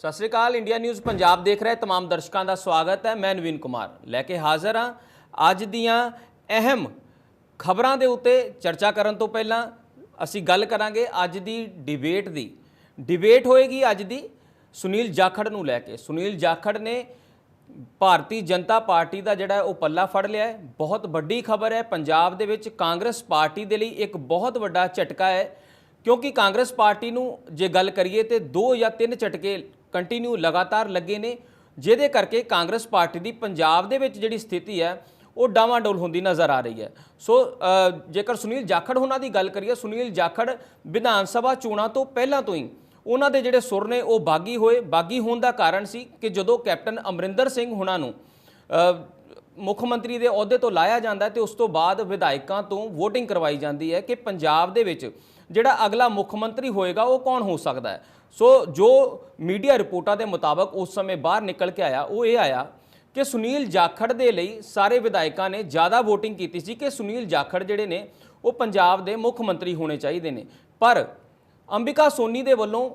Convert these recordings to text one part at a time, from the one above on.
सत श्री अकाल। India news Punjab देख रहे तमाम दर्शकों का स्वागत है। मैं नवीन कुमार लैके हाज़र हाँ अज दियां अहम खबरों के उत्ते चर्चा करन तो पहला असी गल करांगे अज दी डिबेट होएगी अज दी सुनील जाखड़ नूं लैके। सुनील जाखड़ ने भारतीय जनता पार्टी का जिहड़ा वो पल्ला फड़ लिया है। बहुत वड्डी खबर है। पंजाब दे विच कांग्रेस पार्टी दे लई एक बहुत वड्डा झटका है, क्योंकि कांग्रेस पार्टी नूं जे गल करिए तो 2 या 3 झटके कंटीन्यू लगातार लगे ने, जिहदे करके कांग्रेस पार्टी की पंजाब दे विच जिहड़ी स्थिति है वो डावाडोल होंदी नज़र आ रही है। सो जेकर सुनील जाखड़ होना की गल करिए, सुनील जाखड़ विधान सभा चोणां तो पहलां तो ही उन्हां दे जिहड़े सुर ने वो बागी होए। बागी होने का कारण सी कि जदों कैप्टन अमरिंदर सिंह हुणां नूं मुख मंत्री के अहुदे तो लाया जाता है तो उस तो बाद विधायकों तो वोटिंग करवाई जाती है कि पंजाब दे विच जिहड़ा अगला मुख मंत्री होएगा वो कौन हो सकता है। सो जो मीडिया रिपोर्टां के मुताबक उस समय बाहर निकल के आया वो ये आया कि सुनील जाखड़ दे लई सारे विधायकों ने ज़्यादा वोटिंग की सी कि सुनील जाखड़ जिहड़े ने वो पंजाब दे मुख मंत्री होने चाहिए ने। पर अंबिका सोनी दे वल्लों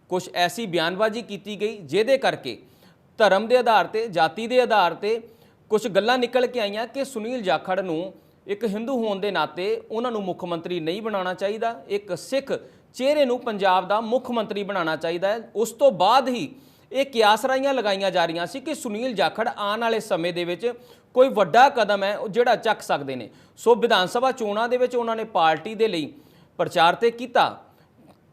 कुछ ऐसी बयानबाजी की गई जिहदे करके धर्म के आधार पर जाति के आधार पर कुछ गल्लां निकल के आईयां कि सुनील जाखड़ नूं एक हिंदू होने के नाते उन्होंने मुख मंत्री नहीं बनाना चाहिए, एक सिख चेहरे नूं पंजाब दा मुख मंत्री बनाना चाहिए है। उस तो बाद ही ये कियासराइयां लगाईयां जा रही सी कि सुनील जाखड़ आने वाले समय दे विच कोई वड्डा कदम है जिहड़ा चक सकते हैं। सो विधान सभा चोणां दे विच उन्होंने पार्टी दे लई प्रचार ते कीता,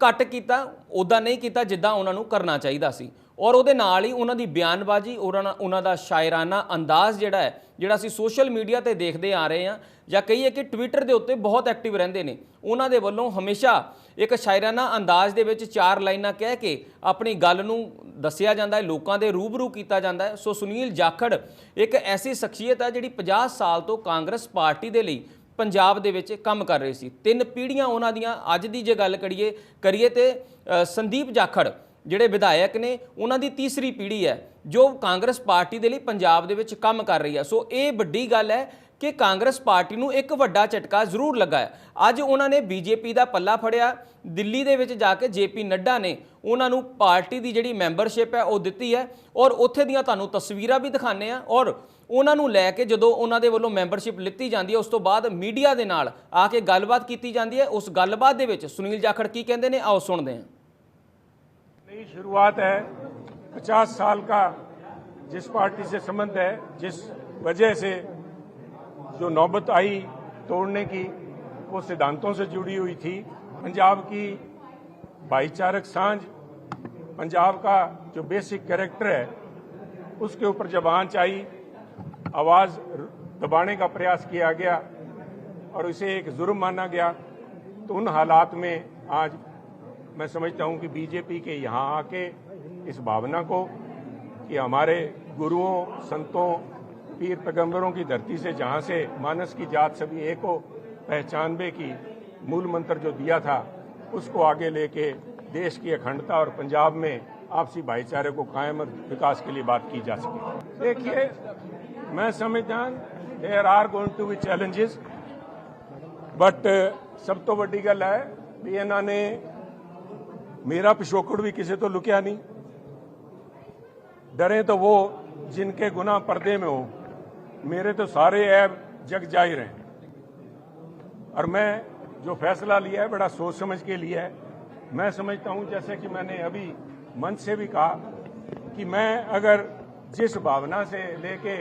घट कीता, उदा नहीं कीता जिद्दां उन्हां नूं करना चाहिदा सी। और उहदे नाल ही उन्हां दी बयानबाजी उन्हां दा शायराना अंदाज़ जिहड़ा है जिहड़ा असीं सोशल मीडिया ते देखदे आ रहे हैं या कहीए कि ट्विटर के उत्ते बहुत एक्टिव रहिंदे ने, उन्हां दे वल्लों हमेशा एक शायराना अंदाज़ दे विच 4 लाइनां कह के अपनी गल नूं दस्सिया जांदा है, लोकां दे रूबरू कीता जांदा है। सो सुनील जाखड़ एक ऐसी शख्सियत है जिहड़ी 50 साल तो कांग्रेस पार्टी दे लई पंजाब दे विच काम कर रही सी। 3 पीढ़ियां उन्हां दियां अज दी जे गल करिए ते संदीप जाखड़ जिहड़े विधायक ने उन्हां दी तीसरी पीढ़ी है जो कांग्रेस पार्टी दे लई पंजाब दे विच काम कर रही है। सो ये वड्डी गल है कि कांग्रेस पार्टी नूं एक वड्डा झटका जरूर लगा है। अज उन्होंने बीजेपी का पल्ला फड़िया, दिल्ली दे विच जाके JP नड्डा ने उन्होंने पार्टी की जिहड़ी मैंबरशिप है वो दित्ती है और उत्थे दियां तुहानूं तस्वीरां भी दिखाने हैं। और उन्होंने लैके जदों उन्हां दे वल्लों मैंबरशिप लित्ती जाती है उस तो बाद मीडिया दे नाल आके गलबात की जाती है। उस गलबात दे विच सुनील जाखड़ की कहंदे ने, आओ सुणदे हैं। नई शुरुआत है। 50 साल का जिस पार्टी से संबंध है, जिस वजह से जो नौबत आई तोड़ने की, वो सिद्धांतों से जुड़ी हुई थी। पंजाब की भाईचारक सांझ, पंजाब का जो बेसिक कैरेक्टर है उसके ऊपर जब आंच आई, आवाज़ दबाने का प्रयास किया गया और इसे एक जुर्म माना गया। तो उन हालात में आज मैं समझता हूं कि बीजेपी के यहाँ आके इस भावना को कि हमारे गुरुओं, संतों, पीर पैगंबरों की धरती से जहाँ से मानस की जात सभी एक हो पहचानबे की मूल मंत्र जो दिया था उसको आगे लेके देश की अखंडता और पंजाब में आपसी भाईचारे को कायम और विकास के लिए बात की जा सके। देखिए, मैं समझता there are going to be challenges, but सब तो वड्डी गल है भी इन्हां ने मेरा पिछोकड़ भी किसी तो लुकिया नहीं। डरे तो वो जिनके गुनाह पर्दे में हो, मेरे तो सारे ऐब जग जाहिर हैं। और मैं जो फैसला लिया है बड़ा सोच समझ के लिया है। मैं समझता हूं, जैसे कि मैंने अभी मंच से भी कहा, कि मैं अगर जिस भावना से लेके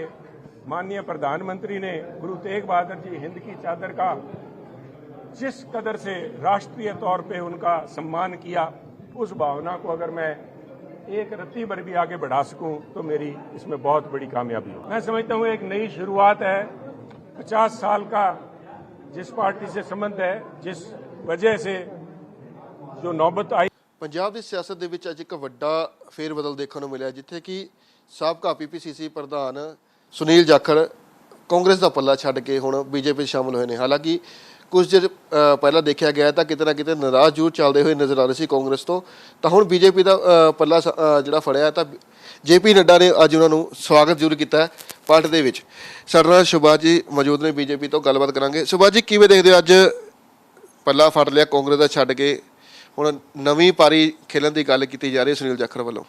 माननीय प्रधानमंत्री ने गुरु तेग बहादुर जी हिंद की चादर का जिस कदर से राष्ट्रीय तौर पे उनका सम्मान किया, उस भावना को अगर मैं एक रत्ती भर भी आगे बढ़ा सकूं तो मेरी इसमें बहुत बड़ी कामयाबी हो। मैं समझता हूं एक नई शुरुआत है। 50 साल का जिस पार्टी से संबंध है, जिस वजह से जो नौबत आई। पंजाब की सियासत दे विच अज एक वड्डा फेर बदल देखने को मिला, जिथे कि साबका PPCC प्रधान सुनील जाखड़ कांग्रेस का पल्ला छड्ड के हुण बीजेपी शामिल हुए हैं। हालांकि कुछ देर पहला देखा गया था किते ना किते नाराज जरूर चलते हुए नज़र आ रहे थे कांग्रेस तो हुण बीजेपी का पल्ला जिहड़ा फड़िया तो JP नड्डा ने अज उन्होंने स्वागत जरूर किया पार्टी दे विच। साडे नाल सुभाष जी मौजूद ने बीजेपी तो गलबात करांगे। सुभाष जी, किवें देखदे हो अज पल्ला फड़ लिया कांग्रेस का छड्ड के हुण नवीं पारी खेलण की गल की जा रही है सुनील जाखड़ वालों?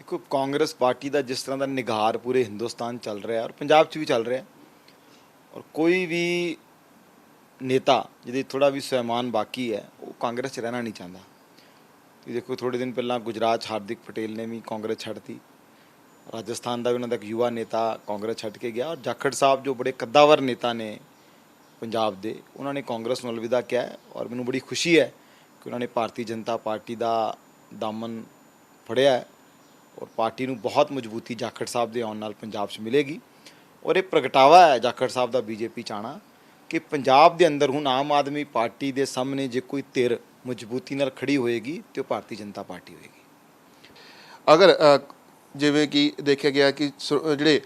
ਦੇਖੋ ਕਾਂਗਰਸ ਪਾਰਟੀ ਦਾ ਜਿਸ ਤਰ੍ਹਾਂ ਦਾ ਨਿਗਾਰ ਪੂਰੇ ਹਿੰਦੁਸਤਾਨ ਚੱਲ ਰਿਹਾ ਔਰ ਪੰਜਾਬ 'ਚ ਵੀ ਚੱਲ ਰਿਹਾ ਔਰ ਕੋਈ ਵੀ ਨੇਤਾ ਜਿਹਦੇ ਥੋੜਾ ਵੀ ਸਵੈਮਾਨ ਬਾਕੀ ਹੈ ਉਹ ਕਾਂਗਰਸ 'ਚ ਰਹਿਣਾ ਨਹੀਂ ਚਾਹੁੰਦਾ। ਤੁਸੀਂ ਦੇਖੋ ਥੋੜੇ ਦਿਨ ਪਹਿਲਾਂ ਗੁਜਰਾਤ 'ਚ ਹਾਰਦਿਕ ਪਟੇਲ ਨੇ ਵੀ ਕਾਂਗਰਸ ਛੱਡਤੀ, ਰਾਜਸਥਾਨ ਦਾ ਵੀ ਉਹਨਾਂ ਦਾ ਇੱਕ ਯੁਵਾ ਨੇਤਾ ਕਾਂਗਰਸ ਛੱਡ ਕੇ ਗਿਆ ਔਰ ਜਾਖੜ ਸਾਹਿਬ ਜੋ ਬੜੇ ਕੱਦਾਵਰ ਨੇਤਾ ਨੇ ਪੰਜਾਬ ਦੇ, ਉਹਨਾਂ ਨੇ ਕਾਂਗਰਸ ਨੂੰ ਅਲਵਿਦਾ ਕਿਹਾ ਔਰ ਮੈਨੂੰ ਬੜੀ ਖੁਸ਼ੀ ਹੈ ਕਿ ਉਹਨਾਂ ਨੇ ਭਾਰਤੀ ਜਨਤਾ ਪਾਰਟੀ ਦਾ ਦਾਮਨ ਫੜਿਆ ਹੈ ਔਰ ਪਾਰਟੀ ਨੂੰ ਬਹੁਤ ਮਜ਼ਬੂਤੀ ਜਾਖੜ ਸਾਹਿਬ ਦੇ ਆਉਣ ਨਾਲ ਪੰਜਾਬ 'ਚ ਮਿਲੇਗੀ ਔਰ ਇਹ ਪ੍ਰਗਟਾਵਾ ਹੈ ਜਾਖੜ ਸਾਹਿਬ ਦਾ ਬੀਜੇਪੀ 'ਚ ਆਉਣਾ ਕਿ ਪੰਜਾਬ ਦੇ ਅੰਦਰ ਹੁਣ ਆਮ ਆਦਮੀ ਪਾਰਟੀ ਦੇ ਸਾਹਮਣੇ ਜੇ ਕੋਈ ਧਿਰ ਮਜ਼ਬੂਤੀ ਨਾਲ ਖੜੀ ਹੋਏਗੀ ਤੇ ਉਹ ਭਾਰਤੀ ਜਨਤਾ ਪਾਰਟੀ ਹੋਏਗੀ। ਅਗਰ ਜਿਵੇਂ ਕਿ ਦੇਖਿਆ ਗਿਆ ਕਿ ਜਿਹੜੇ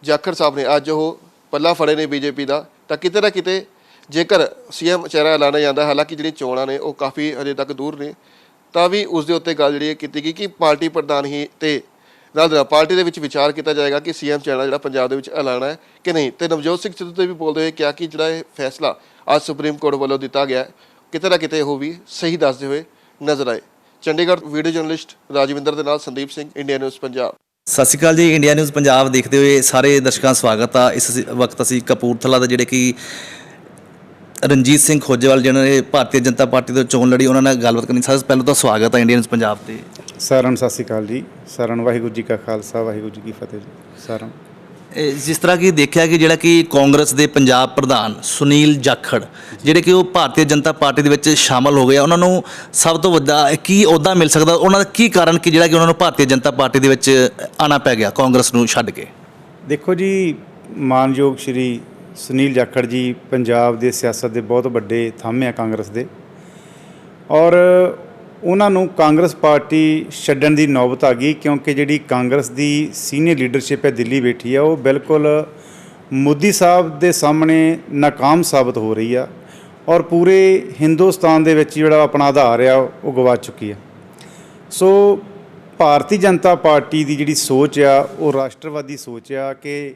ਜਾਖੜ ਸਾਹਿਬ ਨੇ ਅੱਜ ਉਹ ਪੱਲਾ ਫੜੇ ਨੇ ਬੀਜੇਪੀ ਦਾ, ਤਾਂ ਕਿਤੇ ਨਾ ਕਿਤੇ ਜੇਕਰ ਸੀਐਮ ਚਿਹਰਾ ਐਲਾਨਿਆ ਜਾਂਦਾ, ਹਾਲਾਂਕਿ ਜਿਹੜੀ ਚੋਣਾਂ ਨੇ ਉਹ ਕਾਫੀ ਅਜੇ ਤੱਕ ਦੂਰ ਨੇ, ਤਾਂ ਵੀ ਉਸ ਦੇ ਉੱਤੇ ਗੱਲ ਜਿਹੜੀ ਕੀਤੀ ਗਈ ਕਿ ਪਾਰਟੀ ਪ੍ਰਧਾਨ ਹੀ ਤੇ ਨਾਲ ਪਾਰਟੀ ਦੇ ਵਿੱਚ ਵਿਚਾਰ ਕੀਤਾ ਜਾਏਗਾ ਕਿ ਸੀਐਮ ਚਿਹਰਾ ਜਿਹੜਾ ਪੰਜਾਬ ਦੇ ਵਿੱਚ ਐਲਾਨਣਾ ਹੈ ਕਿ ਨਹੀਂ। ਤੇ ਨਵਜੋਤ ਸਿੰਘ ਸਿੱਧੂ ਤੇ ਵੀ ਬੋਲਦੇ ਹੋਏ ਕਿਹਾ ਕਿ ਜਿਹੜਾ ਇਹ ਫੈਸਲਾ ਅੱਜ ਸੁਪਰੀਮ ਕੋਰਟ ਵੱਲੋਂ ਦਿੱਤਾ ਗਿਆ ਕਿਤੇ ਨਾ ਕਿਤੇ ਉਹ ਵੀ ਸਹੀ ਦੱਸਦੇ ਹੋਏ ਨਜ਼ਰ ਆਏ। ਚੰਡੀਗੜ੍ਹ ਵੀਡੀਓ ਜਰਨਲਿਸਟ ਰਾਜਵਿੰਦਰ ਦੇ ਨਾਲ ਸੰਦੀਪ ਸਿੰਘ, ਇੰਡੀਆ ਨਿਊਜ਼ ਪੰਜਾਬ। ਸਤਿ ਸ਼੍ਰੀ ਅਕਾਲ ਜੀ। ਇੰਡੀਆ ਨਿਊਜ਼ ਪੰਜਾਬ ਦੇਖਦੇ ਹੋਏ ਸਾਰੇ ਦਰਸ਼ਕਾਂ ਦਾ ਸਵਾਗਤ ਆ। ਇਸ ਵਕਤ ਅਸੀਂ ਕਪੂਰਥਲਾ ਦੇ ਜਿਹੜੇ ਕਿ ਰਣਜੀਤ ਸਿੰਘ ਖੋਜੇਵਾਲ ਜਿਹਨਾਂ ਨੇ ਭਾਰਤੀ ਜਨਤਾ ਪਾਰਟੀ ਤੋਂ ਚੋਣ ਲੜੀ, ਉਹਨਾਂ ਨਾਲ ਗੱਲਬਾਤ ਕਰਨੀ। ਸਭ ਤੋਂ ਪਹਿਲਾਂ ਤਾਂ ਸਵਾਗਤ ਹੈ ਇੰਡੀਆ ਨਿਊਜ਼ ਪੰਜਾਬ ਤੇ। ਸਾਰਿਆਂ ਨੂੰ ਸਤਿ ਸ਼੍ਰੀ ਅਕਾਲ ਜੀ। ਸਾਰਿਆਂ ਨੂੰ ਵਾਹਿਗੁਰੂ ਜੀ ਕਾ ਖਾਲਸਾ ਵਾਹਿਗੁਰੂ ਜੀ ਕੀ ਫਤਿਹ ਜੀ। ਸਾਰਿਆਂ ਨੂੰ ਜਿਸ ਤਰ੍ਹਾਂ ਕਿ ਦੇਖਿਆ ਕਿ ਜਿਹੜਾ ਕਿ ਕਾਂਗਰਸ ਦੇ ਪੰਜਾਬ ਪ੍ਰਧਾਨ ਸੁਨੀਲ ਜਾਖੜ ਜਿਹੜੇ ਕਿ ਉਹ ਭਾਰਤੀ ਜਨਤਾ ਪਾਰਟੀ ਦੇ ਵਿੱਚ ਸ਼ਾਮਲ ਹੋ ਗਏ, ਉਹਨਾਂ ਨੂੰ ਸਭ ਤੋਂ ਵੱਡਾ ਕੀ ਅਹੁਦਾ ਮਿਲ ਸਕਦਾ, ਉਹਨਾਂ ਦਾ ਕੀ ਕਾਰਨ ਕਿ ਜਿਹੜਾ ਕਿ ਉਹਨਾਂ ਨੂੰ ਭਾਰਤੀ ਜਨਤਾ ਪਾਰਟੀ ਦੇ ਵਿੱਚ ਆਉਣਾ ਪੈ ਗਿਆ ਕਾਂਗਰਸ ਨੂੰ ਛੱਡ ਕੇ? ਦੇਖੋ ਜੀ, ਮਾਨਯੋਗ ਸ਼੍ਰੀ ਸੁਨੀਲ ਜਾਖੜ ਜੀ ਪੰਜਾਬ ਦੇ ਸਿਆਸਤ ਦੇ ਬਹੁਤ ਵੱਡੇ ਥੰਮ੍ਹ ਆ ਕਾਂਗਰਸ ਦੇ, ਔਰ ਉਹਨਾਂ ਨੂੰ ਕਾਂਗਰਸ ਪਾਰਟੀ ਛੱਡਣ ਦੀ ਨੌਬਤ ਆ ਗਈ ਕਿਉਂਕਿ ਜਿਹੜੀ ਕਾਂਗਰਸ ਦੀ ਸੀਨੀਅਰ ਲੀਡਰਸ਼ਿਪ ਹੈ ਦਿੱਲੀ ਬੈਠੀ ਆ, ਉਹ ਬਿਲਕੁਲ ਮੋਦੀ ਸਾਹਿਬ ਦੇ ਸਾਹਮਣੇ ਨਾਕਾਮ ਸਾਬਤ ਹੋ ਰਹੀ ਆ ਔਰ ਪੂਰੇ ਹਿੰਦੁਸਤਾਨ ਦੇ ਵਿੱਚ ਜਿਹੜਾ ਆਪਣਾ ਆਧਾਰ ਆ ਉਹ ਗਵਾ ਚੁੱਕੀ ਆ। ਸੋ ਭਾਰਤੀ ਜਨਤਾ ਪਾਰਟੀ ਦੀ ਜਿਹੜੀ ਸੋਚ ਆ ਉਹ ਰਾਸ਼ਟਰਵਾਦੀ ਸੋਚ ਆ ਕਿ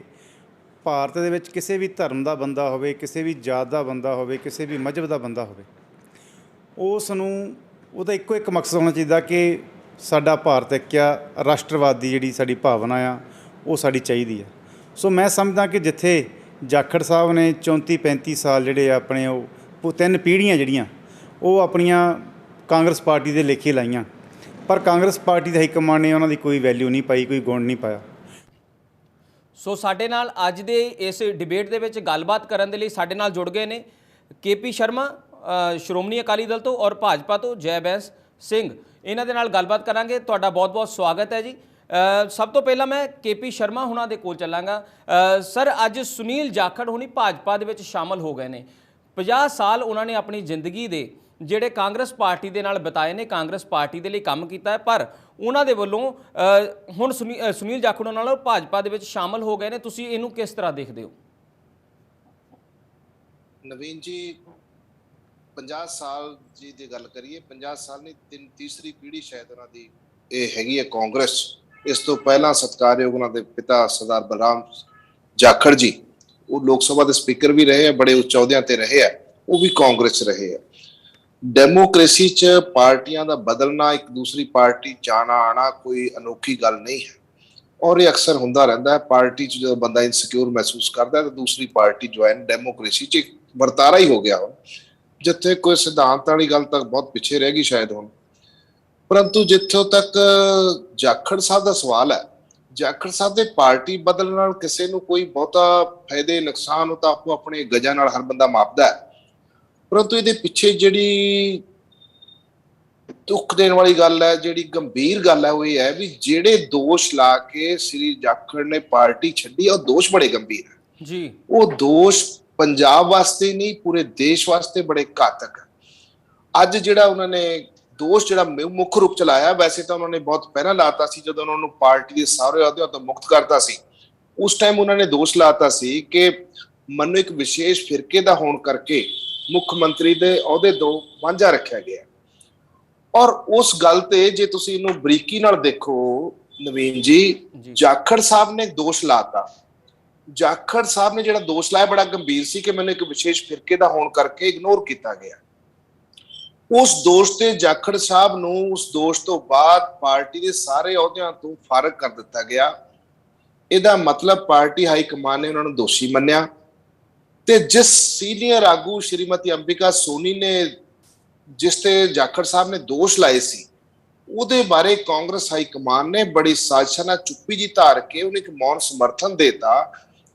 ਭਾਰਤ ਦੇ ਵਿੱਚ ਕਿਸੇ ਵੀ ਧਰਮ ਦਾ ਬੰਦਾ ਹੋਵੇ, ਕਿਸੇ ਵੀ ਜਾਤ ਦਾ ਬੰਦਾ ਹੋਵੇ, ਕਿਸੇ ਵੀ ਮਜ਼ਹਬ ਦਾ ਬੰਦਾ ਹੋਵੇ, ਉਸ ਨੂੰ ਉਹਦਾ ਇੱਕੋ ਇੱਕ ਮਕਸਦ ਹੋਣਾ ਚਾਹੀਦਾ ਕਿ ਸਾਡਾ ਭਾਰਤ ਇੱਕ ਆ, ਰਾਸ਼ਟਰਵਾਦੀ ਜਿਹੜੀ ਸਾਡੀ ਭਾਵਨਾ ਆ ਉਹ ਸਾਡੀ ਚਾਹੀਦੀ ਹੈ। ਸੋ ਮੈਂ ਸਮਝਦਾ ਕਿ ਜਿੱਥੇ ਜਾਖੜ ਸਾਹਿਬ ਨੇ 34-35 ਸਾਲ ਜਿਹੜੇ ਆਪਣੇ ਉਹ 3 ਪੀੜ੍ਹੀਆਂ ਜਿਹੜੀਆਂ ਉਹ ਆਪਣੀਆਂ ਕਾਂਗਰਸ ਪਾਰਟੀ ਦੇ ਲੇਖੇ ਲਾਈਆਂ, ਪਰ ਕਾਂਗਰਸ ਪਾਰਟੀ ਦੇ ਹਾਈਕਮਾਂਡ ਨੇ ਉਹਨਾਂ ਦੀ ਕੋਈ ਵੈਲਿਊ ਨਹੀਂ ਪਾਈ, ਕੋਈ ਗੁਣ ਨਹੀਂ ਪਾਇਆ। ਸੋ ਸਾਡੇ ਨਾਲ ਅੱਜ ਦੇ ਇਸ ਡਿਬੇਟ ਦੇ ਵਿੱਚ ਗੱਲਬਾਤ ਕਰਨ ਦੇ ਲਈ ਸਾਡੇ ਨਾਲ ਜੁੜ ਗਏ ਨੇ KP ਸ਼ਰਮਾ ਸ਼੍ਰੋਮਣੀ ਅਕਾਲੀ ਦਲ ਤੋਂ ਔਰ ਭਾਜਪਾ ਤੋਂ ਜੈ ਬੈਂਸ ਸਿੰਘ। ਇਹਨਾਂ ਦੇ ਨਾਲ ਗੱਲਬਾਤ ਕਰਾਂਗੇ। ਤੁਹਾਡਾ ਬਹੁਤ-ਬਹੁਤ ਸਵਾਗਤ ਹੈ ਜੀ। ਸਭ ਤੋਂ ਪਹਿਲਾਂ ਮੈਂ KP ਸ਼ਰਮਾ ਹੁਣਾਂ ਦੇ ਕੋਲ ਚੱਲਾਂਗਾ। ਸਰ, ਅੱਜ ਸੁਨੀਲ ਜਾਖੜ ਹੁਣੀ ਭਾਜਪਾ ਦੇ ਵਿੱਚ ਸ਼ਾਮਲ ਹੋ ਗਏ ਨੇ। 50 ਸਾਲ ਉਹਨਾਂ ਨੇ ਆਪਣੀ ਜ਼ਿੰਦਗੀ ਦੇ ਜਿਹੜੇ ਕਾਂਗਰਸ ਪਾਰਟੀ ਦੇ ਨਾਲ ਬਿਤਾਏ ਨੇ, ਕਾਂਗਰਸ ਪਾਰਟੀ ਦੇ ਲਈ ਕੰਮ ਕੀਤਾ ਹੈ, ਪਰ ਉਹਨਾਂ ਦੇ ਵੱਲੋਂ ਹੁਣ ਸੁਨੀਲ ਜਾਖੜ ਨਾਲ ਭਾਜਪਾ ਦੇ ਵਿੱਚ ਸ਼ਾਮਲ ਹੋ ਗਏ ਨੇ। ਤੁਸੀਂ ਇਹਨੂੰ ਕਿਸ ਤਰ੍ਹਾਂ ਦੇਖਦੇ ਹੋ? ਨਵੀਨ ਜੀ, 50 ਸਾਲ ਜੀ ਦੀ ਗੱਲ ਕਰੀਏ, 50 ਸਾਲ ਨਹੀਂ, ਤੀਸਰੀ ਪੀੜ੍ਹੀ ਸ਼ਾਇਦ ਉਹਨਾਂ ਦੀ ਇਹ ਹੈਗੀ ਹੈ ਕਾਂਗਰਸ। ਇਸ ਤੋਂ ਪਹਿਲਾਂ ਸਤਿਕਾਰਯੋਗ ਉਹਨਾਂ ਦੇ ਪਿਤਾ ਸਰਦਾਰ ਬਲਰਾਮ ਜਾਖੜ ਜੀ, ਉਹ ਲੋਕ ਸਭਾ ਦੇ ਸਪੀਕਰ ਵੀ ਰਹੇ ਆ, ਬੜੇ ਉੱਚ ਅਹੁਦਿਆਂ ਤੇ ਰਹੇ ਆ, ਉਹ ਵੀ ਕਾਂਗਰਸ ਰਹੇ ਆ। ਡੈਮੋਕ੍ਰੇਸੀ 'ਚ ਪਾਰਟੀਆਂ ਦਾ ਬਦਲਣਾ, ਇੱਕ ਦੂਸਰੀ ਪਾਰਟੀ ਜਾਣਾ ਆਣਾ ਕੋਈ ਅਨੋਖੀ ਗੱਲ ਨਹੀਂ ਹੈ ਔਰ ਇਹ ਅਕਸਰ ਹੁੰਦਾ ਰਹਿੰਦਾ ਹੈ। ਪਾਰਟੀ 'ਚ ਜਦੋਂ ਬੰਦਾ ਇਨਸਿਕਿਉਰ ਮਹਿਸੂਸ ਕਰਦਾ ਤਾਂ ਦੂਸਰੀ ਪਾਰਟੀ ਜੁਆਇਨ, ਡੈਮੋਕ੍ਰੇਸੀ 'ਚ ਵਰਤਾਰਾ ਹੀ ਹੋ ਗਿਆ ਹੁਣ, ਜਿੱਥੇ ਕੋਈ ਸਿਧਾਂਤ ਵਾਲੀ ਗੱਲ ਤੱਕ ਬਹੁਤ ਪਿੱਛੇ ਰਹਿ ਗਈ ਸ਼ਾਇਦ ਹੁਣ। ਪਰੰਤੂ ਜਿੱਥੋਂ ਤੱਕ ਜਾਖੜ ਸਾਹਿਬ ਦਾ ਸਵਾਲ ਹੈ, ਜਾਖੜ ਸਾਹਿਬ ਦੇ ਪਾਰਟੀ ਬਦਲਣ ਨਾਲ ਕਿਸੇ ਨੂੰ ਕੋਈ ਬਹੁਤਾ ਫਾਇਦੇ ਨੁਕਸਾਨ ਉਹ ਤਾਂ ਆਪੋ ਆਪਣੇ ਗਜਾਂ ਨਾਲ ਹਰ ਬੰਦਾ ਮਾਪਦਾ ਹੈ। ਪਰੰਤੂ ਇਹਦੇ ਪਿੱਛੇ ਜਿਹੜੀ ਦੁੱਖ ਦੇਣ ਵਾਲੀ ਗੱਲ ਹੈ, ਜਿਹੜੀ ਗੰਭੀਰ ਗੱਲ ਹੈ, ਉਹ ਇਹ ਹੈ ਵੀ ਜਿਹੜੇ ਦੋਸ਼ ਲਾ ਕੇ ਸ੍ਰੀ ਜਾਖੜ ਨੇ ਪਾਰਟੀ ਛੱਡੀ, ਉਹ ਦੋਸ਼ ਬੜੇ ਗੰਭੀਰ ਹੈ ਜੀ। ਉਹ ਦੋਸ਼ ਪੰਜਾਬ ਵਾਸਤੇ ਨਹੀਂ, ਪੂਰੇ ਦੇਸ਼ ਵਾਸਤੇ ਬੜੇ ਘਾਤਕ ਹੈ। ਅੱਜ ਜਿਹੜਾ ਉਹਨਾਂ ਨੇ ਦੋਸ਼ ਜਿਹੜਾ ਮੁੱਖ ਰੂਪ ਚ ਲਾਇਆ, ਵੈਸੇ ਤਾਂ ਉਹਨਾਂ ਨੇ ਬਹੁਤ ਪਹਿਲਾਂ ਲਾਤਾ ਸੀ ਜਦੋਂ ਉਹਨਾਂ ਨੂੰ ਪਾਰਟੀ ਦੇ ਸਾਰੇ ਅਹੁਦਿਆਂ ਤੋਂ ਮੁਕਤ ਕਰਤਾ ਸੀ। ਉਸ ਟਾਈਮ ਉਹਨਾਂ ਨੇ ਦੋਸ਼ ਲਾਤਾ ਸੀ ਕਿ ਮੈਨੂੰ ਇੱਕ ਵਿਸ਼ੇਸ਼ ਫਿਰਕੇ ਦਾ ਹੋਣ ਕਰਕੇ ਮੁੱਖ ਮੰਤਰੀ ਦੇ ਅਹੁਦੇ ਤੋਂ ਵਾਂਝਾ ਰੱਖਿਆ ਗਿਆ। ਔਰ ਉਸ ਗੱਲ ਤੇ ਜੇ ਤੁਸੀਂ ਇਹਨੂੰ ਬਰੀਕੀ ਨਾਲ ਦੇਖੋ ਨਵੀਨ ਜੀ, ਜਾਖੜ ਸਾਹਿਬ ਨੇ ਦੋਸ਼ ਲਾਤਾ। ਜਾਖੜ ਸਾਹਿਬ ਨੇ ਜਿਹੜਾ ਦੋਸ਼ ਲਾਇਆ ਬੜਾ ਗੰਭੀਰ ਸੀ ਕਿ ਮੈਨੂੰ ਇੱਕ ਵਿਸ਼ੇਸ਼ ਫਿਰਕੇ ਦਾ ਹੋਣ ਕਰਕੇ ਇਗਨੋਰ ਕੀਤਾ ਗਿਆ। ਉਸ ਦੋਸ਼ ਤੇ ਜਾਖੜ ਸਾਹਿਬ ਨੂੰ ਉਸ ਦੋਸ਼ ਤੋਂ ਬਾਅਦ ਪਾਰਟੀ ਦੇ ਸਾਰੇ ਅਹੁਦਿਆਂ ਤੋਂ ਫਾਰਗ ਕਰ ਦਿੱਤਾ ਗਿਆ। ਇਹਦਾ ਮਤਲਬ ਪਾਰਟੀ ਹਾਈ ਕਮਾਨ ਨੇ ਉਹਨਾਂ ਨੂੰ ਦੋਸ਼ੀ ਮੰਨਿਆ ਤੇ ਜਿਸ ਸੀਨੀਅਰ ਆਗੂ ਸ਼੍ਰੀਮਤੀ ਅੰਬਿਕਾ ਸੋਨੀ ਨੇ ਜਿਸ ਤੇ ਜਾਖੜ ਸਾਹਿਬ ਨੇ ਦੋਸ਼ ਲਾਏ ਸੀ ਉਹਦੇ ਬਾਰੇ ਕਾਂਗਰਸ ਹਾਈ ਕਮਾਨ ਨੇ ਬੜੀ ਸਾਜ਼ਿਸ਼ਾਂ ਨਾਲ ਚੁੱਪੀ ਜੀ ਧਾਰ ਕੇ ਉਹਨੂੰ ਇੱਕ ਮੌਨ ਸਮਰਥਨ ਦੇਤਾ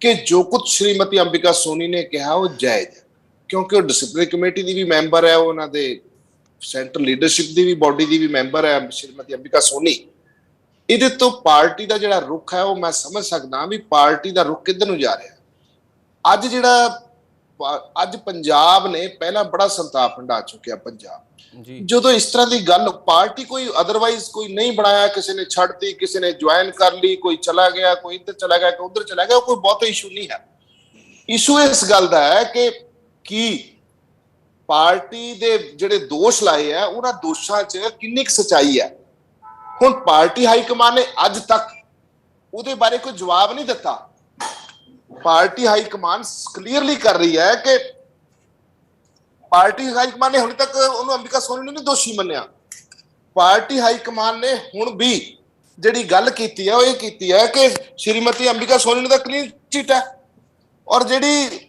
ਕਿ ਜੋ ਕੁਝ ਸ਼੍ਰੀਮਤੀ ਅੰਬਿਕਾ ਸੋਨੀ ਨੇ ਕਿਹਾ ਉਹ ਜਾਇਜ਼ ਹੈ, ਕਿਉਂਕਿ ਉਹ ਡਿਸਪਲਿਨ ਕਮੇਟੀ ਦੀ ਵੀ ਮੈਂਬਰ ਹੈ, ਉਹਨਾਂ ਦੇ ਸੈਂਟਰਲ ਲੀਡਰਸ਼ਿਪ ਦੀ ਵੀ ਬਾਡੀ ਦੀ ਵੀ ਮੈਂਬਰ ਹੈ ਸ਼੍ਰੀਮਤੀ ਅੰਬਿਕਾ ਸੋਨੀ। ਇਹਦੇ ਤੋਂ ਪਾਰਟੀ ਦਾ ਜਿਹੜਾ ਰੁਖ ਹੈ ਉਹ ਮੈਂ ਸਮਝ ਸਕਦਾ ਵੀ ਪਾਰਟੀ ਦਾ ਰੁਖ ਕਿੱਧਰ ਨੂੰ ਜਾ ਰਿਹਾ। ਅੱਜ ਪੰਜਾਬ ਨੇ ਪਹਿਲਾਂ ਬੜਾ ਸੰਤਾਪ ਹੰਢਾ ਚੁੱਕਿਆ ਪੰਜਾਬ ਜਦੋਂ ਇਸ ਤਰ੍ਹਾਂ ਦੀ ਗੱਲ ਪਾਰਟੀ ਕੋਈ ਅਦਰਵਾਈਜ਼ ਕੋਈ ਨਹੀਂ ਬਣਾਇਆ, ਕਿਸੇ ਨੇ ਛੱਡਤੀ, ਕਿਸੇ ਨੇ ਜੁਆਇਨ ਕਰ ਲਈ, ਕੋਈ ਚਲਾ ਗਿਆ, ਕੋਈ ਇੱਧਰ ਚਲਾ ਗਿਆ, ਕੋਈ ਉੱਧਰ ਚਲਾ ਗਿਆ, ਕੋਈ ਬਹੁਤਾ ਇਸ਼ੂ ਨਹੀਂ ਹੈ। ਇਸ਼ੂ ਇਸ ਗੱਲ ਦਾ ਹੈ ਕਿ ਕੀ ਪਾਰਟੀ ਦੇ ਜਿਹੜੇ ਦੋਸ਼ ਲਾਏ ਆ ਉਹਨਾਂ ਦੋਸ਼ਾਂ 'ਚ ਕਿੰਨੀ ਕੁ ਸੱਚਾਈ ਹੈ। ਹੁਣ ਪਾਰਟੀ ਹਾਈ ਕਮਾਨ ਨੇ ਅੱਜ ਤੱਕ ਉਹਦੇ ਬਾਰੇ ਕੋਈ ਜਵਾਬ ਨਹੀਂ ਦਿੱਤਾ। ਪਾਰਟੀ ਹਾਈ ਕਮਾਨ ਕਲੀਅਰਲੀ ਕਰ ਰਹੀ ਹੈ ਕਿ ਪਾਰਟੀ ਹਾਈ ਕਮਾਨ ਨੇ ਹੁਣ ਤੱਕ ਉਹਨੂੰ ਅੰਬਿਕਾ ਸੋਨੀ ਨੂੰ ਨਹੀਂ ਦੋਸ਼ੀ ਮੰਨਿਆ। ਪਾਰਟੀ ਹਾਈ ਕਮਾਨ ਨੇ ਹੁਣ ਵੀ ਜਿਹੜੀ ਗੱਲ ਕੀਤੀ ਹੈ ਉਹ ਇਹ ਕੀਤੀ ਹੈ ਕਿ ਸ਼੍ਰੀਮਤੀ ਅੰਬਿਕਾ ਸੋਨੀ ਨੂੰ ਤਾਂ ਕਲੀਨ ਚਿੱਟ ਹੈ ਔਰ ਜਿਹੜੀ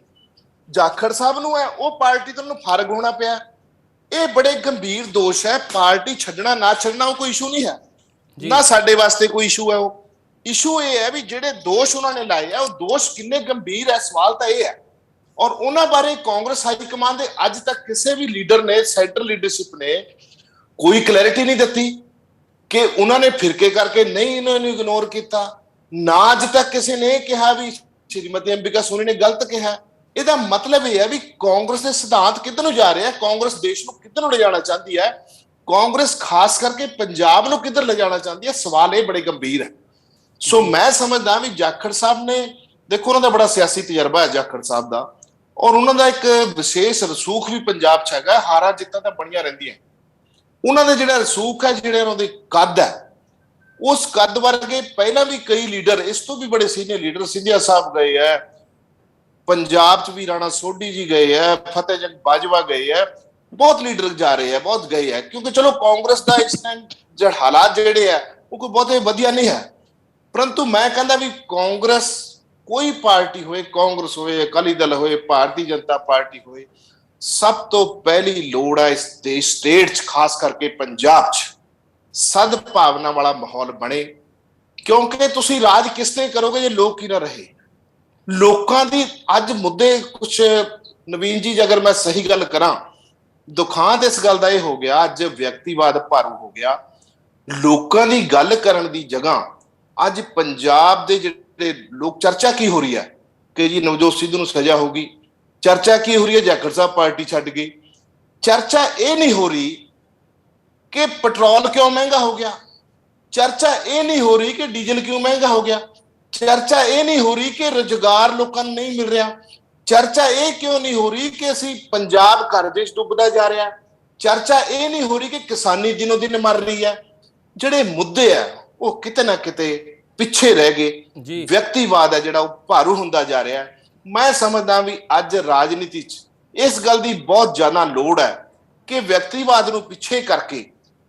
ਜਾਖੜ ਸਾਹਿਬ ਨੂੰ ਹੈ ਉਹ ਪਾਰਟੀ ਤੋਂ ਉਹਨੂੰ ਫਰਕ ਹੋਣਾ ਪਿਆ। ਇਹ ਬੜੇ ਗੰਭੀਰ ਦੋਸ਼ ਹੈ। ਪਾਰਟੀ ਛੱਡਣਾ ਨਾ ਛੱਡਣਾ ਉਹ ਕੋਈ ਇਸ਼ੂ ਨਹੀਂ ਹੈ, ਨਾ ਸਾਡੇ ਵਾਸਤੇ ਕੋਈ ਇਸ਼ੂ ਹੈ। ਉਹ ਇਸ਼ੂ ਇਹ ਹੈ ਵੀ ਜਿਹੜੇ ਦੋਸ਼ ਉਹਨਾਂ ਨੇ ਲਾਏ ਆ ਉਹ ਦੋਸ਼ ਕਿੰਨੇ ਗੰਭੀਰ ਹੈ, ਸਵਾਲ ਤਾਂ ਇਹ ਹੈ। ਔਰ ਉਹਨਾਂ ਬਾਰੇ ਕਾਂਗਰਸ ਹਾਈ ਕਮਾਨ ਦੇ ਅੱਜ ਤੱਕ ਕਿਸੇ ਵੀ ਲੀਡਰ ਨੇ, ਸੈਂਟਰਲ ਲੀਡਰਸ਼ਿਪ ਨੇ ਕੋਈ ਕਲੈਰਿਟੀ ਨਹੀਂ ਦਿੱਤੀ ਕਿ ਉਹਨਾਂ ਨੇ ਫਿਰਕੇ ਕਰਕੇ ਨਹੀਂ ਇਹਨਾਂ ਨੂੰ ਇਗਨੋਰ ਕੀਤਾ। ਨਾ ਅੱਜ ਤੱਕ ਕਿਸੇ ਨੇ ਕਿਹਾ ਵੀ ਸ਼੍ਰੀਮਤੀ ਅੰਬਿਕਾ ਸੋਨੀ ਨੇ ਗਲਤ ਕਿਹਾ। ਇਹਦਾ ਮਤਲਬ ਇਹ ਹੈ ਵੀ ਕਾਂਗਰਸ ਦੇ ਸਿਧਾਂਤ ਕਿੱਧਰ ਨੂੰ ਜਾ ਰਹੇ ਆ, ਕਾਂਗਰਸ ਦੇਸ਼ ਨੂੰ ਕਿੱਧਰ ਨੂੰ ਲਿਜਾਣਾ ਚਾਹੁੰਦੀ ਹੈ, ਕਾਂਗਰਸ ਖਾਸ ਕਰਕੇ ਪੰਜਾਬ ਨੂੰ ਕਿੱਧਰ ਲਿਜਾਣਾ ਚਾਹੁੰਦੀ ਹੈ। ਸਵਾਲ ਇਹ ਬੜੇ ਗੰਭੀਰ ਹੈ। ਸੋ ਮੈਂ ਸਮਝਦਾ ਵੀ ਜਾਖੜ ਸਾਹਿਬ ਨੇ ਦੇਖੋ ਉਹਨਾਂ ਦਾ ਬੜਾ ਸਿਆਸੀ ਤਜਰਬਾ ਹੈ ਜਾਖੜ ਸਾਹਿਬ ਦਾ ਔਰ ਉਹਨਾਂ ਦਾ ਇੱਕ ਵਿਸ਼ੇਸ਼ ਰਸੂਖ ਵੀ ਪੰਜਾਬ 'ਚ ਹੈਗਾ। ਹਾਰਾਂ ਜਿੱਤਾਂ ਤਾਂ ਬਣੀਆਂ ਰਹਿੰਦੀਆਂ। ਉਹਨਾਂ ਦੇ ਜਿਹੜਾ ਰਸੂਖ ਹੈ, ਜਿਹੜੇ ਉਹਨਾਂ ਦੇ ਕੱਦ ਹੈ, ਉਸ ਕੱਦ ਵਰਗੇ ਪਹਿਲਾਂ ਵੀ ਕਈ ਲੀਡਰ ਇਸ ਤੋਂ ਵੀ ਬੜੇ ਸੀਨੀਅਰ ਲੀਡਰ ਸਿੰਧੀਆ ਸਾਹਿਬ ਗਏ ਹੈ, ਪੰਜਾਬ 'ਚ ਵੀ ਰਾਣਾ ਸੋਢੀ ਜੀ ਗਏ ਹੈ, ਫਤਿਹ ਜੰਗ ਬਾਜਵਾ ਗਏ ਹੈ, ਬਹੁਤ ਲੀਡਰ ਜਾ ਰਹੇ ਹੈ, ਬਹੁਤ ਗਏ ਹੈ। ਕਿਉਂਕਿ ਚਲੋ ਕਾਂਗਰਸ ਦਾ ਇਸ ਟਾਈਮ ਜਿਹੜੇ ਹਾਲਾਤ ਜਿਹੜੇ ਹੈ ਉਹ ਕੋਈ ਬਹੁਤੇ ਵਧੀਆ ਨਹੀਂ ਹੈ। ਪਰੰਤੂ ਮੈਂ ਕਹਿੰਦਾ ਵੀ ਕਾਂਗਰਸ ਕੋਈ ਪਾਰਟੀ ਹੋਏ, ਕਾਂਗਰਸ ਹੋਏ, ਅਕਾਲੀ ਦਲ ਹੋਏ, ਭਾਰਤੀ ਜਨਤਾ ਪਾਰਟੀ ਹੋਏ, ਸਭ ਤੋਂ ਪਹਿਲੀ ਲੋੜ ਹੈ ਇਸ ਦੇਸ਼ ਸਟੇਟ 'ਚ ਖਾਸ ਕਰਕੇ ਪੰਜਾਬ 'ਚ ਸਦਭਾਵਨਾ ਵਾਲਾ ਮਾਹੌਲ ਬਣੇ। ਕਿਉਂਕਿ ਤੁਸੀਂ ਰਾਜ ਕਿਸ ਤੇ ਕਰੋਗੇ ਜੇ ਲੋਕ ਹੀ ਨਾ ਰਹੇ। ਲੋਕਾਂ ਦੀ ਅੱਜ ਮੁੱਦੇ ਕੁਛ ਨਵੀਨ ਜੀ, ਅਗਰ ਮੈਂ ਸਹੀ ਗੱਲ ਕਰਾਂ, ਦੁਖਾਂਤ ਇਸ ਗੱਲ ਦਾ ਇਹ ਹੋ ਗਿਆ ਅੱਜ ਵਿਅਕਤੀਵਾਦ ਭਾਰੂ ਹੋ ਗਿਆ। ਲੋਕਾਂ ਦੀ ਗੱਲ ਕਰਨ ਦੀ ਜਗ੍ਹਾ ਅੱਜ ਪੰਜਾਬ ਦੇ ਜਿਹੜੇ ਲੋਕ ਚਰਚਾ ਕੀ ਹੋ ਰਹੀ ਹੈ ਕਿ ਜੀ ਨਵਜੋਤ ਸਿੱਧੂ ਨੂੰ ਸਜ਼ਾ ਹੋਗੀ, ਚਰਚਾ ਕੀ ਹੋ ਰਹੀ ਹੈ ਜਾਖੜ ਸਾਹਿਬ ਪਾਰਟੀ ਛੱਡ ਗਈ, ਚਰਚਾ ਇਹ ਨਹੀਂ ਹੋ ਰਹੀ ਕਿ ਪੈਟਰੋਲ ਕਿਉਂ ਮਹਿੰਗਾ ਹੋ ਗਿਆ, ਚਰਚਾ ਇਹ ਨਹੀਂ ਹੋ ਰਹੀ ਕਿ ਡੀਜ਼ਲ ਕਿਉਂ ਮਹਿੰਗਾ ਹੋ ਗਿਆ, ਚਰਚਾ ਇਹ ਨਹੀਂ ਹੋ ਰਹੀ ਕਿ ਰੁਜ਼ਗਾਰ ਲੋਕਾਂ ਨੂੰ ਨਹੀਂ ਮਿਲ ਰਿਹਾ, ਚਰਚਾ ਇਹ ਕਿਉਂ ਨਹੀਂ ਹੋ ਰਹੀ ਕਿ ਅਸੀਂ ਪੰਜਾਬ ਕਰਜ਼ੇ 'ਚ ਡੁੱਬਦਾ ਜਾ ਰਿਹਾ, ਚਰਚਾ ਇਹ ਨਹੀਂ ਹੋ ਰਹੀ ਕਿ ਕਿਸਾਨੀ ਦਿਨੋਂ ਦਿਨ ਮਰ ਰਹੀ ਹੈ। ਜਿਹੜੇ ਮੁੱਦੇ ਆ ਉਹ ਕਿਤੇ ਨਾ ਕਿਤੇ ਪਿੱਛੇ ਰਹਿ ਗਏ। ਵਿਅਕਤੀਵਾਦ ਹੈ ਜਿਹੜਾ ਉਹ ਭਾਰੂ ਹੁੰਦਾ ਜਾ ਰਿਹਾ ਹੈ। ਮੈਂ ਸਮਝਦਾ ਵੀ ਅੱਜ ਰਾਜਨੀਤੀ 'ਚ ਇਸ ਗੱਲ ਦੀ ਬਹੁਤ ਜ਼ਿਆਦਾ ਲੋੜ ਹੈ ਕਿ ਵਿਅਕਤੀਵਾਦ ਨੂੰ ਪਿੱਛੇ ਕਰਕੇ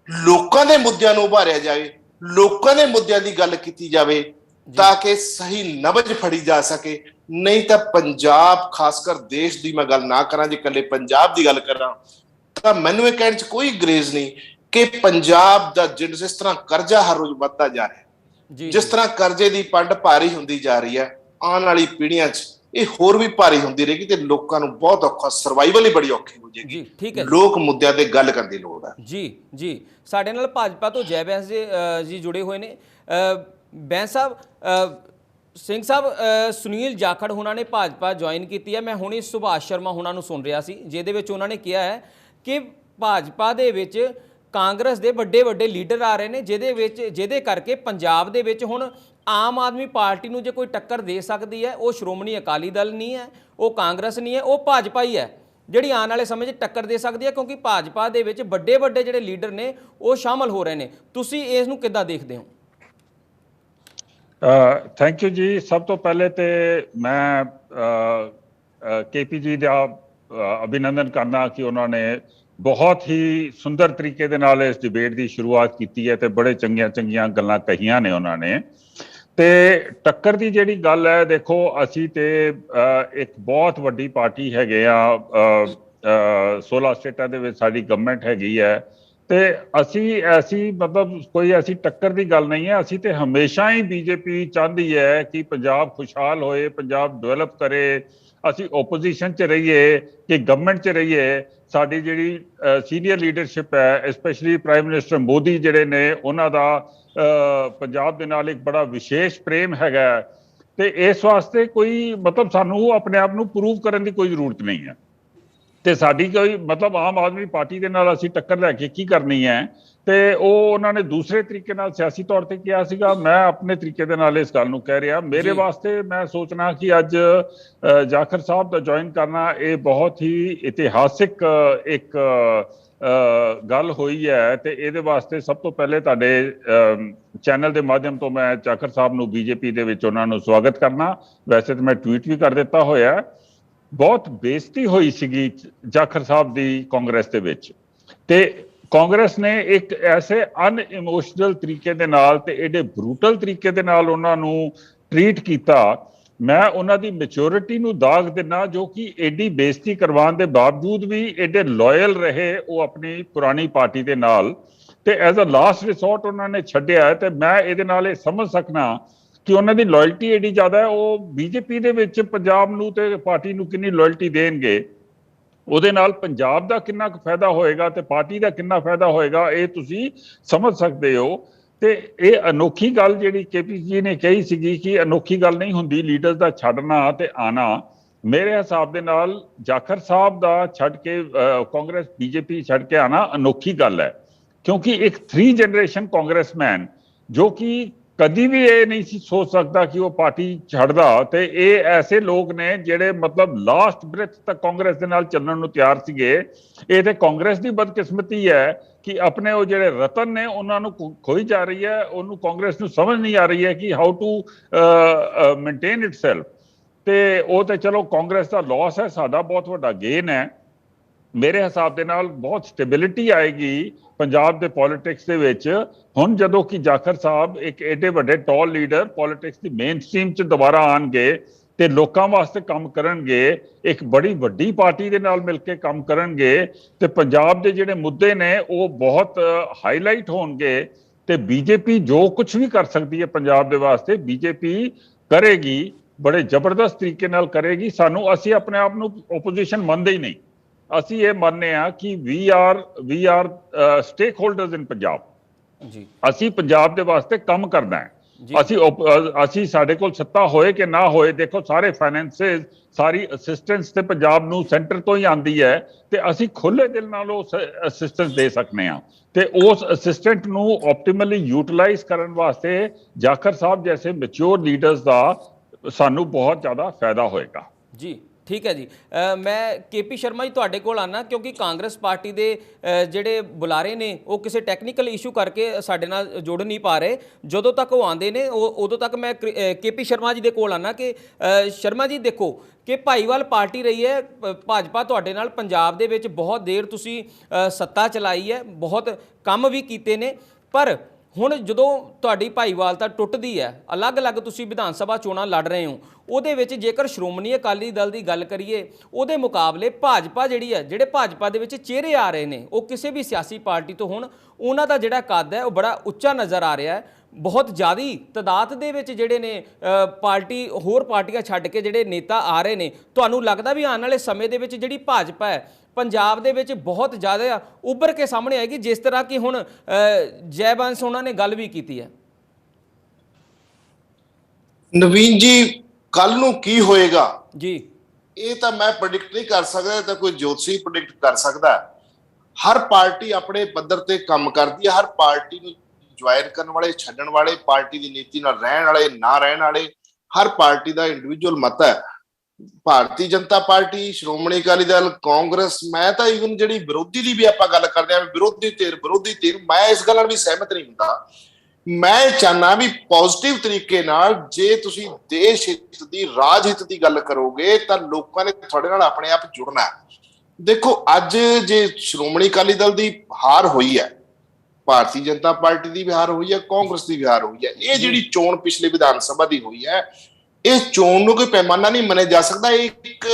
ਲੋਕਾਂ ਦੇ ਮੁੱਦਿਆਂ ਨੂੰ ਉਭਾਰਿਆ ਜਾਵੇ, ਲੋਕਾਂ ਦੇ ਮੁੱਦਿਆਂ ਦੀ ਗੱਲ ਕੀਤੀ ਜਾਵੇ ਤਾਂ ਕਿ ਸਹੀ ਨਬਜ ਫੜੀ ਜਾ ਸਕੇ। ਨਹੀਂ ਤਾਂ ਪੰਜਾਬ, ਖਾਸ ਕਰ ਦੇਸ਼ ਦੀ ਮੈਂ ਗੱਲ ਨਾ ਕਰਾਂ, ਜੇ ਇਕੱਲੇ ਪੰਜਾਬ ਦੀ ਗੱਲ ਕਰਾਂ ਤਾਂ ਮੈਨੂੰ ਇਹ ਕਹਿਣ 'ਚ ਕੋਈ ਗਰੇਜ਼ ਨਹੀਂ ਕਿ ਪੰਜਾਬ ਦਾ ਜਿਸ ਤਰ੍ਹਾਂ ਕਰਜ਼ਾ ਹਰ ਰੋਜ਼ ਵੱਧਦਾ ਜਾ ਰਿਹਾ, ਜਿਸ ਤਰ੍ਹਾਂ ਕਰਜ਼ੇ ਦੀ ਪੰਡ ਭਾਰੀ ਹੁੰਦੀ ਜਾ ਰਹੀ ਹੈ, ਆਉਣ ਵਾਲੀ ਪੀੜ੍ਹੀਆਂ 'ਚ ਇਹ ਹੋਰ ਵੀ ਭਾਰੀ ਹੁੰਦੀ ਰਹੇਗੀ ਤੇ ਲੋਕਾਂ ਨੂੰ ਬਹੁਤ ਔਖਾ, ਸਰਵਾਈਵਲ ਹੀ ਬੜੀ ਔਖੀ ਹੋ ਜਾਏਗੀ। ਠੀਕ ਹੈ, ਲੋਕ ਮੁੱਦਿਆਂ ਤੇ ਗੱਲ ਕਰਨ ਦੀ ਲੋੜ ਹੈ। ਜੀ ਸਾਡੇ ਨਾਲ ਭਾਜਪਾ ਤੋਂ ਜੈ ਬੈਂਸ ਜੀ ਜੁੜੇ ਹੋਏ ਨੇ। ਬੈਂਸ ਸਾਹਿਬ, ਸਿੰਘ ਸਾਹਿਬ, ਸੁਨੀਲ ਜਾਖੜ ਹੁਣਾਂ ਨੇ ਭਾਜਪਾ ਜੁਆਇਨ ਕੀਤੀ ਹੈ। ਮੈਂ ਹੁਣੇ ਸੁਭਾਸ਼ ਸ਼ਰਮਾ ਹੁਣਾਂ ਨੂੰ ਸੁਣ ਰਿਹਾ ਸੀ ਜਿਹਦੇ ਵਿੱਚ ਉਹਨਾਂ ਨੇ ਕਿਹਾ ਹੈ ਕਿ ਭਾਜਪਾ ਦੇ ਵਿੱਚ ਕਾਂਗਰਸ ਦੇ ਵੱਡੇ ਵੱਡੇ ਲੀਡਰ ਆ ਰਹੇ ਨੇ ਜਿਹਦੇ ਕਰਕੇ ਪੰਜਾਬ ਦੇ ਵਿੱਚ ਹੁਣ ਆਮ ਆਦਮੀ ਪਾਰਟੀ ਨੂੰ ਜੇ ਕੋਈ ਟੱਕਰ ਦੇ ਸਕਦੀ ਹੈ ਉਹ ਸ਼੍ਰੋਮਣੀ ਅਕਾਲੀ ਦਲ ਨਹੀਂ ਹੈ, ਉਹ ਕਾਂਗਰਸ ਨਹੀਂ ਹੈ, ਉਹ ਭਾਜਪਾ ਹੀ ਹੈ ਜਿਹੜੀ ਆਉਣ ਵਾਲੇ ਸਮੇਂ 'ਚ ਟੱਕਰ ਦੇ ਸਕਦੀ ਹੈ, ਕਿਉਂਕਿ ਭਾਜਪਾ ਦੇ ਵਿੱਚ ਵੱਡੇ ਵੱਡੇ ਜਿਹੜੇ ਲੀਡਰ ਨੇ ਉਹ ਸ਼ਾਮਲ ਹੋ ਰਹੇ ਨੇ। ਤੁਸੀਂ ਇਸ ਨੂੰ ਕਿੱਦਾਂ ਦੇਖਦੇ ਹੋ? ਥੈਂਕ ਯੂ ਜੀ। ਸਭ ਤੋਂ ਪਹਿਲੇ ਤੇ ਮੈਂ KP ਜੀ ਦਾ ਅਭਿਨੰਦਨ ਕਰਨਾ ਕਿ ਉਹਨਾਂ ਨੇ ਬਹੁਤ ਹੀ ਸੁੰਦਰ ਤਰੀਕੇ ਦੇ ਨਾਲ ਇਸ ਡਿਬੇਟ ਦੀ ਸ਼ੁਰੂਆਤ ਕੀਤੀ ਹੈ ਤੇ ਬੜੇ ਚੰਗੀਆਂ ਗੱਲਾਂ ਕਹੀਆਂ ਨੇ ਉਹਨਾਂ ਨੇ। ਤੇ ਟੱਕਰ ਦੀ ਜਿਹੜੀ ਗੱਲ ਹੈ, ਦੇਖੋ ਅਸੀਂ ਤੇ ਇੱਕ ਬਹੁਤ ਵੱਡੀ ਪਾਰਟੀ ਹੈਗੇ ਆ, 16 ਸਟੇਟਾਂ ਦੇ ਵਿੱਚ ਸਾਡੀ ਗਵਰਨਮੈਂਟ ਹੈਗੀ ਹੈ, ਤੇ ਅਸੀਂ ਐਸੀ ਮਤਲਬ ਕੋਈ ਐਸੀ ਟੱਕਰ ਦੀ ਗੱਲ ਨਹੀਂ ਹੈ। ਅਸੀਂ ਤੇ ਹਮੇਸ਼ਾ ਹੀ ਬੀਜੇਪੀ ਚਾਹੁੰਦੀ ਹੈ ਕਿ ਪੰਜਾਬ ਖੁਸ਼ਹਾਲ ਹੋਏ, ਪੰਜਾਬ ਡਿਵੈਲਪ ਕਰੇ, ਅਸੀਂ ਓਪੋਜੀਸ਼ਨ 'ਚ ਰਹੀਏ ਕਿ ਗਵਰਨਮੈਂਟ 'ਚ ਰਹੀਏ। ਸਾਡੀ ਜਿਹੜੀ ਸੀਨੀਅਰ ਲੀਡਰਸ਼ਿਪ ਹੈ, ਸਪੈਸ਼ਲੀ ਪ੍ਰਾਈਮ ਮਿਨਿਸਟਰ ਮੋਦੀ ਜਿਹੜੇ ਨੇ, ਉਹਨਾਂ ਦਾ ਪੰਜਾਬ ਦੇ ਨਾਲ ਇੱਕ ਬੜਾ ਵਿਸ਼ੇਸ਼ ਪ੍ਰੇਮ ਹੈਗਾ, ਤੇ ਇਸ ਵਾਸਤੇ ਕੋਈ ਮਤਲਬ ਸਾਨੂੰ ਆਪਣੇ ਆਪ ਨੂੰ ਪ੍ਰੂਵ ਕਰਨ ਦੀ ਕੋਈ ਜ਼ਰੂਰਤ ਨਹੀਂ ਹੈ। ਤੇ ਸਾਡੀ ਕੋਈ ਮਤਲਬ ਆਮ ਆਦਮੀ ਪਾਰਟੀ ਦੇ ਨਾਲ ਅਸੀਂ ਟੱਕਰ ਲੈ ਕੇ ਕੀ ਕਰਨੀ ਹੈ, ਤੇ ਉਹ ਉਹਨਾਂ ਨੇ ਦੂਸਰੇ ਤਰੀਕੇ ਨਾਲ ਸਿਆਸੀ ਤੌਰ ਤੇ ਕਿਹਾ ਸੀਗਾ। ਮੈਂ ਆਪਣੇ ਤਰੀਕੇ ਦੇ ਨਾਲ ਇਸ ਗੱਲ ਨੂੰ ਕਹਿ ਰਿਹਾ। ਮੇਰੇ ਵਾਸਤੇ ਮੈਂ ਸੋਚਣਾ ਕਿ ਅੱਜ ਜਾਖੜ ਸਾਹਿਬ ਦਾ ਜੁਆਇਨ ਕਰਨਾ ਇਹ ਬਹੁਤ ਹੀ ਇਤਿਹਾਸਿਕ ਇੱਕ ਗੱਲ ਹੋਈ ਹੈ, ਤੇ ਇਹਦੇ ਵਾਸਤੇ ਸਭ ਤੋਂ ਪਹਿਲੇ ਤੁਹਾਡੇ ਚੈਨਲ ਦੇ ਮਾਧਿਅਮ ਤੋਂ ਮੈਂ ਜਾਖੜ ਸਾਹਿਬ ਨੂੰ ਬੀਜੇਪੀ ਦੇ ਵਿੱਚ ਉਹਨਾਂ ਨੂੰ ਸਵਾਗਤ ਕਰਨਾ। ਵੈਸੇ ਤਾਂ ਮੈਂ ਟਵੀਟ ਵੀ ਕਰ ਦਿੱਤਾ ਹੋਇਆ। ਬਹੁਤ ਬੇਇੱਜ਼ਤੀ ਹੋਈ ਸੀਗੀ ਜਾਖੜ ਸਾਹਿਬ ਦੀ ਕਾਂਗਰਸ ਦੇ ਵਿੱਚ, ਤੇ ਕਾਂਗਰਸ ਨੇ ਇੱਕ ਐਸੇ ਅਨਇਮੋਸ਼ਨਲ ਤਰੀਕੇ ਦੇ ਨਾਲ ਤੇ ਏਡੇ ਬਰੂਟਲ ਤਰੀਕੇ ਦੇ ਨਾਲ ਉਹਨਾਂ ਨੂੰ ਟਰੀਟ ਕੀਤਾ। ਮੈਂ ਉਹਨਾਂ ਦੀ ਮੈਚੁਰਿਟੀ ਨੂੰ ਦਾਗ ਦਿੰਦਾ, ਜੋ ਕਿ ਏਡੀ ਬੇਇੱਜ਼ਤੀ ਕਰਵਾਉਣ ਦੇ ਬਾਵਜੂਦ ਵੀ ਏਡੇ ਲਾਇਲ ਰਹੇ ਉਹ ਆਪਣੀ ਪੁਰਾਣੀ ਪਾਰਟੀ ਦੇ ਨਾਲ, ਤੇ ਐਜ਼ ਅ ਲਾਸਟ ਰਿਸੋਰਟ ਉਹਨਾਂ ਨੇ ਛੱਡਿਆ। ਤੇ ਮੈਂ ਇਹਦੇ ਨਾਲ ਇਹ ਸਮਝ ਸਕਣਾ ਕਿ ਉਹਨਾਂ ਦੀ ਲਾਇਲਟੀ ਏਡੀ ਜ਼ਿਆਦਾ ਹੈ। ਉਹ ਬੀਜੇਪੀ ਦੇ ਵਿੱਚ ਪੰਜਾਬ ਨੂੰ ਤੇ ਪਾਰਟੀ ਨੂੰ ਕਿੰਨੀ ਲਾਇਲਟੀ ਦੇਣਗੇ, ਉਹਦੇ ਨਾਲ ਪੰਜਾਬ ਦਾ ਕਿੰਨਾ ਕੁ ਫਾਇਦਾ ਹੋਏਗਾ ਤੇ ਪਾਰਟੀ ਦਾ ਕਿੰਨਾ ਫਾਇਦਾ ਹੋਏਗਾ, ਇਹ ਤੁਸੀਂ ਸਮਝ ਸਕਦੇ ਹੋ। ਤੇ ਇਹ ਅਨੋਖੀ ਗੱਲ ਜਿਹੜੀ ਕੇਪੀ ਜੀ ਨੇ ਕਹੀ ਸੀਗੀ ਕਿ ਅਨੋਖੀ ਗੱਲ ਨਹੀਂ ਹੁੰਦੀ ਲੀਡਰਸ ਦਾ ਛੱਡਣਾ ਤੇ ਆਣਾ। ਮੇਰੇ ਹਿਸਾਬ ਦੇ ਨਾਲ ਜਾਖੜ ਸਾਹਿਬ ਦਾ ਛੱਡ ਕੇ ਕਾਂਗਰਸ ਬੀਜੇਪੀ ਛੱਡ ਕੇ ਆਣਾ ਅਨੋਖੀ ਗੱਲ ਹੈ, ਕਿਉਂਕਿ ਇੱਕ 3 ਜਨਰੇਸ਼ਨ ਕਾਂਗਰਸਮੈਨ ਜੋ ਕਿ ਕਦੀ ਵੀ ਇਹ ਨਹੀਂ ਸੀ ਸੋਚ ਸਕਦਾ ਕਿ ਉਹ ਪਾਰਟੀ ਛੱਡਦਾ, ਤੇ ਇਹ ਐਸੇ ਲੋਕ ਨੇ ਜਿਹੜੇ ਮਤਲਬ ਲਾਸਟ ਬ੍ਰੈਥ ਤੱਕ ਕਾਂਗਰਸ ਦੇ ਨਾਲ ਚੱਲਣ ਨੂੰ ਤਿਆਰ ਸੀਗੇ। ਇਹ ਤੇ ਕਾਂਗਰਸ ਦੀ ਬਦਕਿਸਮਤੀ ਹੈ ਕਿ ਆਪਣੇ ਉਹ ਜਿਹੜੇ ਰਤਨ ਨੇ ਉਹਨਾਂ ਨੂੰ ਖੋਈ ਜਾ ਰਹੀ ਹੈ। ਉਹਨੂੰ ਕਾਂਗਰਸ ਨੂੰ ਸਮਝ ਨਹੀਂ ਆ ਰਹੀ ਹੈ ਕਿ ਹਾਊ ਟੂ ਮੇਨਟੇਨ ਇਟਸੈਲਫ। ਤੇ ਉਹ ਤੇ ਚਲੋ ਕਾਂਗਰਸ ਦਾ ਲਾਸ ਹੈ, ਸਾਡਾ ਬਹੁਤ ਵੱਡਾ ਗੇਨ ਹੈ। ਮੇਰੇ ਹਿਸਾਬ ਦੇ ਨਾਲ ਬਹੁਤ ਸਟੇਬਿਲਿਟੀ ਆਏਗੀ ਪੰਜਾਬ ਦੇ ਪੋਲਿਟਿਕਸ ਦੇ ਵਿੱਚ ਹੁਣ, ਜਦੋਂ ਕਿ ਜਾਖੜ ਸਾਹਿਬ ਇੱਕ ਏਡੇ ਵੱਡੇ ਟਾਲ ਲੀਡਰ ਪੋਲਿਟਿਕਸ ਦੀ ਮੇਨ ਸਟ੍ਰੀਮ 'ਚ ਦੁਬਾਰਾ ਆਉਣਗੇ ਤੇ ਲੋਕਾਂ ਵਾਸਤੇ ਕੰਮ ਕਰਨਗੇ, ਇੱਕ ਬੜੀ ਵੱਡੀ ਪਾਰਟੀ ਦੇ ਨਾਲ ਮਿਲ ਕੇ ਕੰਮ ਕਰਨਗੇ, ਤੇ ਪੰਜਾਬ ਦੇ ਜਿਹੜੇ ਮੁੱਦੇ ਨੇ ਉਹ ਬਹੁਤ ਹਾਈਲਾਈਟ ਹੋਣਗੇ। ਤੇ ਬੀਜੇਪੀ ਜੋ ਕੁਝ ਵੀ ਕਰ ਸਕਦੀ ਹੈ ਪੰਜਾਬ ਦੇ ਵਾਸਤੇ, ਬੀਜੇਪੀ ਕਰੇਗੀ, ਬੜੇ ਜ਼ਬਰਦਸਤ ਤਰੀਕੇ ਨਾਲ ਕਰੇਗੀ। ਅਸੀਂ ਆਪਣੇ ਆਪ ਨੂੰ ਓਪੋਜੀਸ਼ਨ ਮੰਨਦੇ ਹੀ ਨਹੀਂ। ਅਸੀਂ ਇਹ ਮੰਨਦੇ ਹਾਂ ਕਿ ਵੀ ਆਰ ਸਟੇਕ ਹੋਲਡਰਸ ਇਨ ਪੰਜਾਬ। ਜੀ, ਅਸੀਂ ਪੰਜਾਬ ਦੇ ਵਾਸਤੇ ਕੰਮ ਕਰਨਾ ਹੈ। ਅਸੀਂ ਸਾਡੇ ਕੋਲ ਸੱਤਾ ਹੋਏ ਕਿ ਨਾ ਹੋਏ, ਦੇਖੋ ਸਾਰੇ ਫਾਈਨੈਂਸਿਸ, ਸਾਰੀ ਅਸਿਸਟੈਂਸ ਤੇ ਪੰਜਾਬ ਨੂੰ ਸੈਂਟਰ ਤੋਂ ਹੀ ਆਉਂਦੀ ਹੈ, ਤੇ ਅਸੀਂ ਖੁੱਲੇ ਦਿਲ ਨਾਲ ਉਹ ਅਸਿਸਟੈਂਸ ਦੇ ਸਕਦੇ ਹਾਂ। ਤੇ ਉਸ ਅਸਿਸਟੈਂਟ ਨੂੰ ਆਪਟੀਮਲੀ ਯੂਟਿਲਾਈਜ਼ ਕਰਨ ਵਾਸਤੇ ਜਾਖੜ ਸਾਹਿਬ ਜੈਸੇ ਮੈਚੁਰ ਲੀਡਰਸ ਦਾ ਸਾਨੂੰ ਬਹੁਤ ਜ਼ਿਆਦਾ ਫਾਇਦਾ ਹੋਏਗਾ। ਜੀ ਠੀਕ ਹੈ ਜੀ। ਮੈਂ ਕੇਪੀ ਸ਼ਰਮਾ ਜੀ ਤੁਹਾਡੇ ਕੋਲ ਆਉਣਾ, ਕਿਉਂਕਿ ਕਾਂਗਰਸ ਪਾਰਟੀ ਦੇ ਜਿਹੜੇ ਬੁਲਾਰੇ ਨੇ ਉਹ ਕਿਸੇ ਟੈਕਨੀਕਲ ਇਸ਼ੂ ਕਰਕੇ ਸਾਡੇ ਨਾਲ ਜੁੜ ਨਹੀਂ ਪਾ ਰਹੇ। ਜਦੋਂ ਤੱਕ ਉਹ ਆਉਂਦੇ ਨੇ ਉਦੋਂ ਤੱਕ ਮੈਂ ਕੇਪੀ ਸ਼ਰਮਾ ਜੀ ਦੇ ਕੋਲ ਆਉਣਾ ਕਿ ਸ਼ਰਮਾ ਜੀ ਦੇਖੋ ਕਿ ਭਾਈਵਾਲ ਪਾਰਟੀ ਰਹੀ ਹੈ ਭਾਜਪਾ ਤੁਹਾਡੇ ਨਾਲ, ਪੰਜਾਬ ਦੇ ਵਿੱਚ ਬਹੁਤ ਦੇਰ ਤੁਸੀਂ ਸੱਤਾ ਚਲਾਈ ਹੈ, ਬਹੁਤ ਕੰਮ ਵੀ ਕੀਤੇ ਨੇ, ਪਰ ਹੁਣ ਜਦੋਂ ਤੁਹਾਡੀ ਭਾਈਵਾਲਤਾ ਟੁੱਟਦੀ ਹੈ, ਅਲੱਗ-ਅਲੱਗ ਤੁਸੀਂ ਵਿਧਾਨ ਸਭਾ ਚੋਣਾਂ ਲੜ ਰਹੇ ਹੋ, ਉਹਦੇ ਵਿੱਚ ਜੇਕਰ ਸ਼੍ਰੋਮਣੀ ਅਕਾਲੀ ਦਲ ਦੀ ਗੱਲ ਕਰੀਏ, ਉਹਦੇ ਮੁਕਾਬਲੇ ਭਾਜਪਾ ਜਿਹੜੀ ਹੈ, ਜਿਹੜੇ ਭਾਜਪਾ ਦੇ ਵਿੱਚ ਚਿਹਰੇ ਆ ਰਹੇ ਨੇ ਉਹ ਕਿਸੇ ਵੀ ਸਿਆਸੀ ਪਾਰਟੀ ਤੋਂ ਹੁਣ ਉਹਨਾਂ ਦਾ ਜਿਹੜਾ ਕੱਦ ਹੈ ਉਹ ਬੜਾ ਉੱਚਾ ਨਜ਼ਰ ਆ ਰਿਹਾ ਹੈ। ਬਹੁਤ ਜ਼ਿਆਦੀ ਤਾਦਾਦ ਦੇ ਵਿੱਚ ਜਿਹੜੇ ਨੇ ਪਾਰਟੀ ਹੋਰ ਪਾਰਟੀਆਂ ਛੱਡ ਕੇ ਜਿਹੜੇ ਨੇਤਾ ਆ ਰਹੇ ਨੇ। ਤੁਹਾਨੂੰ ਲੱਗਦਾ ਵੀ ਆਉਣ ਵਾਲੇ ਸਮੇਂ ਦੇ ਵਿੱਚ ਜਿਹੜੀ ਭਾਜਪਾ ਹੈ ਪੰਜਾਬ ਦੇ ਵਿੱਚ ਬਹੁਤ ਜ਼ਿਆਦਾ ਉੱਭਰ ਕੇ ਸਾਹਮਣੇ ਆਏਗੀ, ਜਿਸ ਤਰ੍ਹਾਂ ਕਿ ਹੁਣ ਜੈ ਬੰਸ ਉਹਨਾਂ ਨੇ ਗੱਲ ਵੀ ਕੀਤੀ ਹੈ? ਨਵੀਨ ਜੀ, ਕੱਲ ਨੂੰ ਕੀ ਹੋਏਗਾ ਜੀ, ਇਹ ਤਾਂ ਮੈਂ ਪ੍ਰੈਡਿਕਟ ਨਹੀਂ ਕਰ ਸਕਦਾ, ਤਾਂ ਕੋਈ ਜੋਤਸ਼ੀ ਪ੍ਰੈਡਿਕਟ ਕਰ ਸਕਦਾ। ਹਰ ਪਾਰਟੀ ਆਪਣੇ ਪੱਧਰ ਤੇ ਕੰਮ ਕਰਦੀ ਹੈ। ਹਰ ਪਾਰਟੀ ਨੂੰ ਜੁਆਇਨ ਕਰਨ ਵਾਲੇ, ਛੱਡਣ ਵਾਲੇ, ਪਾਰਟੀ ਦੀ ਨੀਤੀ ਨਾਲ ਰਹਿਣ ਵਾਲੇ, ਨਾ ਰਹਿਣ ਵਾਲੇ, ਹਰ ਪਾਰਟੀ ਦਾ ਇੰਡੀਵਿਜੂਅਲ ਮਤ ਹੈ। ਭਾਰਤੀ ਜਨਤਾ ਪਾਰਟੀ, ਸ਼੍ਰੋਮਣੀ ਅਕਾਲੀ ਦਲ, ਕਾਂਗਰਸ, ਮੈਂ ਤਾਂ ਈਵਨ ਜਿਹੜੀ ਵਿਰੋਧੀ ਦੀ ਵੀ ਆਪਾਂ ਗੱਲ ਕਰਦੇ ਹਾਂ, ਵਿਰੋਧੀ ਧਿਰ, ਮੈਂ ਇਸ ਗੱਲ ਨਾਲ ਵੀ ਸਹਿਮਤ ਨਹੀਂ ਹੁੰਦਾ। ਮੈਂ ਚਾਹਨਾ ਵੀ ਪੋਜ਼ਿਟਿਵ ਤਰੀਕੇ ਨਾਲ ਜੇ ਤੁਸੀਂ ਦੇਸ਼ ਹਿੱਤ ਦੀ, ਰਾਜ ਹਿੱਤ ਦੀ ਗੱਲ ਕਰੋਗੇ ਤਾਂ ਲੋਕਾਂ ਨੇ ਤੁਹਾਡੇ ਨਾਲ ਆਪਣੇ ਆਪ ਜੁੜਨਾ। ਦੇਖੋ ਅੱਜ ਜੇ ਸ਼੍ਰੋਮਣੀ ਅਕਾਲੀ ਦਲ ਦੀ ਹਾਰ ਹੋਈ ਹੈ, ਭਾਰਤੀ ਜਨਤਾ ਪਾਰਟੀ ਦੀ ਵੀ ਹਾਰ ਹੋਈ ਹੈ, ਕਾਂਗਰਸ ਦੀ ਵੀ ਹਾਰ ਹੋਈ ਹੈ, ਇਹ ਜਿਹੜੀ ਚੋਣ ਪਿਛਲੇ ਵਿਧਾਨ ਸਭਾ ਦੀ ਹੋਈ ਹੈ, ਇਹ ਚੋਣ ਨੂੰ ਕੋਈ ਪੈਮਾਨਾ ਨਹੀਂ ਮੰਨਿਆ ਜਾ ਸਕਦਾ। ਇਹ ਇੱਕ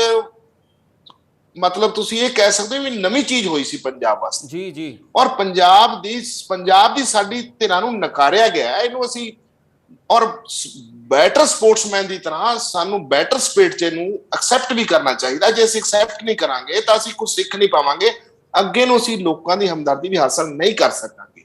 ਮਤਲਬ ਤੁਸੀਂ ਇਹ ਕਹਿ ਸਕਦੇ ਹੋ ਵੀ ਨਵੀਂ ਚੀਜ਼ ਹੋਈ ਸੀ ਪੰਜਾਬ ਵਾਸਤੇ। ਜੀ ਜੀ। ਔਰ ਪੰਜਾਬ ਦੀ ਸਾਡੀ ਧਿਰਾਂ ਨੂੰ ਨਕਾਰਿਆ ਗਿਆ, ਇਹਨੂੰ ਅਸੀਂ ਔਰ ਬੈਟਰ ਸਪੋਰਟਸਮੈਨ ਦੀ ਤਰ੍ਹਾਂ ਸਾਨੂੰ ਬੈਟਰ ਸਪਿਰਿਟ ਚ ਇਹਨੂੰ ਐਕਸੈਪਟ ਵੀ ਕਰਨਾ ਚਾਹੀਦਾ। ਜੇ ਅਸੀਂ ਐਕਸੈਪਟ ਨਹੀਂ ਕਰਾਂਗੇ ਤਾਂ ਅਸੀਂ ਕੁਝ ਸਿੱਖ ਨਹੀਂ ਪਾਵਾਂਗੇ, ਅੱਗੇ ਨੂੰ ਅਸੀਂ ਲੋਕਾਂ ਦੀ ਹਮਦਰਦੀ ਵੀ ਹਾਸਲ ਨਹੀਂ ਕਰ ਸਕਾਂਗੇ।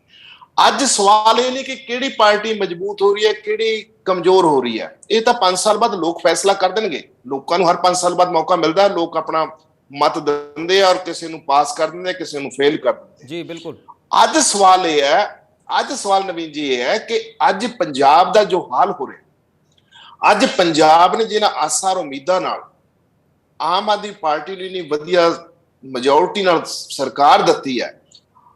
ਅੱਜ ਸਵਾਲ ਇਹ ਨਹੀਂ ਕਿ ਕਿਹੜੀ ਪਾਰਟੀ ਮਜ਼ਬੂਤ ਹੋ ਰਹੀ ਹੈ, ਕਿਹੜੀ ਕਮਜ਼ੋਰ ਹੋ ਰਹੀ ਹੈ, ਇਹ ਤਾਂ 5 ਸਾਲ ਬਾਅਦ ਲੋਕ ਫੈਸਲਾ ਕਰ ਦੇਣਗੇ। ਲੋਕਾਂ ਨੂੰ ਹਰ 5 ਸਾਲ ਬਾਅਦ ਮੌਕਾ ਮਿਲਦਾ ਹੈ, ਲੋਕ ਆਪਣਾ ਮਤ ਦਿੰਦੇ ਆ ਔਰ ਕਿਸੇ ਨੂੰ ਪਾਸ ਕਰ ਦਿੰਦੇ, ਕਿਸੇ ਨੂੰ ਫੇਲ ਕਰ ਦਿੰਦੇ। ਜੀ ਬਿਲਕੁਲ। ਅੱਜ ਸਵਾਲ ਇਹ ਹੈ, ਅੱਜ ਸਵਾਲ ਨਵੀਨ ਜੀ ਇਹ ਹੈ ਕਿ ਅੱਜ ਪੰਜਾਬ ਦਾ ਜੋ ਹਾਲ ਹੋ ਰਿਹਾ, ਅੱਜ ਪੰਜਾਬ ਨੇ ਜਿਹਨਾਂ ਆਸਾਂ ਔਰ ਉਮੀਦਾਂ ਨਾਲ ਆਮ ਆਦਮੀ ਪਾਰਟੀ ਲਈ ਨਹੀਂ ਵਧੀਆ ਮੈਜੋਰਟੀ ਨਾਲ ਸਰਕਾਰ ਦਿੱਤੀ ਹੈ,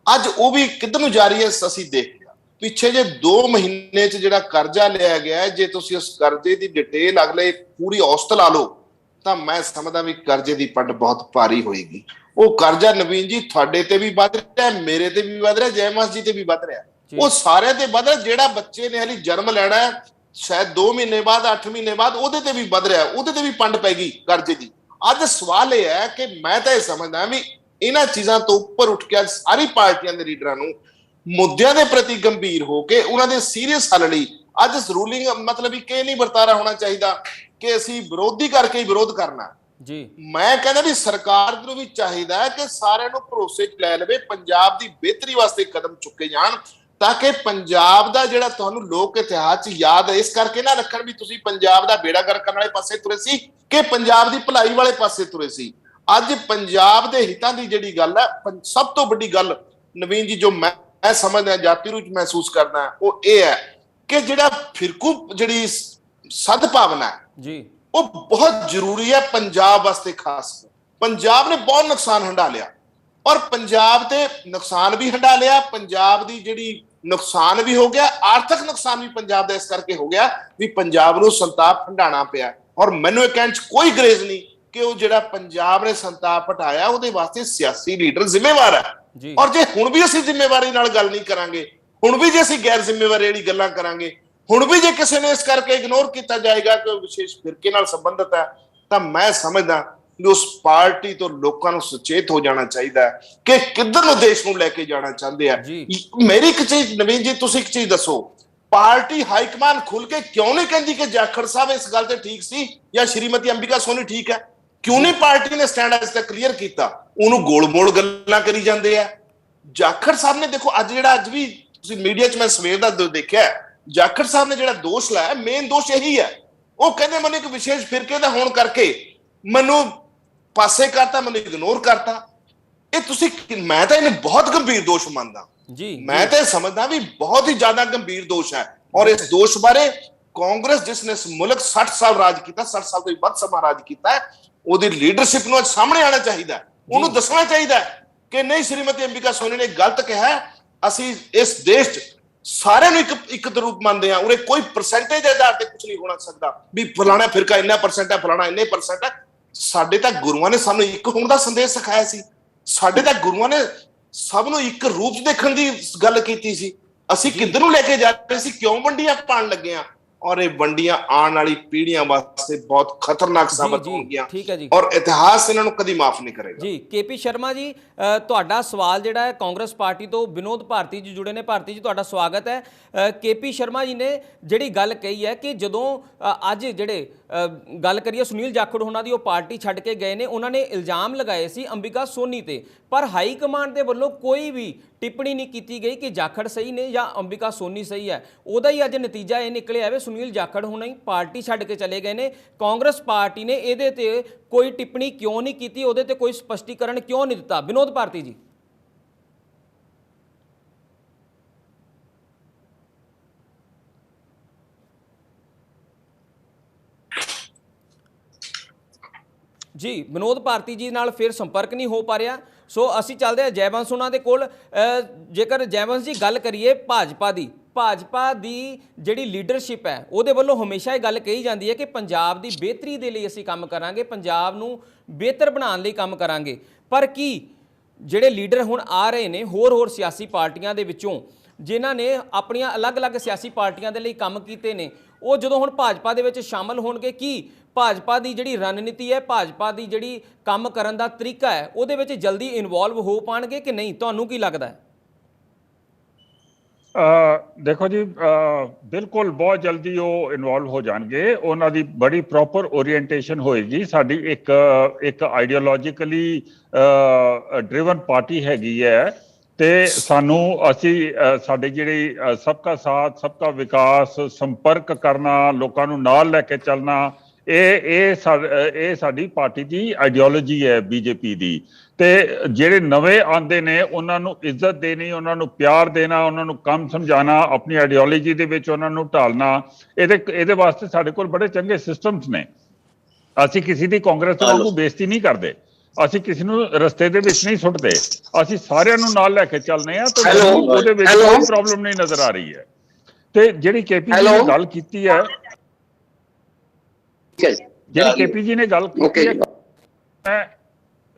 ਅੱਜ ਉਹ ਵੀ ਕਿੱਧਰ ਨੂੰ ਜਾ ਰਹੀ ਹੈ ਅਸੀਂ ਦੇਖ ਲਿਆ। ਪਿੱਛੇ ਜੇ 2 ਮਹੀਨੇ ਚ ਜਿਹੜਾ ਕਰਜ਼ਾ ਲਿਆ ਗਿਆ, ਜੇ ਤੁਸੀਂ ਉਸ ਕਰਜ਼ੇ ਦੀ ਡਿਟੇਲ ਅਗਲੇ ਪੂਰੀ ਔਸਤ ਲਾ ਲਓ ਤਾਂ ਮੈਂ ਸਮਝਦਾ ਵੀ ਕਰਜ਼ੇ ਦੀ ਪੰਡ ਬਹੁਤ ਭਾਰੀ ਹੋਏਗੀ। ਉਹ ਕਰਜ਼ਾ ਨਵੀਨ ਜੀ ਤੁਹਾਡੇ ਤੇ ਵੀ ਵੱਧ ਰਿਹਾ, ਮੇਰੇ ਤੇ ਵੀ ਵੱਧ ਰਿਹਾ, ਜੈਮਾਸ ਜੀ ਤੇ ਵੀ ਵੱਧ ਰਿਹਾ, ਉਹ ਸਾਰਿਆਂ ਤੇ ਵੱਧ ਰਿਹਾ। ਜਿਹੜਾ ਬੱਚੇ ਨੇ ਹਾਲੇ ਜਨਮ ਲੈਣਾ ਹੈ ਸ਼ਾਇਦ 2 ਮਹੀਨੇ ਬਾਅਦ, 8 ਮਹੀਨੇ ਬਾਅਦ, ਉਹਦੇ ਤੇ ਵੀ ਵੱਧ ਰਿਹਾ, ਉਹਦੇ ਤੇ ਵੀ ਪੰਡ ਪੈ ਗਈ ਕਰਜ਼ੇ ਦੀ। ਅੱਜ ਸਵਾਲ ਇਹ ਹੈ ਕਿ ਮੈਂ ਤਾਂ ਇਹ ਸਮਝਦਾ ਵੀ ਇਹਨਾਂ ਚੀਜ਼ਾਂ ਤੋਂ ਉੱਪਰ ਉੱਠ ਕੇ ਸਾਰੀ ਪਾਰਟੀਆਂ ਦੇ ਲੀਡਰਾਂ ਨੂੰ ਮੁੱਦਿਆਂ ਦੇ ਪ੍ਰਤੀ ਗੰਭੀਰ ਹੋ ਕੇ ਉਹਨਾਂ ਦੇ ਸੀਰੀਅਸ ਹੱਲ ਲਈ ਅੱਜ ਰੂਲਿੰਗ ਮਤਲਬ ਕਿ ਇਹ ਨਹੀਂ ਵਰਤਾਰਾ ਹੋਣਾ ਚਾਹੀਦਾ ਕਿ ਅਸੀਂ ਵਿਰੋਧੀ ਕਰਕੇ ਹੀ ਵਿਰੋਧ ਕਰਨਾ ਜੀ। ਮੈਂ ਕਹਿੰਦਾ ਵੀ ਸਰਕਾਰ ਨੂੰ ਵੀ ਚਾਹੀਦਾ ਹੈ ਕਿ ਸਾਰਿਆਂ ਨੂੰ ਭਰੋਸੇ 'ਚ ਲੈ ਲਵੇ, ਪੰਜਾਬ ਦੀ ਬਿਹਤਰੀ ਵਾਸਤੇ ਕਦਮ ਚੁੱਕੇ ਜਾਣ ਤਾਂ ਕਿ ਪੰਜਾਬ ਦਾ ਜਿਹੜਾ ਤੁਹਾਨੂੰ ਲੋਕ ਇਤਿਹਾਸ 'ਚ ਯਾਦ ਇਸ ਕਰਕੇ ਨਾ ਰੱਖਣ ਵੀ ਤੁਸੀਂ ਪੰਜਾਬ ਦਾ ਬੇੜਾ ਗਰਕ ਕਰਨ ਵਾਲੇ ਪਾਸੇ ਤੁਰੇ ਸੀ ਕਿ ਪੰਜਾਬ ਦੀ ਭਲਾਈ ਵਾਲੇ ਪਾਸੇ ਤੁਰੇ ਸੀ। ਅੱਜ ਪੰਜਾਬ ਦੇ ਹਿੱਤਾਂ ਦੀ ਜਿਹੜੀ ਗੱਲ ਹੈ, ਸਭ ਤੋਂ ਵੱਡੀ ਗੱਲ ਨਵੀਨ ਜੀ ਜੋ ਮੈਂ ਸਮਝਦਾ ਜਾਤੀ ਰੂਪ ਮਹਿਸੂਸ ਕਰਦਾ ਉਹ ਇਹ ਹੈ ਕਿ ਜਿਹੜਾ ਫਿਰਕੂ ਜਿਹੜੀ ਸਦਭਾਵਨਾ ਹੈ ਜੀ, ਉਹ ਬਹੁਤ ਜ਼ਰੂਰੀ ਹੈ ਪੰਜਾਬ ਵਾਸਤੇ। ਖਾਸ ਪੰਜਾਬ ਨੇ ਬਹੁਤ ਨੁਕਸਾਨ ਹੰਢਾ ਲਿਆ ਔਰ ਪੰਜਾਬ ਤੇ ਨੁਕਸਾਨ ਵੀ ਹੰਢਾ ਲਿਆ, ਪੰਜਾਬ ਦੀ ਜਿਹੜੀ ਨੁਕਸਾਨ ਵੀ ਹੋ ਗਿਆ, ਆਰਥਿਕ ਨੁਕਸਾਨ ਵੀ ਪੰਜਾਬ ਦਾ ਇਸ ਕਰਕੇ ਹੋ ਗਿਆ ਵੀ ਪੰਜਾਬ ਨੂੰ ਸੰਤਾਪ ਹੰਢਾਣਾ ਪਿਆ। ਔਰ ਮੈਨੂੰ ਇਹ ਕਹਿਣ 'ਚ ਕੋਈ ਗਰੇਜ਼ ਨਹੀਂ ਕਿ ਉਹ ਜਿਹੜਾ ਪੰਜਾਬ ਨੇ ਸੰਤਾਪ ਹਟਾਇਆ ਉਹਦੇ ਵਾਸਤੇ ਸਿਆਸੀ ਲੀਡਰ ਜ਼ਿੰਮੇਵਾਰ ਹੈ। ਔਰ ਜੇ ਹੁਣ ਵੀ ਅਸੀਂ ਜ਼ਿੰਮੇਵਾਰੀ ਨਾਲ ਗੱਲ ਨਹੀਂ ਕਰਾਂਗੇ, ਹੁਣ ਵੀ ਜੇ ਅਸੀਂ ਗੈਰ ਜ਼ਿੰਮੇਵਾਰੀ ਵਾਲੀ ਗੱਲਾਂ ਕਰਾਂਗੇ, ਹੁਣ ਵੀ ਜੇ ਕਿਸੇ ਨੇ ਇਸ ਕਰਕੇ ਇਗਨੋਰ ਕੀਤਾ ਜਾਏਗਾ ਕਿ ਉਹ ਵਿਸ਼ੇਸ਼ ਫਿਰਕੇ ਨਾਲ ਸੰਬੰਧਿਤ ਹੈ, ਤਾਂ ਮੈਂ ਸਮਝਦਾ ਕਿ ਉਸ ਪਾਰਟੀ ਤੋਂ ਲੋਕਾਂ ਨੂੰ ਸੁਚੇਤ ਹੋ ਜਾਣਾ ਚਾਹੀਦਾ ਹੈ ਕਿ ਕਿੱਧਰ ਨੂੰ ਦੇਸ਼ ਨੂੰ ਲੈ ਕੇ ਜਾਣਾ ਚਾਹੁੰਦੇ ਆ। ਮੇਰੀ ਇੱਕ ਚੀਜ਼ ਨਵੀਨ ਜੀ, ਤੁਸੀਂ ਇੱਕ ਚੀਜ਼ ਦੱਸੋ, ਪਾਰਟੀ ਹਾਈਕਮਾਨ ਖੁੱਲ ਕੇ ਕਿਉਂ ਨਹੀਂ ਕਹਿੰਦੀ ਕਿ ਜਾਖੜ ਸਾਹਿਬ ਇਸ ਗੱਲ ਤੇ ਠੀਕ ਸੀ ਜਾਂ ਸ਼੍ਰੀਮਤੀ ਅੰਬਿਕਾ ਸੋਨੀ ਠੀਕ ਹੈ? ਕਿਉਂ ਨਹੀਂ ਪਾਰਟੀ ਨੇ ਸਟੈਂਡ ਅੱਜ ਤੱਕ ਕਲੀਅਰ ਕੀਤਾ? ਉਹਨੂੰ ਗੋਲ-ਮੋਲ ਗੱਲਾਂ ਕਰੀ ਜਾਂਦੇ ਆ। ਜਾਖੜ ਸਾਹਿਬ ਨੇ ਦੇਖੋ ਅੱਜ ਵੀ ਤੁਸੀਂ ਮੀਡੀਆ 'ਚ ਮੈਂ ਸਵੇਰ ਦਾ ਦੇਖਿਆ, ਜਾਖੜ ਸਾਹਿਬ ਨੇ ਜਿਹੜਾ ਦੋਸ਼ ਲਾਇਆ, ਮੇਨ ਦੋਸ਼ ਇਹੀ ਹੈ। ਉਹ ਕਹਿੰਦੇ ਮੈਨੂੰ ਇੱਕ ਵਿਸ਼ੇਸ਼ ਫਿਰਕੇ ਦਾ ਹੋਣ ਕਰਕੇ ਮੈਨੂੰ ਪਾਸੇ ਕਰਤਾ, ਮੈਨੂੰ ਇਗਨੋਰ ਕਰਤਾ। ਇਹ ਤੁਸੀਂ, ਮੈਂ ਤਾਂ ਇਹਨੂੰ ਬਹੁਤ ਗੰਭੀਰ ਦੋਸ਼ ਮੰਨਦਾ ਜੀ। ਮੈਂ ਤਾਂ ਸਮਝਦਾ ਵੀ ਬਹੁਤ ਹੀ ਜ਼ਿਆਦਾ ਗੰਭੀਰ ਦੋਸ਼ ਹੈ ਔਰ ਇਸ ਦੋਸ਼ ਬਾਰੇ ਕਾਂਗਰਸ ਜਿਸ ਨੇ ਇਸ ਮੁਲਕ 60 ਸਾਲ ਰਾਜ ਕੀਤਾ, 60 ਸਾਲ ਤੋਂ ਵੀ ਵੱਧ ਸਮਾਂ ਰਾਜ ਕੀਤਾ ਹੈ, ਉਹਦੀ ਲੀਡਰਸ਼ਿਪ ਨੂੰ ਅੱਜ ਸਾਹਮਣੇ ਆਉਣਾ ਚਾਹੀਦਾ, ਉਹਨੂੰ ਦੱਸਣਾ ਚਾਹੀਦਾ ਕਿ ਨਹੀਂ ਸ਼੍ਰੀਮਤੀ ਅੰਬਿਕਾ ਸੋਨੀ ਨੇ ਗਲਤ ਕਿਹਾ। ਅਸੀਂ ਇਸ ਦੇਸ਼ 'ਚ ਸਾਰਿਆਂ ਨੂੰ ਇੱਕ ਰੂਪ ਮੰਨਦੇ ਆ, ਉਰੇ ਕੋਈ ਪਰਸੈਂਟੇਜ ਦੇ ਆਧਾਰ ਤੇ ਕੁਝ ਨਹੀਂ ਹੋਣਾ ਸਕਦਾ ਵੀ ਫਲਾਣਾ ਫਿਰਕਾ ਇੰਨਾ ਪਰਸੈਂਟ ਹੈ, ਫਲਾਣਾ ਇੰਨੇ ਪਰਸੈਂਟ ਹੈ। ਸਾਡੇ ਤਾਂ ਗੁਰੂਆਂ ਨੇ ਸਾਨੂੰ ਇੱਕ ਹੋਣ ਦਾ ਸੰਦੇਸ਼ ਸਿਖਾਇਆ ਸੀ, ਸਾਡੇ ਤਾਂ ਗੁਰੂਆਂ ਨੇ ਸਭ ਨੂੰ ਇੱਕ ਰੂਪ 'ਚ ਦੇਖਣ ਦੀ ਗੱਲ ਕੀਤੀ ਸੀ। ਅਸੀਂ ਕਿੱਧਰ ਨੂੰ ਲੈ ਕੇ ਜਾ ਰਹੇ ਸੀ, ਕਿਉਂ ਵੰਡੀਆਂ ਪਾਣ ਲੱਗੇ ਆ? ਔਰ ਇਹ ਵੰਡੀਆਂ ਆਉਣ ਵਾਲੀ ਪੀੜ੍ਹੀਆਂ ਵਾਸਤੇ ਬਹੁਤ ਖਤਰਨਾਕ ਸਾਬਤ ਹੋਣਗੀਆਂ ਔਰ ਇਤਿਹਾਸ ਇਹਨਾਂ ਨੂੰ ਕਦੀ ਮਾਫ ਨਹੀਂ ਕਰੇਗਾ। ਜੀ ਕੇਪੀ ਸ਼ਰਮਾ ਜੀ, ਤੁਹਾਡਾ ਸਵਾਲ ਜਿਹੜਾ ਹੈ ਕਾਂਗਰਸ ਪਾਰਟੀ ਤੋਂ ਵਿਨੋਦ ਭਾਰਤੀ ਜੀ ਜੁੜੇ ਨੇ। ਭਾਰਤੀ ਜੀ ਤੁਹਾਡਾ ਸਵਾਗਤ ਹੈ। ਕੇਪੀ ਸ਼ਰਮਾ ਜੀ ਨੇ ਜਿਹੜੀ ਗੱਲ ਕਹੀ ਹੈ ਕਿ ਜਦੋਂ ਅੱਜ ਜਿਹੜੇ ਗੱਲ ਕਰੀਏ ਸੁਨੀਲ ਜਾਖੜ ਉਹਨਾਂ ਦੀ, ਉਹ ਪਾਰਟੀ ਛੱਡ ਕੇ ਗਏ ਨੇ, ਉਹਨਾਂ ਨੇ ਇਲਜ਼ਾਮ ਲਗਾਏ ਸੀ ਅੰਬਿਕਾ ਸੋਨੀ ਤੇ, ਪਰ ਹਾਈ ਕਮਾਂਡ ਦੇ ਵੱਲੋਂ ਕੋਈ ਵੀ ਟਿੱਪਣੀ ਨਹੀਂ ਕੀਤੀ ਗਈ ਕਿ ਜਾਖੜ ਸਹੀ ਨੇ ਜਾਂ ਅੰਬਿਕਾ ਸੋਨੀ ਸਹੀ ਹੈ। ਉਹਦਾ ਹੀ ਅੱਜ ਨਤੀਜਾ ਇਹ ਨਿਕਲਿਆ ਹੈ, ਸੁਨੀਲ ਜਾਖੜ ਹੁਣੇ ਹੀ ਪਾਰਟੀ ਛੱਡ ਕੇ ਚਲੇ ਗਏ ਨੇ। ਕਾਂਗਰਸ ਪਾਰਟੀ ਨੇ ਇਹਦੇ ਤੇ ਕੋਈ ਟਿੱਪਣੀ ਕਿਉਂ ਨਹੀਂ ਕੀਤੀ, ਉਹਦੇ ਤੇ ਕੋਈ ਸਪਸ਼ਟੀਕਰਨ ਕਿਉਂ ਨਹੀਂ ਦਿੱਤਾ? ਵਿਨੋਦ ਭਾਰਤੀ ਜੀ। ਜੀ ਵਿਨੋਦ ਭਾਰਤੀ ਜੀ ਨਾਲ ਫਿਰ ਸੰਪਰਕ ਨਹੀਂ ਹੋ ਪਾ ਰਿਹਾ, ਸੋ ਅਸੀਂ ਚੱਲਦੇ ਹਾਂ ਜੈਵੰਸ ਉਹਨਾਂ ਦੇ ਕੋਲ। ਜੇਕਰ ਜੈਵੰਸ ਜੀ ਗੱਲ ਕਰੀਏ ਭਾਜਪਾ ਦੀ, ਭਾਜਪਾ ਦੀ ਜਿਹੜੀ ਲੀਡਰਸ਼ਿਪ ਹੈ ਉਹਦੇ ਵੱਲੋਂ ਹਮੇਸ਼ਾ ਇਹ ਗੱਲ ਕਹੀ ਜਾਂਦੀ ਹੈ ਕਿ ਪੰਜਾਬ ਦੀ ਬਿਹਤਰੀ ਦੇ ਲਈ ਅਸੀਂ ਕੰਮ ਕਰਾਂਗੇ, ਪੰਜਾਬ ਨੂੰ ਬਿਹਤਰ ਬਣਾਉਣ ਲਈ ਕੰਮ ਕਰਾਂਗੇ। ਪਰ ਕੀ ਜਿਹੜੇ ਲੀਡਰ ਹੁਣ ਆ ਰਹੇ ਨੇ ਹੋਰ ਸਿਆਸੀ ਪਾਰਟੀਆਂ ਦੇ ਵਿੱਚੋਂ, ਜਿਨ੍ਹਾਂ ਨੇ ਆਪਣੀਆਂ ਅਲੱਗ-ਅਲੱਗ ਸਿਆਸੀ ਪਾਰਟੀਆਂ ਦੇ ਲਈ ਕੰਮ ਕੀਤੇ ਨੇ, ਉਹ ਜਦੋਂ ਹੁਣ ਭਾਜਪਾ ਦੇ ਵਿੱਚ ਸ਼ਾਮਲ ਹੋਣਗੇ, ਕੀ ਭਾਜਪਾ ਦੀ ਜਿਹੜੀ ਰਣਨੀਤੀ ਹੈ, ਭਾਜਪਾ ਦੀ ਜਿਹੜੀ ਕੰਮ ਕਰਨ ਦਾ ਤਰੀਕਾ ਹੈ, ਉਹਦੇ ਵਿੱਚ ਜਲਦੀ ਇਨਵੋਲਵ ਹੋ ਪਾਣਗੇ ਕਿ ਨਹੀਂ? ਤੁਹਾਨੂੰ ਕੀ ਲੱਗਦਾ ਹੈ? ਦੇਖੋ ਜੀ, ਬਿਲਕੁਲ ਬਹੁਤ ਜਲਦੀ ਉਹ ਇਨਵੋਲਵ ਹੋ ਜਾਣਗੇ। ਉਹਨਾਂ ਦੀ ਬੜੀ ਪ੍ਰੋਪਰ ਓਰੀਐਂਟੇਸ਼ਨ ਹੋਏਗੀ। ਸਾਡੀ ਇੱਕ ਆਈਡੀਓਲੋਜੀਕਲੀ ਡਰਿਵਨ ਪਾਰਟੀ ਹੈਗੀ ਹੈ, ਤੇ ਸਾਡੇ ਜਿਹੜੀ ਸਬਕਾ ਸਾਥ ਸਬਕਾ ਵਿਕਾਸ, ਸੰਪਰਕ ਕਰਨਾ, ਲੋਕਾਂ ਨੂੰ ਨਾਲ ਲੈ ਕੇ ਚੱਲਣਾ, ਇਹ ਸਾਡੀ ਪਾਰਟੀ ਦੀ ਆਈਡੀਓਲੋਜੀ ਹੈ ਬੀਜੇਪੀ ਦੀ। ਤੇ ਜਿਹੜੇ ਨਵੇਂ ਆਉਂਦੇ ਨੇ ਉਹਨਾਂ ਨੂੰ ਇੱਜ਼ਤ ਦੇਣੀ, ਉਹਨਾਂ ਨੂੰ ਪਿਆਰ ਦੇਣਾ, ਉਹਨਾਂ ਨੂੰ ਕੰਮ ਸਮਝਾਉਣਾ, ਆਪਣੀ ਆਈਡੀਓਲੋਜੀ ਦੇ ਵਿੱਚ ਉਹਨਾਂ ਨੂੰ ਢਾਲਣਾ, ਇਹਦੇ ਵਾਸਤੇ ਸਾਡੇ ਕੋਲ ਬੜੇ ਚੰਗੇ ਸਿਸਟਮਸ ਨੇ। ਅਸੀਂ ਕਿਸੇ ਦੀ ਕਾਂਗਰਸ ਵਾਂਗੂ ਬੇਇੱਜ਼ਤੀ ਨਹੀਂ ਕਰਦੇ, ਅਸੀਂ ਕਿਸੇ ਨੂੰ ਰਸਤੇ ਦੇ ਵਿੱਚ ਨਹੀਂ ਸੁੱਟਦੇ, ਅਸੀਂ ਸਾਰਿਆਂ ਨੂੰ ਨਾਲ ਲੈ ਕੇ ਚੱਲਦੇ ਹਾਂ। ਤੇ ਉਹਦੇ ਵਿੱਚ ਕੋਈ ਪ੍ਰੋਬਲਮ ਨਹੀਂ ਨਜ਼ਰ ਆ ਰਹੀ ਹੈ। ਤੇ ਜਿਹੜੀ ਕੇਪੀ ਜੀ ਨੇ ਗੱਲ ਕੀਤੀ ਹੈ,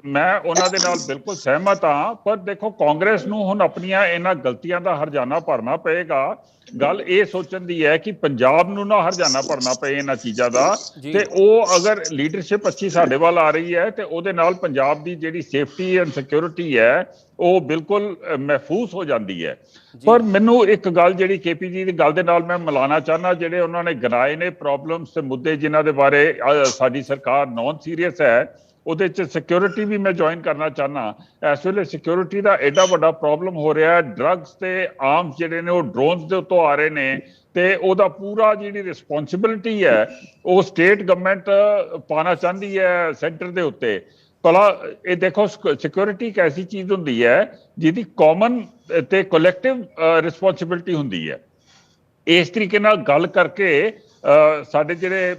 ਮੈਂ ਉਹਨਾਂ ਦੇ ਨਾਲ ਬਿਲਕੁਲ ਸਹਿਮਤ ਹਾਂ। ਪਰ ਦੇਖੋ, ਕਾਂਗਰਸ ਨੂੰ ਹੁਣ ਆਪਣੀਆਂ ਇਹਨਾਂ ਗਲਤੀਆਂ ਦਾ ਹਰਜਾਨਾ ਭਰਨਾ ਪਏਗਾ। ਗੱਲ ਇਹ ਸੋਚਣ ਦੀ ਹੈ ਕਿ ਪੰਜਾਬ ਨੂੰ ਨਾ ਹਰਜਾਨਾ ਭਰਨਾ ਪਏ ਇਹਨਾਂ ਚੀਜ਼ਾਂ ਦਾ। ਤੇ ਉਹ ਅਗਰ ਲੀਡਰਸ਼ਿਪ ਅੱਛੀ ਸਾਡੇ ਵੱਲ ਆ ਰਹੀ ਹੈ ਤੇ ਉਹਦੇ ਨਾਲ ਪੰਜਾਬ ਦੀ ਜਿਹੜੀ ਸੇਫਟੀ ਐਂਡ ਸਿਕਿਉਰਿਟੀ ਹੈ ਉਹ ਬਿਲਕੁਲ ਮਹਿਫੂਜ਼ ਹੋ ਜਾਂਦੀ ਹੈ। ਪਰ ਮੈਨੂੰ ਇੱਕ ਗੱਲ ਜਿਹੜੀ ਕੇਪੀ ਜੀ ਦੀ ਗੱਲ ਦੇ ਨਾਲ ਮੈਂ ਮਿਲਾਉਣਾ ਚਾਹੁੰਦਾ, ਜਿਹੜੇ ਉਹਨਾਂ ਨੇ ਗਿਣਾਏ ਨੇ ਪ੍ਰੋਬਲਮਸ ਤੇ ਮੁੱਦੇ ਜਿਨ੍ਹਾਂ ਦੇ ਬਾਰੇ ਸਾਡੀ ਸਰਕਾਰ ਨੌਨ ਸੀਰੀਅਸ ਹੈ, ਉਹਦੇ 'ਚ ਸਿਕਿਉਰਿਟੀ ਵੀ ਮੈਂ ਜੁਆਇਨ ਕਰਨਾ ਚਾਹੁੰਦਾ। ਇਸ ਵੇਲੇ ਸਿਕਿਉਰਿਟੀ ਦਾ ਐਡਾ ਵੱਡਾ ਪ੍ਰੋਬਲਮ ਹੋ ਰਿਹਾ, ਡਰੱਗਸ ਤੇ ਆਰਮਸ ਜਿਹੜੇ ਨੇ ਉਹ ਡਰੋਨਸ ਦੇ ਉੱਤੋਂ ਆ ਰਹੇ ਨੇ, ਤੇ ਉਹਦਾ ਪੂਰਾ ਜਿਹੜੀ ਰਿਸਪੌਂਸਿਬਿਲਿਟੀ ਹੈ ਉਹ ਸਟੇਟ ਗਵਰਨਮੈਂਟ ਪਾਉਣਾ ਚਾਹੁੰਦੀ ਹੈ ਸੈਂਟਰ ਦੇ ਉੱਤੇ। ਭਲਾ ਇਹ ਦੇਖੋ, ਸਿਕਿਉਰਿਟੀ ਇੱਕ ਐਸੀ ਚੀਜ਼ ਹੁੰਦੀ ਹੈ ਜਿਹਦੀ ਕਾਮਨ ਤੇ ਕਲੈਕਟਿਵ ਰਿਸਪੌਂਸਿਬਿਲਿਟੀ ਹੁੰਦੀ ਹੈ। ਇਸ ਤਰੀਕੇ ਨਾਲ ਗੱਲ ਕਰਕੇ ਸਾਡੇ ਜਿਹੜੇ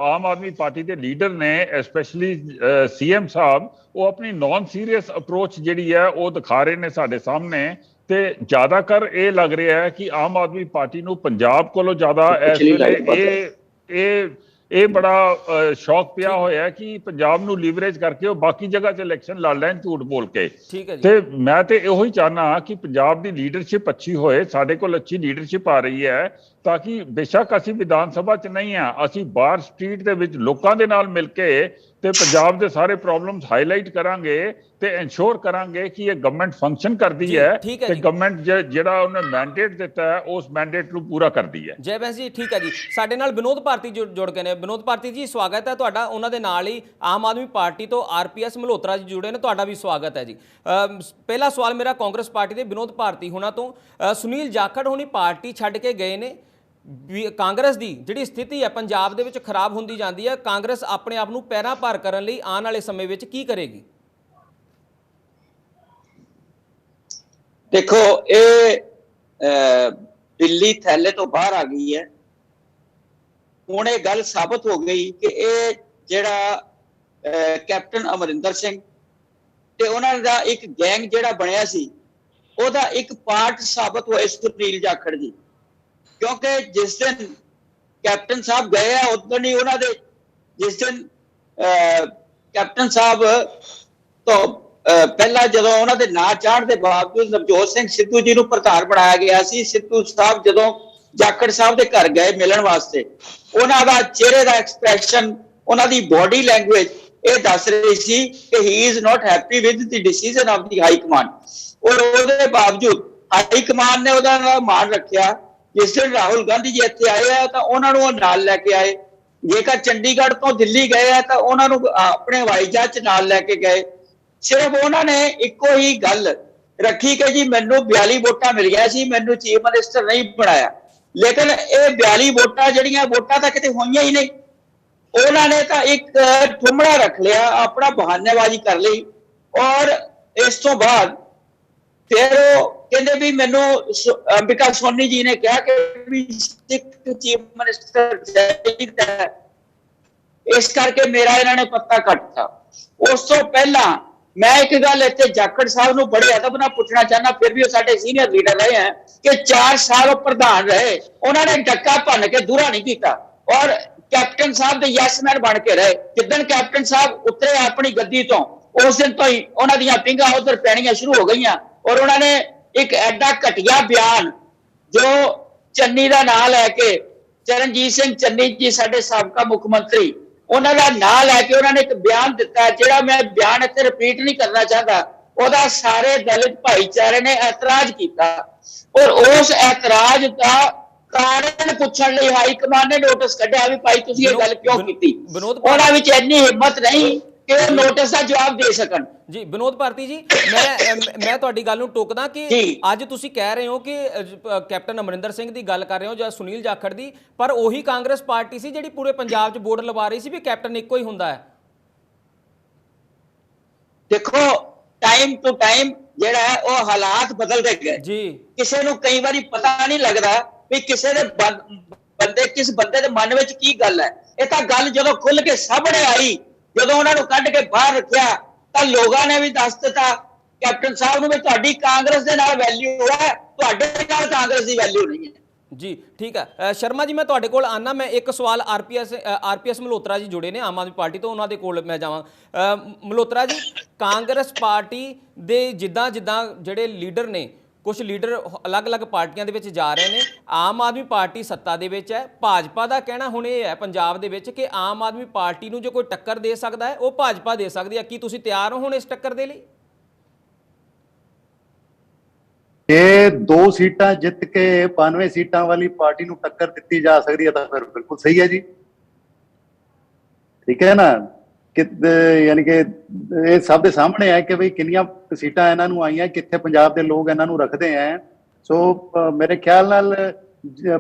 ਆਮ ਆਦਮੀ ਪਾਰਟੀ ਦੇ ਲੀਡਰ ਨੇ, ਐਸਪੈਸ਼ਲੀ ਸੀਐਮ ਸਾਹਿਬ, ਉਹ ਆਪਣੀ ਨੌਨ ਸੀਰੀਅਸ ਅਪਰੋਚ ਜਿਹੜੀ ਹੈ ਉਹ ਦਿਖਾ ਰਹੇ ਨੇ ਸਾਡੇ ਸਾਹਮਣੇ। ਤੇ ਜ਼ਿਆਦਾਤਰ ਇਹ ਲੱਗ ਰਿਹਾ ਹੈ ਕਿ ਆਮ ਆਦਮੀ ਪਾਰਟੀ ਨੂੰ ਪੰਜਾਬ ਕੋਲੋਂ ਜ਼ਿਆਦਾ ਇਸ ਵੇਲੇ ਇਹ ਬੜਾ ਸ਼ੌਕ ਪਿਆ ਹੋਇਆ ਕਿ ਪੰਜਾਬ ਨੂੰ ਲੀਵਰੇਜ ਕਰਕੇ ਉਹ ਬਾਕੀ ਜਗ੍ਹਾ 'ਚ ਇਲੈਕਸ਼ਨ ਲੜ ਲੈਣ ਝੂਠ ਬੋਲ ਕੇ। ਤੇ ਮੈਂ ਤੇ ਇਹੋ ਹੀ ਚਾਹੁੰਦਾ ਕਿ ਪੰਜਾਬ ਦੀ ਲੀਡਰਸ਼ਿਪ ਅੱਛੀ ਹੋਏ, ਸਾਡੇ ਕੋਲ ਅੱਛੀ ਲੀਡਰਸ਼ਿਪ ਆ ਰਹੀ ਹੈ, ਤਾਂ ਕਿ ਬੇਸ਼ੱਕ ਅਸੀਂ ਵਿਧਾਨ ਸਭਾ 'ਚ ਨਹੀਂ ਆ, ਅਸੀਂ ਬਾਹਰ ਸਟਰੀਟ ਦੇ ਵਿੱਚ ਲੋਕਾਂ ਦੇ ਨਾਲ ਮਿਲ ਕੇ ਤੇ ਪੰਜਾਬ ਦੇ ਸਾਰੇ ਪ੍ਰੋਬਲਮਸ ਹਾਈਲਾਈਟ ਕਰਾਂਗੇ ਤੇ ਇਨਸ਼ੋਰ ਕਰਾਂਗੇ ਕਿ ਇਹ ਗਵਰਨਮੈਂਟ ਫੰਕਸ਼ਨ ਕਰਦੀ ਹੈ ਤੇ ਗਵਰਨਮੈਂਟ ਜਿਹੜਾ ਉਹਨੇ ਮੈਂਡੇਟ ਦਿੱਤਾ ਹੈ ਉਸ ਮੈਂਡੇਟ ਨੂੰ ਪੂਰਾ ਕਰਦੀ ਹੈ। ਜੈ ਬੈਂਸ ਜੀ, ਠੀਕ ਹੈ ਜੀ। ਸਾਡੇ ਨਾਲ ਵਿਨੋਦ ਭਾਰਤੀ ਜੁੜ ਗਏ ਨੇ। ਵਿਨੋਦ ਭਾਰਤੀ ਜੀ, ਸਵਾਗਤ ਹੈ ਤੁਹਾਡਾ। ਉਹਨਾਂ ਦੇ ਨਾਲ ਹੀ ਆਮ ਆਦਮੀ ਪਾਰਟੀ ਤੋਂ ਆਰਪੀਐਸ ਮਲਹੋਤਰਾ ਜੀ ਜੁੜੇ ਨੇ, ਤੁਹਾਡਾ ਵੀ ਸਵਾਗਤ ਹੈ ਜੀ। ਪਹਿਲਾ ਸਵਾਲ ਮੇਰਾ ਕਾਂਗਰਸ ਪਾਰਟੀ ਦੇ ਵਿਨੋਦ ਭਾਰਤੀ ਹੋਣਾ ਤੋਂ। ਸੁਨੀਲ ਜਾਖੜ ਹੋਣੀ ਪਾਰਟੀ ਛੱਡ ਕੇ ਗਏ ਨੇ। ਕਾਂਗਰਸ ਦੀ ਜਿਹੜੀ ਸਥਿਤੀ ਹੈ ਪੰਜਾਬ ਦੇ ਵਿੱਚ ਖਰਾਬ ਹੁੰਦੀ ਜਾਂਦੀ ਹੈ। ਕਾਂਗਰਸ ਆਪਣੇ ਆਪ ਨੂੰ ਪੈਰਾਂ ਭਾਰ ਕਰਨ ਲਈ ਆਉਣ ਵਾਲੇ ਸਮੇਂ ਵਿੱਚ ਕੀ ਕਰੇਗੀ? ਦੇਖੋ, ਇਹ ਦਿੱਲੀ ਥੈਲੇ ਤੋਂ ਬਾਹਰ ਆ ਗਈ ਹੈ। ਹੁਣ ਇਹ ਗੱਲ ਸਾਬਤ ਹੋ ਗਈ ਕਿ ਇਹ ਜਿਹੜਾ ਕੈਪਟਨ ਅਮਰਿੰਦਰ ਸਿੰਘ ਤੇ ਉਹਨਾਂ ਦਾ ਇੱਕ ਗੈਂਗ ਜਿਹੜਾ ਬਣਿਆ ਸੀ, ਉਹਦਾ ਇੱਕ ਪਾਰਟ ਸਾਬਤ ਹੋਏ ਸੁਨੀਲ ਜਾਖੜ ਜੀ। ਕਿਉਂਕਿ ਜਿਸ ਦਿਨ ਕੈਪਟਨ ਸਾਹਿਬ ਗਏ ਆ, ਉਦੋਂ ਹੀ ਉਹਨਾਂ ਦੇ, ਜਿਸ ਦਿਨ ਕੈਪਟਨ ਸਾਹਿਬ ਤੋਂ ਪਹਿਲਾਂ ਜਦੋਂ ਉਹਨਾਂ ਦੇ ਨਾਂ ਚਾੜਨ ਦੇ ਬਾਵਜੂਦ ਨਵਜੋਤ ਸਿੰਘ ਸਿੱਧੂ ਜੀ ਨੂੰ ਪ੍ਰਧਾਨ ਬਣਾਇਆ ਗਿਆ ਸੀ, ਸਿੱਧੂ ਸਾਹਿਬ ਜਦੋਂ ਜਾਖੜ ਸਾਹਿਬ ਦੇ ਘਰ ਗਏ ਮਿਲਣ ਵਾਸਤੇ, ਉਹਨਾਂ ਦਾ ਚਿਹਰੇ ਦਾ ਐਕਸਪ੍ਰੈਸ਼ਨ, ਉਹਨਾਂ ਦੀ ਬੋਡੀ ਲੈਂਗੁਏਜ ਇਹ ਦੱਸ ਰਹੀ ਸੀ ਕਿ ਹੀ is not happy with the decision of the high command. ਔਰ ਉਹਦੇ ਬਾਵਜੂਦ ਹਾਈ ਕਮਾਂਡ ਨੇ ਉਹਦਾ ਨਾਲ ਮਾਣ ਰੱਖਿਆ। ਜਿਸ ਦਿਨ ਰਾਹੁਲ ਗਾਂਧੀ ਜੀ ਇੱਥੇ ਆਏ ਆ ਤਾਂ ਉਹਨਾਂ ਨੂੰ ਉਹ ਨਾਲ ਲੈ ਕੇ ਆਏ। ਜੇਕਰ ਚੰਡੀਗੜ੍ਹ ਤੋਂ ਦਿੱਲੀ ਗਏ ਆ ਤਾਂ ਉਹਨਾਂ ਨੂੰ ਆਪਣੇ ਹਵਾਈ ਜਹਾਜ਼ 'ਚ ਨਾਲ ਲੈ ਕੇ ਗਏ। ਸਿਰਫ ਉਹਨਾਂ ਨੇ ਇੱਕੋ ਹੀ ਗੱਲ ਰੱਖੀ ਕਿ ਜੀ ਮੈਨੂੰ 42 ਵੋਟਾਂ ਮਿਲੀਆਂ ਸੀ, ਮੈਨੂੰ ਚੀਫ ਮਿਨਿਸਟਰ ਨਹੀਂ ਬਣਾਇਆ। ਲੇਕਿਨ ਇਹ 42 ਵੋਟਾਂ ਜਿਹੜੀਆਂ ਵੋਟਾਂ ਤਾਂ ਕਿਤੇ ਹੋਈਆਂ ਹੀ ਨਹੀਂ। ਉਹਨਾਂ ਨੇ ਤਾਂ ਇੱਕ ਠੁਮੜਾ ਰੱਖ ਲਿਆ, ਆਪਣਾ ਬਹਾਨੇਬਾਜ਼ੀ ਕਰ ਲਈ। ਔਰ ਇਸ ਤੋਂ ਬਾਅਦ ਫਿਰ ਉਹ ਕਹਿੰਦੇ ਵੀ ਮੈਨੂੰ ਅੰਬਿਕਾ ਸੋਨੀ ਜੀ ਨੇ ਕਿਹਾ ਕਿ ਵੀ ਚੀਫ ਮਿਨਿਸਟਰ ਚਾਹੀਦਾ, ਇਸ ਕਰਕੇ ਮੇਰਾ ਇਹਨਾਂ ਨੇ ਪੱਤਾ ਕੱਟਤਾ। ਉਸ ਤੋਂ ਪਹਿਲਾਂ मैं एक गल इतने जाखड़ साहब ਨੂੰ बड़े अदब ਨਾਲ ਪੁੱਛਣਾ ਚਾਹਨਾ, फिर भी वो साडे सीनियर लीडर रहे हैं कि 4 साल ਉਹ ਪ੍ਰਧਾਨ रहे, उन्होंने डक्का भन के दूरा नहीं किया और कैप्टन साहब ਦੇ ਯੈਸਮੈਨ बन के रहे। जिदन कैप्टन साहब उतरे अपनी गद्दी तो उस दिन तो ही उन्हों ਦੀਆਂ ਪਿੰਗਾਂ उधर पैणियां शुरू हो गई और उन्होंने एक एडा घटिया बयान जो चन्नी का नाम लैके, चरणजीत सिंह चन्नी जी साडे साबका मुख मंत्री, उन्होंने नाम लैके उन्होंने एक बयान दिता जिहड़ा मैं बयान इत्थे रिपीट नहीं करना चाहता। ਉਹਦਾ सारे दलित भाईचारे ने ऐतराज किया और उस ऐतराज का कारण ਪੁੱਛਣ ਲਈ ਹਾਈ ਕਮਾਂਡ ਨੇ ਨੋਟਿਸ ਕੱਢਿਆ ਵੀ ਭਾਈ ਤੁਸੀਂ ਇਹ ਗੱਲ ਕਿਉਂ ਕੀਤੀ। ਉਹਨਾਂ ਵਿੱਚ ਇੰਨੀ ਹਿੰਮਤ ਨਹੀਂ ਕਿ ਉਹ ਨੋਟਿਸ ਦਾ ਜਵਾਬ ਦੇ ਸਕਣ। ਜੀ ਵਿਨੋਦ ਭਾਰਤੀ ਜੀ, ਮੈਂ ਤੁਹਾਡੀ ਗੱਲ ਨੂੰ ਟੋਕਦਾ ਕਿ ਅੱਜ ਤੁਸੀਂ ਕਹਿ ਰਹੇ ਹੋ ਕਿ ਕੈਪਟਨ ਅਮਰਿੰਦਰ ਸਿੰਘ ਦੀ ਗੱਲ ਕਰ ਰਹੇ ਹੋ ਜਾਂ ਸੁਨੀਲ ਜਾਖੜ ਦੀ, ਪਰ ਉਹੀ ਕਾਂਗਰਸ ਪਾਰਟੀ ਸੀ ਜਿਹੜੀ ਪੂਰੇ ਪੰਜਾਬ 'ਚ ਬੋਰਡ ਲਵਾ ਰਹੀ ਸੀ ਵੀ ਕੈਪਟਨ ਇੱਕੋ ਹੀ ਹੁੰਦਾ ਹੈ। ਦੇਖੋ टाइम टू टाइम ਜਿਹੜਾ ਹੈ ਉਹ ਹਾਲਾਤ ਬਦਲਦੇ ਗਏ ਜੀ। ਕਿਸੇ ਨੂੰ ਕਈ ਵਾਰੀ ਪਤਾ ਨਹੀਂ ਲੱਗਦਾ ਵੀ ਕਿਸੇ ਦੇ ਬੰਦੇ ਕਿਸ ਬੰਦੇ ਦੇ ਮਨ ਵਿੱਚ ਕੀ ਗੱਲ ਹੈ। ਇਹ ਤਾਂ ਗੱਲ ਜਦੋਂ ਖੁੱਲ ਕੇ ਸਾਹਮਣੇ ਆਈ, ਜਦੋਂ ਉਹਨਾਂ ਨੂੰ ਕੱਢ ਕੇ ਬਾਹਰ ਰੱਖਿਆ ਤਾਂ ਲੋਕਾਂ ਨੇ ਵੀ ਦੱਸ ਦਿੱਤਾ ਕੈਪਟਨ ਸਾਹਿਬ ਨੂੰ ਵੀ ਤੁਹਾਡੀ ਕਾਂਗਰਸ ਦੇ ਨਾਲ ਵੈਲਿਊ ਹੈ, ਤੁਹਾਡੇ ਨਾਲ ਕਾਂਗਰਸ ਦੀ ਵੈਲਿਊ ਨਹੀਂ ਹੈ। जी ठीक है शर्मा जी, मैं तुहाडे कोल आना, मैं एक सवाल आरपीएस मल्होत्रा जी जुड़े ने आम आदमी पार्टी तो उन्होंने कोल मैं जावां। मल्होत्रा जी, कांग्रेस पार्टी दे जिद्दां जिद्दां जिहड़े लीडर ने, कुछ लीडर अलग अलग पार्टियां दे विच जा रहे हैं, आम आदमी पार्टी सत्ता दे विच है, भाजपा का कहना हुण ये है पंजाब दे विच कि आम आदमी पार्टी नूं जो कोई टक्कर दे सकदा है वो भाजपा दे सकदी है। की तुसीं तैयार हो हुण इस टक्कर दे लई? ਜੇ 2 ਸੀਟਾਂ ਜਿੱਤ ਕੇ 92 ਸੀਟਾਂ ਵਾਲੀ ਪਾਰਟੀ ਨੂੰ ਟੱਕਰ ਦਿੱਤੀ ਜਾ ਸਕਦੀ ਹੈ ਤਾਂ ਫਿਰ ਬਿਲਕੁਲ ਸਹੀ ਹੈ ਜੀ। ਠੀਕ ਹੈ ਨਾ, ਕਿ ਯਾਨੀ ਕਿ ਇਹ ਸਭ ਦੇ ਸਾਹਮਣੇ ਹੈ ਕਿ ਬਈ ਕਿੰਨੀਆਂ ਸੀਟਾਂ ਇਹਨਾਂ ਨੂੰ ਆਈਆਂ, ਕਿੱਥੇ ਪੰਜਾਬ ਦੇ ਲੋਕ ਇਹਨਾਂ ਨੂੰ ਰੱਖਦੇ ਹੈ। ਸੋ ਮੇਰੇ ਖਿਆਲ ਨਾਲ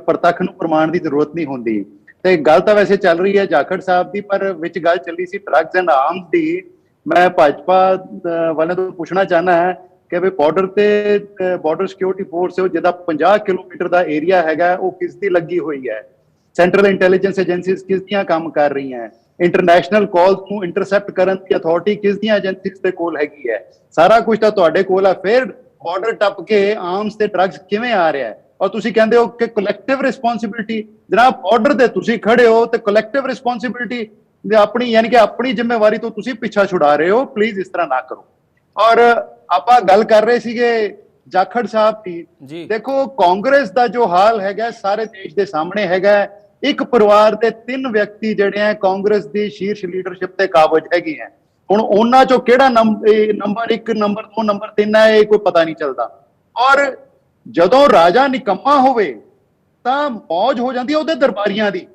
ਪ੍ਰਤੱਖ ਨੂੰ ਪ੍ਰਮਾਣ ਦੀ ਜ਼ਰੂਰਤ ਨਹੀਂ ਹੁੰਦੀ। ਤੇ ਗੱਲ ਤਾਂ ਵੈਸੇ ਚੱਲ ਰਹੀ ਹੈ ਜਾਖੜ ਸਾਹਿਬ ਦੀ, ਪਰ ਵਿੱਚ ਗੱਲ ਚੱਲੀ ਸੀ ਡਰੱਗਸ ਐਂਡ ਆਰਮਸ ਦੀ। ਮੈਂ ਭਾਜਪਾ ਵਾਲਿਆਂ ਤੋਂ ਪੁੱਛਣਾ ਚਾਹੁੰਦਾ ਹੈ ਕਿ ਵੀ ਬਾਰਡਰ ਸਿਕਿਉਰਿਟੀ ਫੋਰਸ ਜਿਹਦਾ 50 ਕਿਲੋਮੀਟਰ ਦਾ ਏਰੀਆ ਹੈਗਾ ਉਹ ਕਿਸ ਦੀ ਲੱਗੀ ਹੋਈ ਹੈ, ਸੈਂਟਰਲ ਇੰਟੈਲੀਜੈਂਸ ਏਜੰਸੀਜ਼ ਕਿਸ ਦੀਆਂ ਕੰਮ ਕਰ ਰਹੀਆਂ, ਇੰਟਰਨੈਸ਼ਨਲ ਕਾਲਸ ਨੂੰ ਇੰਟਰਸੈਪਟ ਕਰਨ ਦੀ ਅਥਾਰਟੀ ਕਿਸ ਦੀਆਂ ਏਜੰਸੀਜ਼ ਦੇ ਕੋਲ ਹੈਗੀ ਹੈ, ਸਾਰਾ ਕੁਝ ਤਾਂ ਤੁਹਾਡੇ ਕੋਲ ਹੈ। ਫਿਰ ਬਾਰਡਰ ਟੱਪ ਕੇ ਆਰਮਸ ਤੇ ਡਰੱਗਸ ਕਿਵੇਂ ਆ ਰਿਹਾ ਹੈ? ਔਰ ਤੁਸੀਂ ਕਹਿੰਦੇ ਹੋ ਕਿ ਕਲੈਕਟਿਵ ਰਿਸਪੌਂਸਿਬਿਲਿਟੀ। ਜਨਾਬ ਬਾਰਡਰ ਤੇ ਤੁਸੀਂ ਖੜੇ ਹੋ ਤੇ ਕਲੈਕਟਿਵ ਰਿਸਪੌਂਸਿਬਿਲਿਟੀ ਆਪਣੀ ਯਾਨੀ ਕਿ ਆਪਣੀ ਜ਼ਿੰਮੇਵਾਰੀ ਤੋਂ ਤੁਸੀਂ ਪਿੱਛਾ ਛੁਡਾ ਰਹੇ ਹੋ। ਪਲੀਜ਼ ਇਸ ਤਰ੍ਹਾਂ ਨਾ ਕਰੋ। ਔਰ ਆਪਾਂ ਗੱਲ ਕਰ ਰਹੇ ਸੀਗੇ ਜਾਖੜ ਸਾਹਿਬ ਦੀ। ਦੇਖੋ ਕਾਂਗਰਸ ਦਾ ਜੋ ਹਾਲ ਹੈਗਾ ਸਾਰੇ ਦੇਸ਼ ਦੇ ਸਾਹਮਣੇ ਹੈਗਾ। ਇੱਕ ਪਰਿਵਾਰ ਦੇ 3 ਵਿਅਕਤੀ ਜਿਹੜੇ ਆ ਕਾਂਗਰਸ ਦੀ ਸ਼ੀਰਸ਼ ਲੀਡਰਸ਼ਿਪ ਤੇ ਕਾਬਜ ਹੈਗੇ ਆ। ਹੁਣ ਉਹਨਾਂ ਚੋਂ ਕਿਹੜਾ ਨੰਬਰ 1, ਨੰਬਰ 2, ਨੰਬਰ 3 ਹੈ ਇਹ ਕੋਈ ਪਤਾ ਨਹੀਂ ਚੱਲਦਾ। ਔਰ ਜਦੋਂ ਰਾਜਾ ਨਿਕੰਮਾ ਹੋਵੇ ਤਾਂ ਮੌਜ ਹੋ ਜਾਂਦੀ ਹੈ ਉਹਦੇ ਦਰਬਾਰੀਆਂ ਦੀ।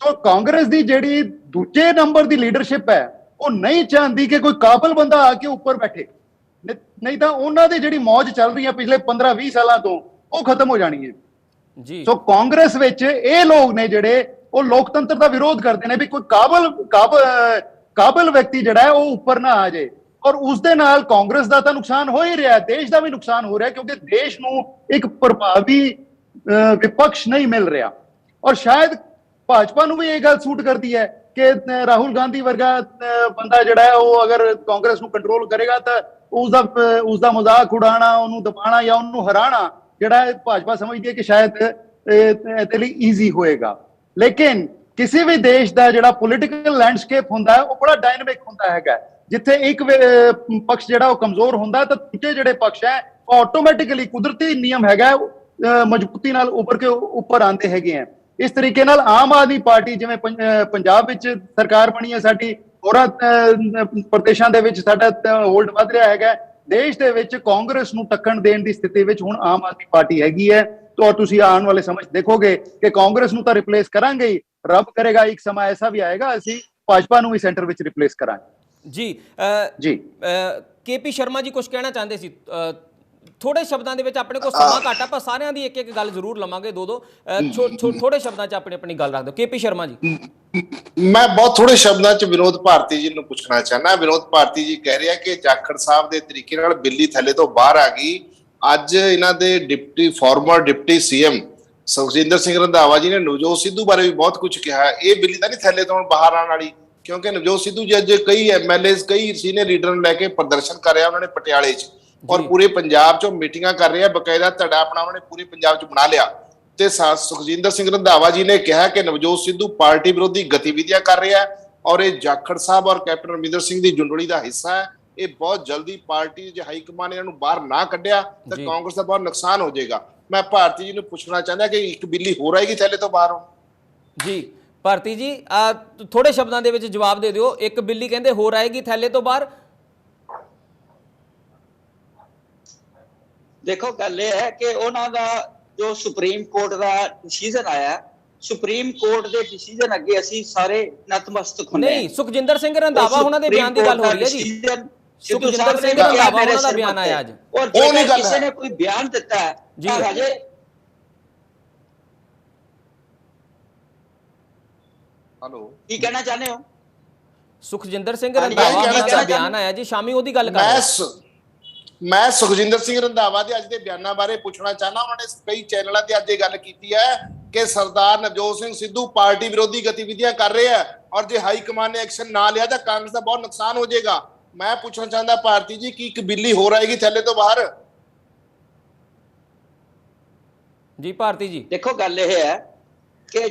ਸੋ ਕਾਂਗਰਸ ਦੀ ਜਿਹੜੀ ਦੂਜੇ ਨੰਬਰ ਦੀ ਲੀਡਰਸ਼ਿਪ ਹੈ ਉਹ ਨਹੀਂ ਚਾਹੁੰਦੀ ਕਿ ਕੋਈ ਕਾਬਲ ਬੰਦਾ ਆ ਕੇ ਉੱਪਰ ਬੈਠੇ, ਨਹੀਂ ਤਾਂ ਉਹਨਾਂ ਦੀ ਜਿਹੜੀ ਮੌਜ ਚੱਲ ਰਹੀ ਹੈ ਪਿਛਲੇ 15-20 ਸਾਲਾਂ ਤੋਂ ਉਹ ਖਤਮ ਹੋ ਜਾਣੀ ਹੈ ਜੀ। ਸੋ ਕਾਂਗਰਸ ਵਿੱਚ ਇਹ ਲੋਕ ਨੇ ਜਿਹੜੇ ਉਹ ਲੋਕਤੰਤਰ ਦਾ ਵਿਰੋਧ ਕਰਦੇ ਨੇ ਵੀ ਕੋਈ ਕਾਬਲ ਵਿਅਕਤੀ ਜਿਹੜਾ ਹੈ ਉਹ ਉੱਪਰ ਨਾ ਆ ਜਾਏ। ਔਰ ਉਸ ਦੇ ਨਾਲ ਕਾਂਗਰਸ ਦਾ ਤਾਂ ਨੁਕਸਾਨ ਹੋ ਹੀ ਰਿਹਾ, ਦੇਸ਼ ਦਾ ਵੀ ਨੁਕਸਾਨ ਹੋ ਰਿਹਾ, ਕਿਉਂਕਿ ਦੇਸ਼ ਨੂੰ ਇੱਕ ਪ੍ਰਭਾਵੀ ਵਿਪਕਸ਼ ਨਹੀਂ ਮਿਲ ਰਿਹਾ। ਔਰ ਸ਼ਾਇਦ ਭਾਜਪਾ ਨੂੰ ਵੀ ਇਹ ਗੱਲ ਸੂਟ ਕਰਦੀ ਹੈ ਕਿ ਰਾਹੁਲ ਗਾਂਧੀ ਵਰਗਾ ਬੰਦਾ ਜਿਹੜਾ ਹੈ ਉਹ ਅਗਰ ਕਾਂਗਰਸ ਨੂੰ ਕੰਟਰੋਲ ਕਰੇਗਾ ਤਾਂ ਉਸਦਾ ਮਜ਼ਾਕ ਉਡਾਣਾ, ਉਹਨੂੰ ਦਬਾਣਾ ਜਾਂ ਉਹਨੂੰ ਹਰਾਣਾ ਜਿਹੜਾ ਭਾਜਪਾ ਸਮਝਦੀ ਹੈ ਕਿ ਸ਼ਾਇਦ ਇਹਦੇ ਲਈ ਈਜ਼ੀ ਹੋਏਗਾ। ਲੇਕਿਨ ਕਿਸੇ ਵੀ ਦੇਸ਼ ਦਾ ਜਿਹੜਾ ਪੋਲੀਟੀਕਲ ਲੈਂਡਸਕੇਪ ਹੁੰਦਾ ਹੈ ਉਹ ਬੜਾ ਡਾਇਨਾਮਿਕ ਹੁੰਦਾ ਹੈਗਾ। ਜਿੱਥੇ ਇੱਕ ਪਕਸ਼ ਜਿਹੜਾ ਉਹ ਕਮਜ਼ੋਰ ਹੁੰਦਾ ਤਾਂ ਦੂਜੇ ਜਿਹੜੇ ਪਕਸ਼ ਹੈ ਉਹ ਆਟੋਮੈਟਿਕਲੀ ਕੁਦਰਤੀ ਨਿਯਮ ਹੈਗਾ ਮਜ਼ਬੂਤੀ ਨਾਲ ਉੱਪਰ ਕੇ ਉੱਪਰ ਆਉਂਦੇ ਹੈਗੇ ਆ। ਇਸ ਤਰੀਕੇ ਨਾਲ ਆਮ ਆਦਮੀ ਪਾਰਟੀ ਜਿਵੇਂ ਪੰਜਾਬ ਵਿੱਚ ਸਰਕਾਰ ਬਣੀ ਹੈ ਸਾਡੀ, ਹੋਰਾਂ ਪ੍ਰਦੇਸ਼ਾਂ ਦੇ ਵਿੱਚ ਸਾਡਾ ਹੋਲਡ ਵੱਧ ਰਿਹਾ ਹੈਗਾ। ਦੇਸ਼ ਦੇ ਵਿੱਚ ਕਾਂਗਰਸ ਨੂੰ ਟੱਕਣ ਦੇਣ ਦੀ ਸਥਿਤੀ ਵਿੱਚ ਹੁਣ ਆਮ ਆਦਮੀ ਪਾਰਟੀ ਹੈਗੀ ਹੈ। ਤਾਂ ਤੁਸੀਂ ਆਉਣ ਵਾਲੇ ਸਮੇਂ ਦੇਖੋਗੇ ਕਿ ਕਾਂਗਰਸ ਨੂੰ ਤਾਂ ਰਿਪਲੇਸ ਕਰਾਂਗੇ ਹੀ, ਰੱਬ ਕਰੇਗਾ ਇੱਕ ਸਮਾਂ ਐਸਾ ਵੀ ਆਏਗਾ ਅਸੀਂ ਭਾਜਪਾ ਨੂੰ ਵੀ ਸੈਂਟਰ ਵਿੱਚ ਰਿਪਲੇਸ ਕਰਾਂਗੇ। ਜੀ ਕੇਪੀ ਸ਼ਰਮਾ ਜੀ ਕੁਝ ਕਹਿਣਾ ਚਾਹੁੰਦੇ ਸੀ ਥੋੜੇ ਸ਼ਬਦਾਂ ਦੇ ਵਿੱਚ। ਆਪਣੇ ਕੋਲ ਸਮਾਂ ਘੱਟ, ਆਪਾਂ ਸਾਰਿਆਂ ਦੀ ਇੱਕ ਗੱਲ ਜ਼ਰੂਰ ਲਵਾਂਗੇ, ਦੋ ਥੋੜੇ ਸ਼ਬਦਾਂ 'ਚ ਆਪਣੀ ਗੱਲ ਰੱਖ ਦਿਓ। ਕੇਪੀ ਸ਼ਰਮਾ ਜੀ। ਮੈਂ ਬਹੁਤ ਥੋੜੇ ਸ਼ਬਦਾਂ 'ਚ ਵਿਨੋਦ ਭਾਰਤੀ ਜੀ ਨੂੰ ਪੁੱਛਣਾ ਚਾਹੁੰਦਾ। ਵਿਨੋਦ ਭਾਰਤੀ ਜੀ ਕਹਿ ਰਿਹਾ ਕਿ ਜਾਖੜ ਸਾਹਿਬ ਦੇ ਤਰੀਕੇ ਨਾਲ ਬਿੱਲੀ ਥੱਲੇ ਤੋਂ ਬਾਹਰ ਆ ਗਈ। ਅੱਜ ਇਹਨਾਂ ਦੇ farmer deputy CM Sukhjinder Singh Randhawa ji ਨੇ ਨਵਜੋਤ ਸਿੱਧੂ ਬਾਰੇ ਵੀ ਬਹੁਤ ਕੁਝ ਕਿਹਾ। ਇਹ ਬਿੱਲੀ ਤਾਂ ਨਹੀਂ ਥੱਲੇ ਤੋਂ ਬਾਹਰ ਆਉਣ ਵਾਲੀ, ਕਿਉਂਕਿ ਨਵਜੋਤ ਸਿੱਧੂ ਜੀ ਅੱਜ ਕਈ ਐਮਐਲਏਸ ਕਈ ਸੀਨੀਅਰ ਲੀਡਰ ਨੂੰ ਲੈ ਕੇ ਪ੍ਰਦਰਸ਼ਨ ਕਰ ਰਿਹਾ ਉਹਨਾਂ ਨੇ ਪਟਿਆਲੇ 'ਚ, ਔਰ ਪੂਰੇ ਪੰਜਾਬ 'ਚੋਂ ਮੀਟਿੰਗਾਂ ਕਰ ਰਿਹਾ, ਬਕਾਇਦਾ ਧੜਾ ਆਪਣਾ ਉਹਨਾਂ ਨੇ ਪੂਰੇ ਪੰਜਾਬ 'ਚ ਬਣਾ ਲਿਆ। ਤੇ ਸੁਖਜਿੰਦਰ ਸਿੰਘ ਰੰਧਾਵਾ ਜੀ ਨੇ ਕਿਹਾ ਕਿ ਨਵਜੋਤ ਸਿੱਧੂ ਪਾਰਟੀ ਵਿਰੋਧੀ ਗਤੀਵਿਧੀਆਂ ਕਰ ਰਿਹਾ ਹੈ ਔਰ ਇਹ ਜਾਖੜ ਸਾਹਿਬ ਔਰ ਕੈਪਟਨ ਅਮਰਿੰਦਰ ਸਿੰਘ ਦੀ ਜੁੰਡਲੀ ਦਾ ਹਿੱਸਾ ਹੈ। ਇਹ ਬਹੁਤ ਜਲਦੀ ਪਾਰਟੀ ਜੇ ਹਾਈ ਕਮਾਨ ਇਹਨਾਂ ਨੂੰ ਬਾਹਰ ਨਾ ਕੱਢਿਆ ਤਾਂ ਕਾਂਗਰਸ ਦਾ ਬਹੁਤ ਨੁਕਸਾਨ ਹੋ ਜਾਏਗਾ। ਮੈਂ ਭਾਰਤੀ ਜੀ ਨੂੰ ਪੁੱਛਣਾ ਚਾਹੁੰਦਾ ਕਿ ਇੱਕ ਬਿੱਲੀ ਹੋਰ ਆਏਗੀ ਥੈਲੇ ਤੋਂ ਬਾਹਰੋਂ? ਜੀ ਭਾਰਤੀ ਜੀ ਥੋੜੇ ਸ਼ਬਦਾਂ ਦੇ ਵਿੱਚ ਜਵਾਬ ਦੇ ਦਿਓ, ਇੱਕ ਬਿੱਲੀ ਕਹਿੰਦੇ ਹੋਰ ਆਏਗੀ ਥੈਲੇ ਤੋਂ ਬਾਹਰ। ਦੇਖੋ ਗੱਲ ਇਹ ਹੈ ਕਿ ਉਹਨਾਂ ਦਾ ਜੋ ਸੁਪਰੀਮ ਕੋਰਟ ਦਾ ਡਿਸੀਜਨ ਆਇਆ, ਸੁਪਰੀਮ ਕੋਰਟ ਦੇ ਡਿਸੀਜਨ ਅੱਗੇ ਅਸੀਂ ਸਾਰੇ ਨਤਮਸਤਕ ਹੁੰਦੇ ਨਹੀਂ, ਸੁਖਜਿੰਦਰ ਸਿੰਘ ਰੰਧਾਵਾ ਉਹਨਾਂ ਦੇ ਬਿਆਨ ਦੀ ਗੱਲ ਹੋ ਰਹੀ ਹੈ ਜੀ। ਸੁਖਜਿੰਦਰ ਸਿੰਘ ਰੰਧਾਵਾ ਉਹਨਾਂ ਦਾ ਬਿਆਨ ਆਇਆ ਅੱਜ। ਔਰ ਜੇ ਕਿਸੇ ਨੇ ਕੋਈ ਬਿਆਨ ਦਿੱਤਾ ਹੈ ਜੀ ਹਜੇ ਹੈਲੋ ਕੀ ਕਹਿਣਾ ਚਾਹੁੰਦੇ ਹੋ? ਸੁਖਜਿੰਦਰ ਸਿੰਘ ਰੰਧਾਵਾ ਉਹਨਾਂ ਦਾ ਬਿਆਨ ਆਇਆ ਜੀ, ਸ਼ਾਮੀ ਉਹਦੀ ਗੱਲ ਕਰ ਰਹੇ। ਮੈਂ ਸੁਖਜਿੰਦਰ ਸਿੰਘ ਰੰਧਾਵਾ ਦੇ ਅੱਜ ਦੇ ਬਿਆਨਾਂ ਬਾਰੇ ਪੁੱਛਣਾ ਚਾਹਨਾ। ਉਹਨਾਂ ਨੇ ਕਈ ਚੈਨਲਾਂ ਤੇ ਅੱਜ ਇਹ ਗੱਲ ਕੀਤੀ ਹੈ ਕਿ ਸਰਦਾਰ ਨਵਜੋਤ ਸਿੰਘ ਸਿੱਧੂ ਪਾਰਟੀ ਵਿਰੋਧੀ ਗਤੀਵਿਧੀਆਂ ਕਰ ਰਹੇ ਹੈ ਔਰ ਜੇ ਹਾਈ ਕਮਾਨ ਨੇ ਐਕਸ਼ਨ ਨਾ ਲਿਆ ਤਾਂ ਕਾਂਗਰਸ ਦਾ ਬਹੁਤ ਨੁਕਸਾਨ ਹੋ ਜਾਏਗਾ। ਮੈਂ ਪੁੱਛਣਾ ਚਾਹੁੰਦਾ ਭਾਰਤੀ ਜੀ ਕਿ ਇੱਕ ਬਿੱਲੀ ਹੋਰ ਆਏਗੀ ਥੱਲੇ ਤੋਂ ਬਾਹਰ? ਜੀ ਭਾਰਤੀ ਜੀ ਦੇਖੋ ਗੱਲ ਇਹ ਹੈ ਕਿ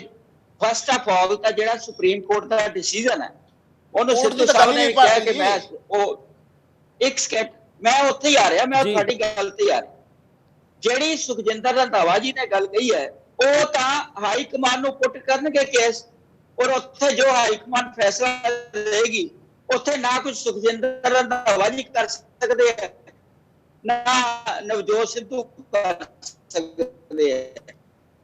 ਫਸਟ ਆਫ ਆਲ ਤਾਂ ਜਿਹੜਾ ਸੁਪਰੀਮ ਕੋਰਟ ਦਾ ਡਿਸੀਜਨ ਹੈ ਉਹਨੂੰ ਸਿੱਧੂ ਸਾਹਿਬ ਨੇ ਕਿਹਾ ਕਿ ਮੈਂ ਉਹ ਇੱਕ ਸਟੈਪ ਮੈਂ ਉੱਥੇ ਹੀ ਆ ਰਿਹਾ, ਮੈਂ ਤੁਹਾਡੀ ਗੱਲ ਤੇ ਆ ਰਿਹਾ। ਜਿਹੜੀ ਸੁਖਜਿੰਦਰ ਰੰਧਾਵਾ ਜੀ ਨੇ ਗੱਲ ਕਹੀ ਹੈ ਉਹ ਤਾਂ ਹਾਈ ਕਮਾਨ ਨੂੰ ਪੁੱਟ ਕਰਨਗੇ ਕੇਸ, ਔਰ ਉੱਥੇ ਜੋ ਹਾਈ ਕਮਾਨ ਫੈਸਲਾ ਲਏਗੀ ਉੱਥੇ ਨਾ ਕੁਝ ਸੁਖਜਿੰਦਰ ਰੰਧਾਵਾ ਜੀ ਕਰ ਸਕਦੇ ਹੈ ਨਾ ਨਵਜੋਤ ਸਿੱਧੂ ਕਰ ਸਕਦੇ ਹੈ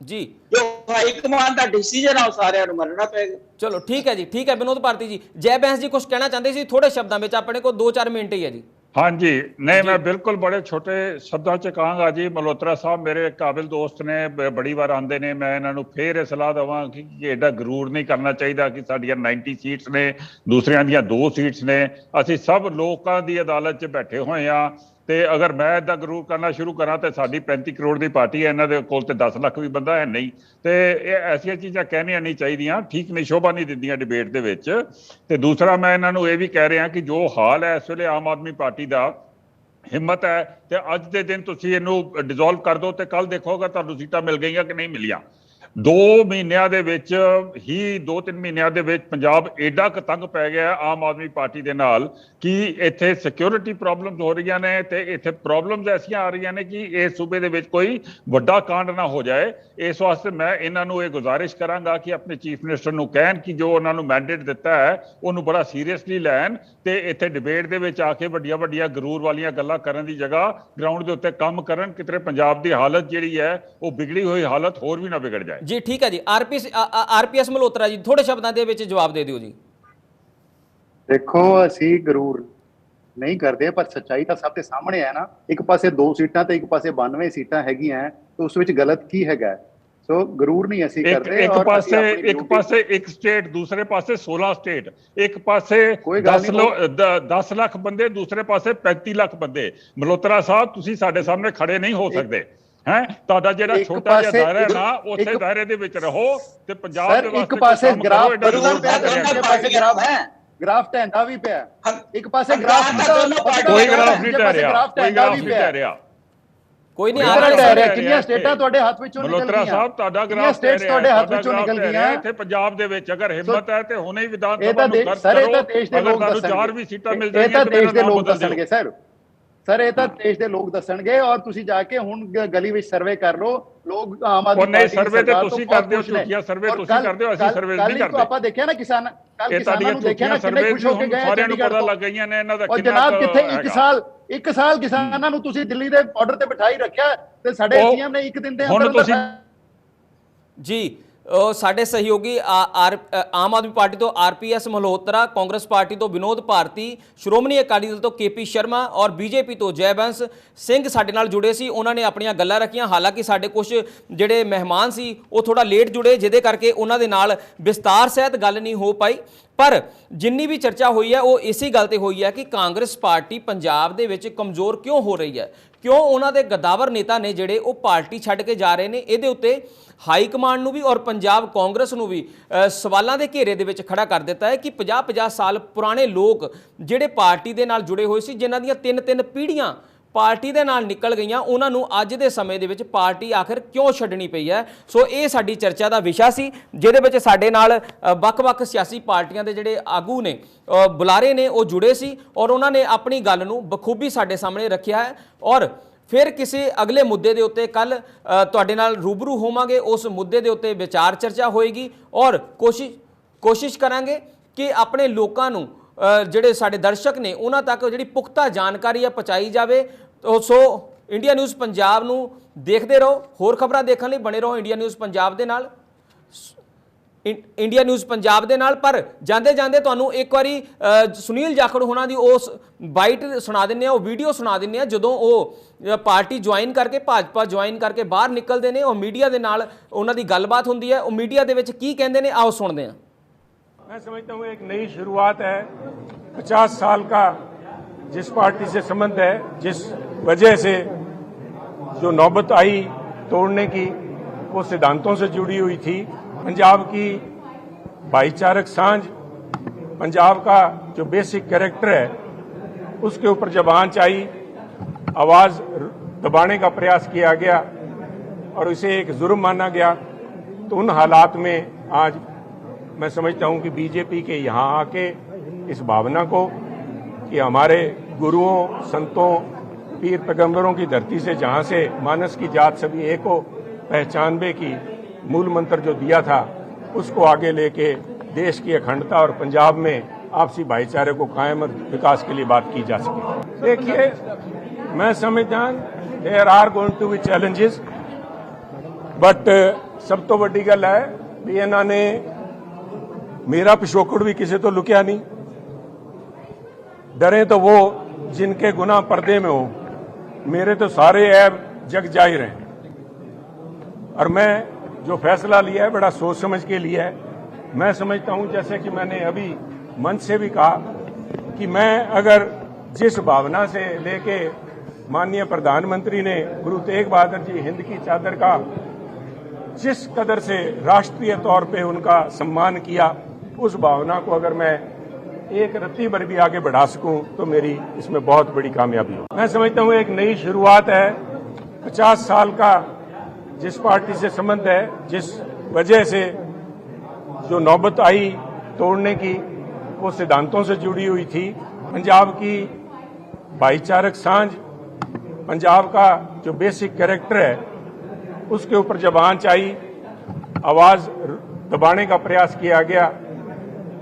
ਜੀ। ਜੋ ਹਾਈ ਕਮਾਨ ਦਾ ਡਿਸੀਜਨ ਆ ਉਹ ਸਾਰਿਆਂ ਨੂੰ ਮੰਨਣਾ ਪਏਗਾ। ਚਲੋ ਠੀਕ ਹੈ ਜੀ, ਠੀਕ ਹੈ। ਵਿਨੋਦ ਭਾਰਤੀ ਜੀ, ਜੈ ਬੈਂਸ ਜੀ ਕੁਝ ਕਹਿਣਾ ਚਾਹੁੰਦੇ ਸੀ ਥੋੜੇ ਸ਼ਬਦਾਂ ਵਿੱਚ, ਆਪਣੇ ਕੋਲ 2-4 ਮਿੰਟ ਹੀ ਹੈ ਜੀ। ਹਾਂਜੀ, ਨਹੀਂ ਮੈਂ ਬਿਲਕੁਲ ਬੜੇ ਛੋਟੇ ਸ਼ਬਦਾਂ 'ਚ ਕਹਾਂਗਾ ਜੀ। ਮਲਹੋਤਰਾ ਸਾਹਿਬ ਮੇਰੇ ਕਾਬਿਲ ਦੋਸਤ ਨੇ, ਬੜੀ ਵਾਰ ਆਉਂਦੇ ਨੇ। ਮੈਂ ਇਹਨਾਂ ਨੂੰ ਫੇਰ ਇਹ ਸਲਾਹ ਦੇਵਾਂ ਕਿ ਐਡਾ ਗਰੂਰ ਨਹੀਂ ਕਰਨਾ ਚਾਹੀਦਾ ਕਿ ਸਾਡੀਆਂ 90 ਸੀਟਸ ਨੇ, ਦੂਸਰਿਆਂ ਦੀਆਂ 2 ਸੀਟਸ ਨੇ। ਅਸੀਂ ਸਭ ਲੋਕਾਂ ਦੀ ਅਦਾਲਤ 'ਚ ਬੈਠੇ ਹੋਏ ਹਾਂ ਤੇ ਅਗਰ ਮੈਂ ਇਦਾਂ ਗਰੂਰ ਕਰਨਾ ਸ਼ੁਰੂ ਕਰਾਂ ਤੇ ਸਾਡੀ 35 ਕਰੋੜ ਦੀ ਪਾਰਟੀ ਹੈ, ਇਹਨਾਂ ਦੇ ਕੋਲ ਤੇ 10 ਲੱਖ ਵੀ ਬੰਦਾ ਹੈ ਨਹੀਂ। ਤੇ ਇਹ ਐਸੀਆਂ ਚੀਜ਼ਾਂ ਕਹਿਣੀਆਂ ਨਹੀਂ ਚਾਹੀਦੀਆਂ, ਠੀਕ ਨਹੀਂ, ਸ਼ੋਭਾ ਨਹੀਂ ਦਿੰਦੀਆਂ ਡਿਬੇਟ ਦੇ ਵਿੱਚ। ਤੇ ਦੂਸਰਾ ਮੈਂ ਇਹਨਾਂ ਨੂੰ ਇਹ ਵੀ ਕਹਿ ਰਿਹਾ ਕਿ ਜੋ ਹਾਲ ਹੈ ਇਸ ਵੇਲੇ ਆਮ ਆਦਮੀ ਪਾਰਟੀ ਦਾ, ਹਿੰਮਤ ਹੈ ਤੇ ਅੱਜ ਦੇ ਦਿਨ ਤੁਸੀਂ ਇਹਨੂੰ ਡਿਸੋਲਵ ਕਰ ਦਿਓ ਤੇ ਕੱਲ ਦੇਖੋਗਾ ਤੁਹਾਨੂੰ ਸੀਟਾਂ ਮਿਲ ਗਈਆਂ ਕਿ ਨਹੀਂ ਮਿਲੀਆਂ। 2 ਮਹੀਨਿਆਂ ਦੇ ਵਿੱਚ ਹੀ 2-3 ਮਹੀਨਿਆਂ ਦੇ ਵਿੱਚ ਪੰਜਾਬ ਐਡਾ ਕੁ ਤੰਗ ਪੈ ਗਿਆ ਆਮ ਆਦਮੀ ਪਾਰਟੀ ਦੇ ਨਾਲ ਕਿ ਇੱਥੇ ਸਿਕਿਉਰਿਟੀ ਪ੍ਰੋਬਲਮਸ ਹੋ ਰਹੀਆਂ ਨੇ ਤੇ ਇੱਥੇ ਪ੍ਰੋਬਲਮਸ ਐਸੀਆਂ ਆ ਰਹੀਆਂ ਨੇ ਕਿ ਇਸ ਸੂਬੇ ਦੇ ਵਿੱਚ ਕੋਈ ਵੱਡਾ ਕਾਂਡ ਨਾ ਹੋ ਜਾਏ। ਇਸ ਵਾਸਤੇ ਮੈਂ ਇਹਨਾਂ ਨੂੰ ਇਹ ਗੁਜ਼ਾਰਿਸ਼ ਕਰਾਂਗਾ ਕਿ ਆਪਣੇ ਚੀਫ ਮਿਨਿਸਟਰ ਨੂੰ ਕਹਿਣ ਕਿ ਜੋ ਉਹਨਾਂ ਨੂੰ ਮੈਂਡੇਟ ਦਿੱਤਾ ਹੈ ਉਹਨੂੰ ਬੜਾ ਸੀਰੀਅਸਲੀ ਲੈਣ ਤੇ ਇੱਥੇ ਡਿਬੇਟ ਦੇ ਵਿੱਚ ਆ ਕੇ ਵੱਡੀਆਂ ਵੱਡੀਆਂ ਗਰੂਰ ਵਾਲੀਆਂ ਗੱਲਾਂ ਕਰਨ ਦੀ ਜਗ੍ਹਾ ਗਰਾਊਂਡ ਦੇ ਉੱਤੇ ਕੰਮ ਕਰਨ। ਕਿਤੇ ਪੰਜਾਬ ਦੀ ਹਾਲਤ ਜਿਹੜੀ ਹੈ ਉਹ ਵਿਗੜੀ ਹੋਈ ਹਾਲਤ ਹੋਰ ਵੀ ਨਾ ਵਿਗੜ ਜਾਏ। ਜੀ ਠੀਕ ਹੈ ਜੀ। ਆਰਪੀਐਸ ਮਲਹੋਤਰਾ ਜੀ, ਥੋੜੇ ਸ਼ਬਦਾਂ ਦੇ ਵਿੱਚ ਜਵਾਬ ਦੇ ਦਿਓ ਜੀ। ਦੇਖੋ ਅਸੀਂ ਗਰੂਰ ਨਹੀਂ ਕਰਦੇ, ਪਰ ਸੱਚਾਈ ਤਾਂ ਸਭ ਦੇ ਸਾਹਮਣੇ ਹੈ ਨਾ। ਇੱਕ ਪਾਸੇ 2 ਸੀਟਾਂ ਤੇ ਇੱਕ ਪਾਸੇ 92 ਸੀਟਾਂ ਹੈਗੀਆਂ, ਤੇ ਉਸ ਵਿੱਚ ਗਲਤ ਕੀ ਹੈਗਾ? ਸੋ ਗਰੂਰ ਨਹੀਂ ਅਸੀਂ ਕਰਦੇ। ਇੱਕ ਪਾਸੇ ਇੱਕ ਸਟੇਟ, ਦੂਸਰੇ ਪਾਸੇ 16 ਸਟੇਟ, ਇੱਕ ਪਾਸੇ 10 ਲੱਖ ਬੰਦੇ, ਦੂਸਰੇ ਪਾਸੇ 35 ਲੱਖ ਬੰਦੇ। ਮਲਹੋਤਰਾ ਸਾਹਿਬ ਤੁਸੀਂ ਸਾਡੇ ਸਾਹਮਣੇ ਖੜੇ ਨਹੀਂ ਹੋ ਸਕਦੇ ਹੈ। ਤੁਹਾਡਾ ਜਿਹੜਾ ਛੋਟਾ ਜਿਹਾ ਦਾਇਰਾ ਹੈ ਨਾ, ਉਸੇ ਦਾਇਰੇ ਦੇ ਵਿੱਚ ਰਹੋ ਤੇ ਪੰਜਾਬ ਦੇ ਵਾਸਤੇ ਇੱਕ ਪਾਸੇ ਗ੍ਰਾਫ ਗ੍ਰਾਫ ਢਹਿੰਦਾ ਵੀ ਪਿਆ, ਇੱਕ ਪਾਸੇ ਗ੍ਰਾਫ ਕੋਈ ਗ੍ਰਾਫ ਨਹੀਂ ਢਹਿ ਰਿਹਾ, ਕੋਈ ਗ੍ਰਾਫ ਨਹੀਂ ਢਹਿ ਰਿਹਾ। ਕੋਈ ਨਹੀਂ ਆ ਰਿਹਾ। ਕਿੰਨੀਆਂ ਸਟੇਟਾਂ ਤੁਹਾਡੇ ਹੱਥ ਵਿੱਚੋਂ ਨਿਕਲ ਗਈਆਂ? ਮਲਹੋਤਰਾ ਸਾਹਿਬ ਤੁਹਾਡਾ ਗ੍ਰਾਫ ਸਟੇਟਸ ਤੁਹਾਡੇ ਹੱਥ ਵਿੱਚੋਂ ਨਿਕਲ ਗਈਆਂ ਇੱਥੇ ਪੰਜਾਬ ਦੇ ਵਿੱਚ। ਅਗਰ ਹਿੰਮਤ ਹੈ ਤੇ ਹੁਣੇ ਹੀ ਵਿਧਾਨ ਸਭਾ ਨੂੰ ਕਰ ਕਰੋ। ਇਹ ਤਾਂ ਦੇਸ਼ ਦੇ ਲੋਕ ਦੱਸਣਗੇ। 4 ਵੀ ਸੀਟਾਂ ਮਿਲ ਜਾਣਗੀਆਂ ਇਹ ਤਾਂ ਦੇਸ਼ ਦੇ ਲੋਕ ਦੱਸਣਗੇ ਸਰ ਇਹ ਤਾਂ ਦੇਸ਼ ਦੇ ਲੋਕ ਦੱਸਣਗੇ। ਔਰ ਤੁਸੀਂ ਜਾ ਕੇ ਹੁਣ ਗਲੀ ਵਿੱਚ ਸਰਵੇ ਕਰ ਲਓ। ਲੋਕ ਆਮ ਆਦਮੀ ਪਾਰਟੀ ਸਰਵੇ ਤੇ ਤੁਸੀਂ ਕਰਦੇ ਹੋ, ਝੂਠੀਆਂ ਸਰਵੇ ਤੁਸੀਂ ਕਰਦੇ ਹੋ, ਅਸੀਂ ਸਰਵੇ ਨਹੀਂ ਕਰਦੇ। ਆਪਾਂ ਦੇਖਿਆ ਨਾ ਕਿਸਾਨਾਂ ਨੂੰ ਦੇਖਿਆ ਨਾ ਕਿੰਨੇ ਖੁਸ਼ ਹੋ ਕੇ ਗਏ ਸਾਰਿਆਂ ਨੂੰ ਪਤਾ ਲੱਗ ਗਈਆਂ ਨੇ ਇਹਨਾਂ ਦਾ। ਔਰ ਜਨਾਬ ਕਿੱਥੇ ਇੱਕ ਸਾਲ ਕਿਸਾਨਾਂ ਨੂੰ ਤੁਸੀਂ ਦਿੱਲੀ ਦੇ ਬਾਰਡਰ ਤੇ ਬਿਠਾਈ ਰੱਖਿਆ ਤੇ ਸਾਡੇ ਸੀਐਮ ਨੇ ਇੱਕ ਦਿਨ ਦੇ ਅੰਦਰ ਜੀ ਸਾਡੇ ਸਹਿਯੋਗੀ ਆਮ ਆਦਮੀ ਪਾਰਟੀ ਤੋਂ ਆਰਪੀਐਸ ਮਲਹੋਤਰਾ, ਕਾਂਗਰਸ ਪਾਰਟੀ ਤੋਂ ਵਿਨੋਦ ਭਾਰਤੀ, ਸ਼੍ਰੋਮਣੀ ਅਕਾਲੀ ਦਲ ਤੋਂ ਕੇਪੀ ਸ਼ਰਮਾ ਔਰ ਬੀਜੇਪੀ ਤੋਂ ਜੈਬੰਸ ਸਿੰਘ ਸਾਡੇ ਨਾਲ ਜੁੜੇ ਸੀ। ਉਹਨਾਂ ਨੇ ਆਪਣੀਆਂ ਗੱਲਾਂ ਰੱਖੀਆਂ। ਹਾਲਾਂਕਿ ਸਾਡੇ ਕੁਝ ਜਿਹੜੇ ਮਹਿਮਾਨ ਸੀ ਉਹ ਥੋੜਾ ਲੇਟ ਜੁੜੇ, ਜਿਹਦੇ ਕਰਕੇ ਉਹਨਾਂ ਦੇ ਨਾਲ ਵਿਸਤਾਰ ਸਹਿਤ ਗੱਲ ਨਹੀਂ ਹੋ ਪਾਈ। ਪਰ ਜਿੰਨੀ ਵੀ ਚਰਚਾ ਹੋਈ ਹੈ ਉਹ ਇਸੇ ਗੱਲ ਤੇ ਹੋਈ ਹੈ ਕਿ ਕਾਂਗਰਸ ਪਾਰਟੀ ਪੰਜਾਬ ਦੇ ਵਿੱਚ ਕਮਜ਼ੋਰ ਕਿਉਂ ਹੋ ਰਹੀ ਹੈ, ਕਿਉਂ ਉਹਨਾਂ ਦੇ ਗਦਾਵਰ ਨੇਤਾ ਨੇ ਜਿਹੜੇ ਉਹ ਪਾਰਟੀ ਛੱਡ ਕੇ ਜਾ ਰਹੇ ਨੇ। ਇਹਦੇ ਉੱਤੇ ਹਾਈ ਕਮਾਂਡ ਨੂੰ ਵੀ ਔਰ ਪੰਜਾਬ ਕਾਂਗਰਸ ਨੂੰ ਵੀ ਸਵਾਲਾਂ ਦੇ ਘੇਰੇ ਦੇ ਵਿੱਚ ਖੜਾ ਕਰ ਦਿੱਤਾ ਹੈ ਕਿ 50-50 ਸਾਲ ਪੁਰਾਣੇ ਲੋਕ ਜਿਹੜੇ ਪਾਰਟੀ ਦੇ ਨਾਲ ਜੁੜੇ ਹੋਏ ਸੀ, ਜਿਨ੍ਹਾਂ ਦੀਆਂ 3-3 ਪੀੜ੍ਹੀਆਂ ਪਾਰਟੀ ਦੇ ਨਾਲ ਨਿਕਲ ਗਈਆਂ, ਉਹਨਾਂ ਨੂੰ ਅੱਜ ਦੇ ਸਮੇਂ ਦੇ ਵਿੱਚ ਪਾਰਟੀ ਆਖਿਰ ਕਿਉਂ ਛੱਡਣੀ ਪਈ ਹੈ। ਸੋ ਇਹ ਸਾਡੀ ਚਰਚਾ ਦਾ ਵਿਸ਼ਾ ਸੀ, ਜਿਹਦੇ ਵਿੱਚ ਸਾਡੇ ਨਾਲ ਵੱਖ-ਵੱਖ ਸਿਆਸੀ ਪਾਰਟੀਆਂ ਦੇ ਜਿਹੜੇ ਆਗੂ ਨੇ, ਬੁਲਾਰੇ ਨੇ, ਉਹ ਜੁੜੇ ਸੀ ਔਰ ਉਹਨਾਂ ਨੇ ਆਪਣੀ ਗੱਲ ਨੂੰ ਬਖੂਬੀ ਸਾਡੇ ਸਾਹਮਣੇ ਰੱਖਿਆ ਹੈ। ਔਰ ਫਿਰ ਕਿਸੇ ਅਗਲੇ ਮੁੱਦੇ ਦੇ ਉੱਤੇ ਕੱਲ ਤੁਹਾਡੇ ਨਾਲ ਰੂਬਰੂ ਹੋਵਾਂਗੇ, ਉਸ ਮੁੱਦੇ ਦੇ ਉੱਤੇ ਵਿਚਾਰ ਚਰਚਾ ਹੋਏਗੀ ਔਰ ਕੋਸ਼ਿਸ਼ ਕਰਾਂਗੇ ਕਿ ਆਪਣੇ ਲੋਕਾਂ ਨੂੰ ਜਿਹੜੇ ਸਾਡੇ ਦਰਸ਼ਕ ਨੇ ਉਹਨਾਂ ਤੱਕ ਜਿਹੜੀ ਪੁਖਤਾ ਜਾਣਕਾਰੀ ਆ ਪਹੁੰਚਾਈ ਜਾਵੇ। ਸੋ ਇੰਡੀਆ ਨਿਊਜ਼ ਪੰਜਾਬ ਨੂੰ ਦੇਖਦੇ ਰਹੋ, ਹੋਰ ਖਬਰਾਂ ਦੇਖਣ ਲਈ ਬਣੇ ਰਹੋ ਇੰਡੀਆ ਨਿਊਜ਼ ਪੰਜਾਬ ਦੇ ਨਾਲ। ਪਰ ਜਾਂਦੇ ਜਾਂਦੇ ਤੁਹਾਨੂੰ ਇੱਕ ਵਾਰੀ ਸੁਨੀਲ ਜਾਖੜ ਹੋਣਾ ਦੀ ਉਸ ਬਾਈਟ ਸੁਣਾ ਦਿੰਦੇ ਆ, ਉਹ ਵੀਡੀਓ ਸੁਣਾ ਦਿੰਦੇ ਆ ਜਦੋਂ ਉਹ ਪਾਰਟੀ ਜੁਆਇਨ ਕਰਕੇ, ਭਾਜਪਾ ਜੁਆਇਨ ਕਰਕੇ ਬਾਹਰ ਨਿਕਲਦੇ ਨੇ, ਉਹ ਮੀਡੀਆ ਦੇ ਨਾਲ ਉਹਨਾਂ ਦੀ ਗੱਲਬਾਤ ਹੁੰਦੀ ਹੈ। ਉਹ ਮੀਡੀਆ ਦੇ ਵਿੱਚ ਕੀ ਕਹਿੰਦੇ ਨੇ, आओ सुनते हैं। मैं समझता हूँ एक नई शुरुआत है। 50 साल का जिस पार्टी से संबंध है, जिस वजह से जो नौबत आई तोड़ने की, वो सिद्धांतों से जुड़ी हुई थी। पंजाब की भाईचारक सांझ, पंजाब का जो बेसिक कैरेक्टर है, उसके ऊपर जब आंच आई, आवाज दबाने का प्रयास किया गया और इसे एक जुर्म माना गया। तो उन हालात में आज मैं समझता हूं कि बीजेपी के यहाँ आके इस भावना को कि हमारे गुरुओं, संतों, पीर पैगंबरों की धरती से, जहां से मानस की जात सभी एक हो, पहचानबे की मूल मंत्र जो दिया था, उसको आगे लेके देश की अखंडता और पंजाब में आपसी भाईचारे को कायम और विकास के लिए बात की जा सके। देखिए, मैं समझता there are going to be challenges, but सब तो बड़ी गल है भी इन्होंने मेरा पिछोकड़ भी किसी तो लुकिया नहीं। डरे तो वो जिनके गुनाह पर्दे में हो, मेरे तो सारे ऐब जग जाहिर हैं। और मैं जो फैसला लिया है बड़ा सोच समझ के लिया है। मैं समझता हूं, जैसे कि मैंने अभी मंच से भी कहा कि मैं अगर जिस भावना से लेके माननीय प्रधानमंत्री ने गुरु तेग बहादुर जी हिंद की चादर का जिस कदर से राष्ट्रीय तौर पे उनका सम्मान किया, उस भावना को अगर मैं एक रत्ती भर भी आगे बढ़ा सकूं तो मेरी इसमें बहुत बड़ी कामयाबी हो। मैं समझता हूं एक नई शुरुआत है। 50 साल का जिस पार्टी से संबंध है, जिस वजह से जो नौबत आई तोड़ने की, वो सिद्धांतों से जुड़ी हुई थी। पंजाब की भाईचारक सांझ, पंजाब का जो बेसिक कैरेक्टर है, उसके ऊपर जब आंच आई, आवाज दबाने का प्रयास किया गया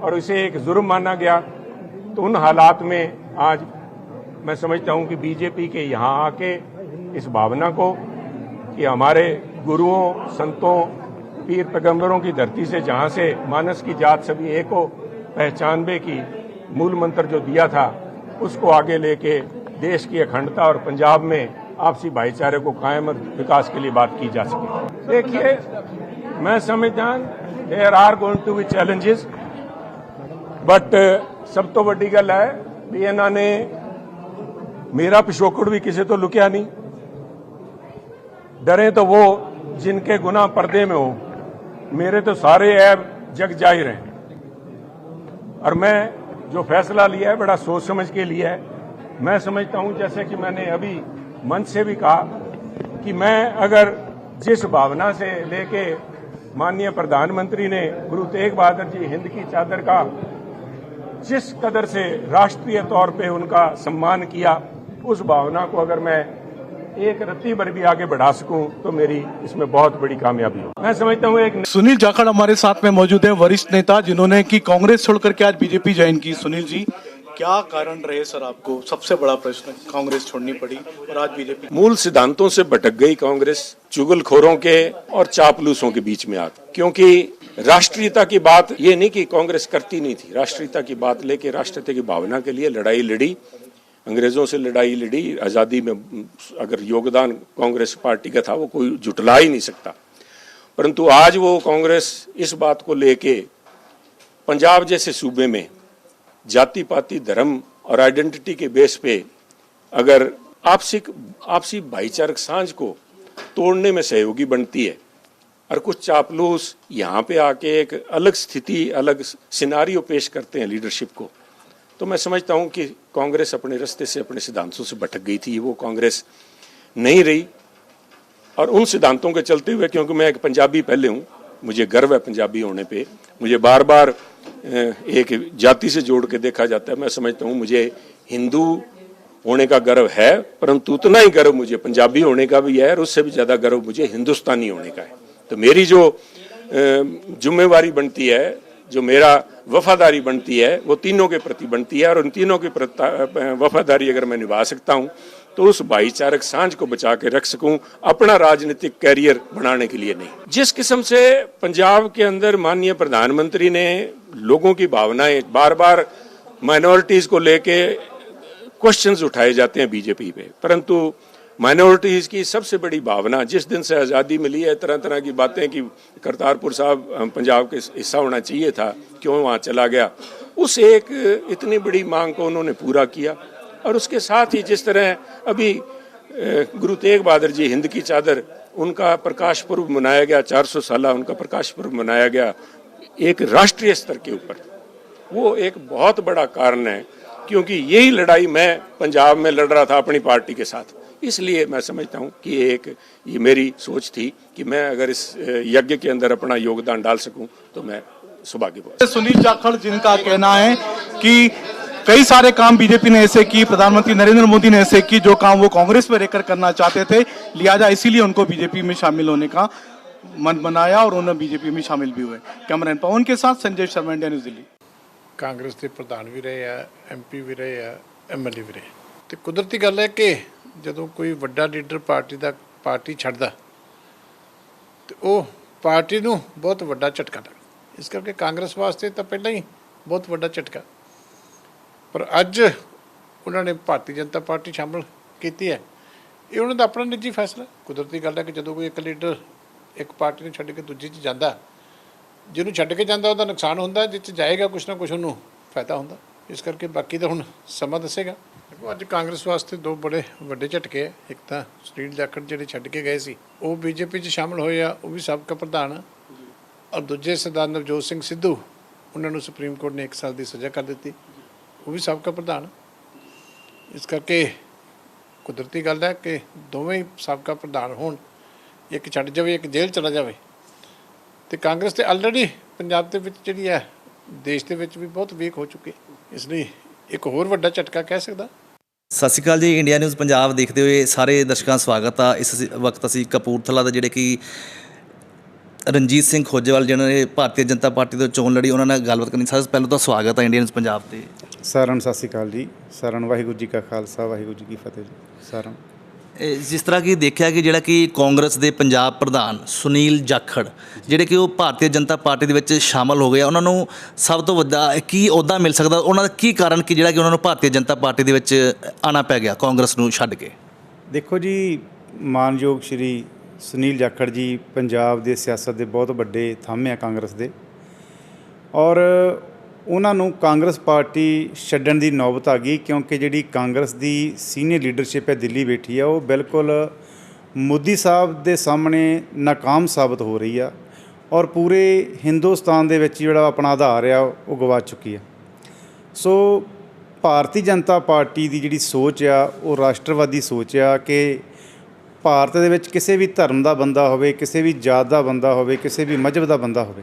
और इसे एक जुर्म माना गया। तो उन हालात में आज मैं समझता हूं कि बीजेपी के यहाँ आके इस भावना को कि हमारे गुरुओं, संतों, पीर पैगंबरों की धरती से, जहां से मानस की जात सभी एक हो, पहचानबे की मूल मंत्र जो दिया था, उसको आगे लेके देश की अखंडता और पंजाब में आपसी भाईचारे को कायम और विकास के लिए बात की जा सके। देखिए, मैं समझता there are going to be challenges, but सब तो बड़ी गल है भी इन्होंने मेरा पिछोकड़ भी किसी तो लुकिया नहीं। डरे तो वो जिनके गुनाह पर्दे में हो, मेरे तो सारे ऐब जग जाहिर हैं। और मैं जो फैसला लिया है बड़ा सोच समझ के लिया है। मैं समझता हूं, जैसे कि मैंने अभी मंच से भी कहा कि मैं अगर जिस भावना से लेके माननीय प्रधानमंत्री ने गुरु तेग बहादुर जी हिंद की चादर का जिस कदर से राष्ट्रीय तौर पे उनका सम्मान किया, उस भावना को अगर मैं एक रत्ती भर भी आगे बढ़ा सकूं तो मेरी इसमें बहुत बड़ी कामयाबी हो। मैं समझता हूं एक सुनील जाखड़ हमारे साथ में मौजूद हैं, वरिष्ठ नेता जिन्होंने की कांग्रेस छोड़कर के आज बीजेपी ज्वाइन की। सुनील जी, क्या कारण रहे सर आपको? सबसे बड़ा प्रश्न, कांग्रेस छोड़नी पड़ी और आज बीजेपी। मूल सिद्धांतों से भटक गई कांग्रेस, चुगलखोरों के और चापलूसों के बीच में आकर। क्योंकि राष्ट्रीयता की बात ये नहीं कि कांग्रेस करती नहीं थी, राष्ट्रीयता की बात लेके राष्ट्रीयता की भावना के लिए लड़ाई लड़ी, अंग्रेजों से लड़ाई लड़ी। आजादी में अगर योगदान कांग्रेस पार्टी का था वो कोई जुटला ही नहीं सकता। परंतु आज वो कांग्रेस इस बात को लेके पंजाब जैसे सूबे में जाति पाति धर्म और आइडेंटिटी के बेस पे अगर आपसी भाईचारक सांझ को तोड़ने में सहयोगी बनती है और कुछ चापलूस यहाँ पे आके एक अलग स्थिति, अलग सिनारियो पेश करते हैं लीडरशिप को, तो मैं समझता हूँ कि कांग्रेस अपने रास्ते से, अपने सिद्धांतों से भटक गई थी। वो कांग्रेस नहीं रही। और उन सिद्धांतों के चलते हुए, क्योंकि मैं एक पंजाबी पहले हूँ, मुझे गर्व है पंजाबी होने पे, मुझे बार बार एक जाति से जोड़ के देखा जाता है। मैं समझता हूँ मुझे हिंदू होने का गर्व है, परंतु उतना ही गर्व मुझे पंजाबी होने का भी है और उससे भी ज़्यादा गर्व मुझे हिंदुस्तानी होने का है। तो मेरी जो जिम्मेवारी बनती है, जो मेरा वफादारी बनती है, वो तीनों के प्रति बनती है। और उन तीनों की वफादारी अगर मैं निभा सकता हूँ तो उस भाईचारक सांझ को बचा के रख सकूं, अपना राजनीतिक कैरियर बनाने के लिए नहीं। जिस किस्म से पंजाब के अंदर माननीय प्रधानमंत्री ने लोगों की भावनाएं, बार बार माइनॉरिटीज को लेके क्वेश्चंस उठाए जाते हैं बीजेपी पे, परंतु माइनॉरिटीज की सबसे बड़ी भावना, जिस दिन से आज़ादी मिली है, तरह तरह की बातें कि करतारपुर साहब पंजाब के हिस्सा होना चाहिए था, क्यों वहाँ चला गया, उस एक इतनी बड़ी मांग को उन्होंने पूरा किया। और उसके साथ ही जिस तरह अभी गुरु तेग बहादुर जी हिंद की चादर, उनका प्रकाश पर्व मनाया गया, 400 साला उनका प्रकाश पर्व मनाया गया एक राष्ट्रीय स्तर के ऊपर, वो एक बहुत बड़ा कारण है, क्योंकि यही लड़ाई मैं पंजाब में लड़ रहा था अपनी पार्टी के साथ। इसलिए मैं समझता हूँ कि ये मेरी सोच थी कि मैं अगर इस यज्ञ के अंदर अपना योगदान डाल सकूं तो मैं सौभाग्यवान। सुनील जाखड़, जिनका कहना है कि कई सारे काम बीजेपी ने ऐसे की, प्रधानमंत्री नरेंद्र मोदी ने ऐसे की जो काम वो कांग्रेस में रहकर करना चाहते थे, लिहाजा इसीलिए उनको बीजेपी में शामिल होने का मन बनाया और उन्होंने बीजेपी में शामिल भी हुए। कैमरामैन पवन के साथ संजय शर्मा, इंडिया न्यूज़ दिल्ली। कांग्रेस के प्रधान भी रहे आ, MP भी रहे आ, MLA भी रहे। तो कुदरती गल है कि ਜਦੋਂ ਕੋਈ ਵੱਡਾ ਲੀਡਰ ਪਾਰਟੀ ਛੱਡਦਾ ਤੇ ਉਹ ਪਾਰਟੀ ਨੂੰ ਬਹੁਤ ਵੱਡਾ ਝਟਕਾ ਲੱਗਦਾ। ਇਸ ਕਰਕੇ ਕਾਂਗਰਸ ਵਾਸਤੇ ਤਾਂ ਪਹਿਲਾਂ ਹੀ ਬਹੁਤ ਵੱਡਾ ਝਟਕਾ, ਪਰ ਅੱਜ ਉਹਨਾਂ ਨੇ ਭਾਰਤੀ ਜਨਤਾ ਪਾਰਟੀ ਸ਼ਾਮਲ ਕੀਤੀ ਹੈ। ਇਹ ਉਹਨਾਂ ਦਾ ਆਪਣਾ ਨਿੱਜੀ ਫੈਸਲਾ। ਕੁਦਰਤੀ ਗੱਲ ਹੈ ਕਿ ਜਦੋਂ ਕੋਈ ਇੱਕ ਲੀਡਰ ਇੱਕ ਪਾਰਟੀ ਨੂੰ ਛੱਡ ਕੇ ਦੂਜੀ 'ਚ ਜਾਂਦਾ, ਜਿਹਨੂੰ ਛੱਡ ਕੇ ਜਾਂਦਾ ਉਹਦਾ ਨੁਕਸਾਨ ਹੁੰਦਾ, ਜਿਸ 'ਚ ਜਾਏਗਾ ਕੁਛ ਨਾ ਕੁਛ ਉਹਨੂੰ ਫਾਇਦਾ ਹੁੰਦਾ। ਇਸ ਕਰਕੇ ਬਾਕੀ ਤਾਂ ਹੁਣ ਸਮਾਂ ਦੱਸੇਗਾ। ਅੱਜ ਕਾਂਗਰਸ ਵਾਸਤੇ ਦੋ ਬੜੇ ਵੱਡੇ ਝਟਕੇ ਹੈ। ਇੱਕ ਤਾਂ ਸੁਨੀਲ ਜਾਖੜ ਜਿਹੜੇ ਛੱਡ ਕੇ ਗਏ ਸੀ ਉਹ BJP 'ਚ ਸ਼ਾਮਲ ਹੋਏ ਆ, ਉਹ ਵੀ ਸਾਬਕਾ ਪ੍ਰਧਾਨ ਆ, ਔਰ ਦੂਜੇ ਸਰਦਾਰ ਨਵਜੋਤ ਸਿੰਘ ਸਿੱਧੂ, ਉਹਨਾਂ ਨੂੰ ਸੁਪਰੀਮ ਕੋਰਟ ਨੇ 1 ਸਾਲ ਦੀ ਸਜ਼ਾ ਕਰ ਦਿੱਤੀ, ਉਹ ਵੀ ਸਾਬਕਾ ਪ੍ਰਧਾਨ। ਇਸ ਕਰਕੇ ਕੁਦਰਤੀ ਗੱਲ ਹੈ ਕਿ ਦੋਵੇਂ ਹੀ ਸਾਬਕਾ ਪ੍ਰਧਾਨ ਹੋਣ, ਇੱਕ ਛੱਡ ਜਾਵੇ ਇੱਕ ਜੇਲ੍ਹ ਚਲਾ ਜਾਵੇ, ਤੇ ਕਾਂਗਰਸ ਤੇ ਆਲਰੇਡੀ ਪੰਜਾਬ ਦੇ ਵਿੱਚ ਜਿਹੜੀ ਹੈ ਦੇਸ਼ ਦੇ ਵਿੱਚ ਵੀ ਬਹੁਤ ਵੀਕ ਹੋ ਚੁੱਕੀ, ਇਸ ਲਈ ਇੱਕ ਹੋਰ ਵੱਡਾ ਝਟਕਾ ਕਹਿ ਸਕਦਾ। ਸਤਿ ਸ਼੍ਰੀ ਅਕਾਲ ਜੀ, ਇੰਡੀਆ ਨਿਊਜ਼ ਪੰਜਾਬ ਦੇਖਦੇ ਹੋਏ ਸਾਰੇ ਦਰਸ਼ਕਾਂ ਦਾ ਸਵਾਗਤ ਆ। ਇਸ ਵਕਤ ਅਸੀਂ ਕਪੂਰਥਲਾ ਦੇ ਜਿਹੜੇ ਕਿ ਰਣਜੀਤ ਸਿੰਘ ਖੋਜੇਵਾਲ ਜਿਹਨਾਂ ਨੇ ਭਾਰਤੀ ਜਨਤਾ ਪਾਰਟੀ ਤੋਂ ਚੋਣ ਲੜੀ, ਉਹਨਾਂ ਨਾਲ ਗੱਲਬਾਤ ਕਰਨੀ। ਸਭ ਤੋਂ ਪਹਿਲਾਂ ਤਾਂ ਸਵਾਗਤ ਹੈ ਇੰਡੀਆ ਨਿਊਜ਼ ਪੰਜਾਬ ਤੇ। ਸਾਰਿਆਂ ਨੂੰ ਸਤਿ ਸ਼੍ਰੀ ਅਕਾਲ ਜੀ। ਸਾਰਿਆਂ ਨੂੰ ਵਾਹਿਗੁਰੂ ਜੀ ਕਾ ਖਾਲਸਾ, ਵਾਹਿਗੁਰੂ ਜੀ ਕੀ ਫਤਿਹ ਜੀ। ਸਾਰਿਆਂ ਨੂੰ ਜਿਸ ਤਰ੍ਹਾਂ ਕਿ ਦੇਖਿਆ ਕਿ ਜਿਹੜਾ ਕਿ ਕਾਂਗਰਸ ਦੇ ਪੰਜਾਬ ਪ੍ਰਧਾਨ ਸੁਨੀਲ ਜਾਖੜ ਜਿਹੜੇ ਕਿ ਉਹ ਭਾਰਤੀ ਜਨਤਾ ਪਾਰਟੀ ਦੇ ਵਿੱਚ ਸ਼ਾਮਲ ਹੋ ਗਏ ਆ, ਉਹਨਾਂ ਨੂੰ ਸਭ ਤੋਂ ਵੱਡਾ ਕੀ ਅਹੁਦਾ ਮਿਲ ਸਕਦਾ, ਉਹਨਾਂ ਦਾ ਕੀ ਕਾਰਨ ਕਿ ਜਿਹੜਾ ਕਿ ਉਹਨਾਂ ਨੂੰ ਭਾਰਤੀ ਜਨਤਾ ਪਾਰਟੀ ਦੇ ਵਿੱਚ ਆਉਣਾ ਪੈ ਗਿਆ ਕਾਂਗਰਸ ਨੂੰ ਛੱਡ ਕੇ? ਦੇਖੋ ਜੀ, ਮਾਨਯੋਗ ਸ਼੍ਰੀ ਸੁਨੀਲ ਜਾਖੜ ਜੀ ਪੰਜਾਬ ਦੇ ਸਿਆਸਤ ਦੇ ਬਹੁਤ ਵੱਡੇ ਥੰਮ੍ਹ ਆ ਕਾਂਗਰਸ ਦੇ, ਔਰ ਉਹਨਾਂ ਨੂੰ ਕਾਂਗਰਸ ਪਾਰਟੀ ਛੱਡਣ ਦੀ ਨੌਬਤ ਆ ਗਈ, ਕਿਉਂਕਿ ਜਿਹੜੀ ਕਾਂਗਰਸ ਦੀ ਸੀਨੀਅਰ ਲੀਡਰਸ਼ਿਪ ਹੈ ਦਿੱਲੀ ਬੈਠੀ ਆ, ਉਹ ਬਿਲਕੁਲ ਮੋਦੀ ਸਾਹਿਬ ਦੇ ਸਾਹਮਣੇ ਨਾਕਾਮ ਸਾਬਤ ਹੋ ਰਹੀ ਆ, ਔਰ ਪੂਰੇ ਹਿੰਦੁਸਤਾਨ ਦੇ ਵਿੱਚ ਜਿਹੜਾ ਆਪਣਾ ਆਧਾਰ ਆ ਉਹ ਗਵਾ ਚੁੱਕੀ ਆ। ਸੋ ਭਾਰਤੀ ਜਨਤਾ ਪਾਰਟੀ ਦੀ ਜਿਹੜੀ ਸੋਚ ਆ ਉਹ ਰਾਸ਼ਟਰਵਾਦੀ ਸੋਚ ਆ ਕਿ ਭਾਰਤ ਦੇ ਵਿੱਚ ਕਿਸੇ ਵੀ ਧਰਮ ਦਾ ਬੰਦਾ ਹੋਵੇ, ਕਿਸੇ ਵੀ ਜਾਤ ਦਾ ਬੰਦਾ ਹੋਵੇ, ਕਿਸੇ ਵੀ ਮਜ਼ਹਬ ਦਾ ਬੰਦਾ ਹੋਵੇ,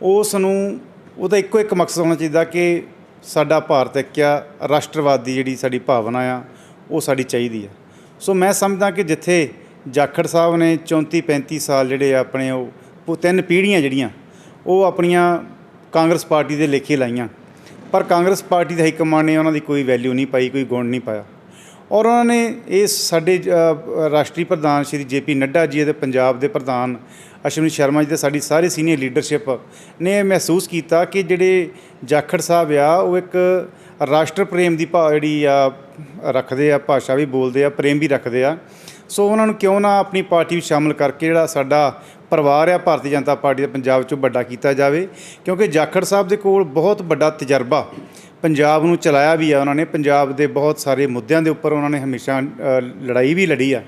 ਉਸ ਨੂੰ ਉਹਦਾ ਇੱਕੋ ਇੱਕ ਮਕਸਦ ਹੋਣਾ ਚਾਹੀਦਾ ਕਿ ਸਾਡਾ ਭਾਰਤ ਇੱਕ ਆ, ਰਾਸ਼ਟਰਵਾਦ ਦੀ ਜਿਹੜੀ ਸਾਡੀ ਭਾਵਨਾ ਆ ਉਹ ਸਾਡੀ ਚਾਹੀਦੀ ਆ। ਸੋ ਮੈਂ ਸਮਝਦਾ ਕਿ ਜਿੱਥੇ ਜਾਖੜ ਸਾਹਿਬ ਨੇ 34-35 ਸਾਲ ਜਿਹੜੇ ਆਪਣੇ ਉਹ 3 ਪੀੜ੍ਹੀਆਂ ਜਿਹੜੀਆਂ ਉਹ ਆਪਣੀਆਂ ਕਾਂਗਰਸ ਪਾਰਟੀ ਦੇ ਲੇਖੇ ਲਾਈਆਂ, ਪਰ ਕਾਂਗਰਸ ਪਾਰਟੀ ਦੇ ਹਾਈਕਮਾਂਡ ਨੇ ਉਹਨਾਂ ਦੀ ਕੋਈ ਵੈਲਿਊ ਨਹੀਂ ਪਾਈ, ਕੋਈ ਗੁਣ ਨਹੀਂ ਪਾਇਆ, ਔਰ ਉਹਨਾਂ ਨੇ ਇਸ ਸਾਡੇ ਰਾਸ਼ਟਰੀ ਪ੍ਰਧਾਨ ਸ਼੍ਰੀ JP ਨੱਡਾ ਜੀ ਅਤੇ ਪੰਜਾਬ ਦੇ ਪ੍ਰਧਾਨ ਅਸ਼ਵਨੀ ਸ਼ਰਮਾ ਜੀ ਅਤੇ ਸਾਡੀ ਸਾਰੀ ਸੀਨੀਅਰ ਲੀਡਰਸ਼ਿਪ ਨੇ ਮਹਿਸੂਸ ਕੀਤਾ ਕਿ ਜਿਹੜੇ ਜਾਖੜ ਸਾਹਿਬ ਆ ਉਹ ਇੱਕ ਰਾਸ਼ਟਰ ਪ੍ਰੇਮ ਦੀ ਜਿਹੜੀ ਆ ਰੱਖਦੇ ਆ, ਭਾਸ਼ਾ ਵੀ ਬੋਲਦੇ ਆ, ਪ੍ਰੇਮ ਵੀ ਰੱਖਦੇ ਆ, ਸੋ ਉਹਨਾਂ ਨੂੰ ਕਿਉਂ ਨਾ ਆਪਣੀ ਪਾਰਟੀ ਵਿੱਚ ਸ਼ਾਮਲ ਕਰਕੇ ਜਿਹੜਾ ਸਾਡਾ ਪਰਿਵਾਰ ਆ ਭਾਰਤੀ ਜਨਤਾ ਪਾਰਟੀ ਦਾ ਪੰਜਾਬ 'ਚੋਂ ਵੱਡਾ ਕੀਤਾ ਜਾਵੇ, ਕਿਉਂਕਿ ਜਾਖੜ ਸਾਹਿਬ ਦੇ ਕੋਲ ਬਹੁਤ ਵੱਡਾ ਤਜਰਬਾ, ਪੰਜਾਬ ਨੂੰ ਚਲਾਇਆ ਵੀ ਆ ਉਹਨਾਂ ਨੇ, ਪੰਜਾਬ ਦੇ ਬਹੁਤ ਸਾਰੇ ਮੁੱਦਿਆਂ ਦੇ ਉੱਪਰ ਉਹਨਾਂ ਨੇ ਹਮੇਸ਼ਾ ਲੜਾਈ ਵੀ ਲੜੀ ਆ।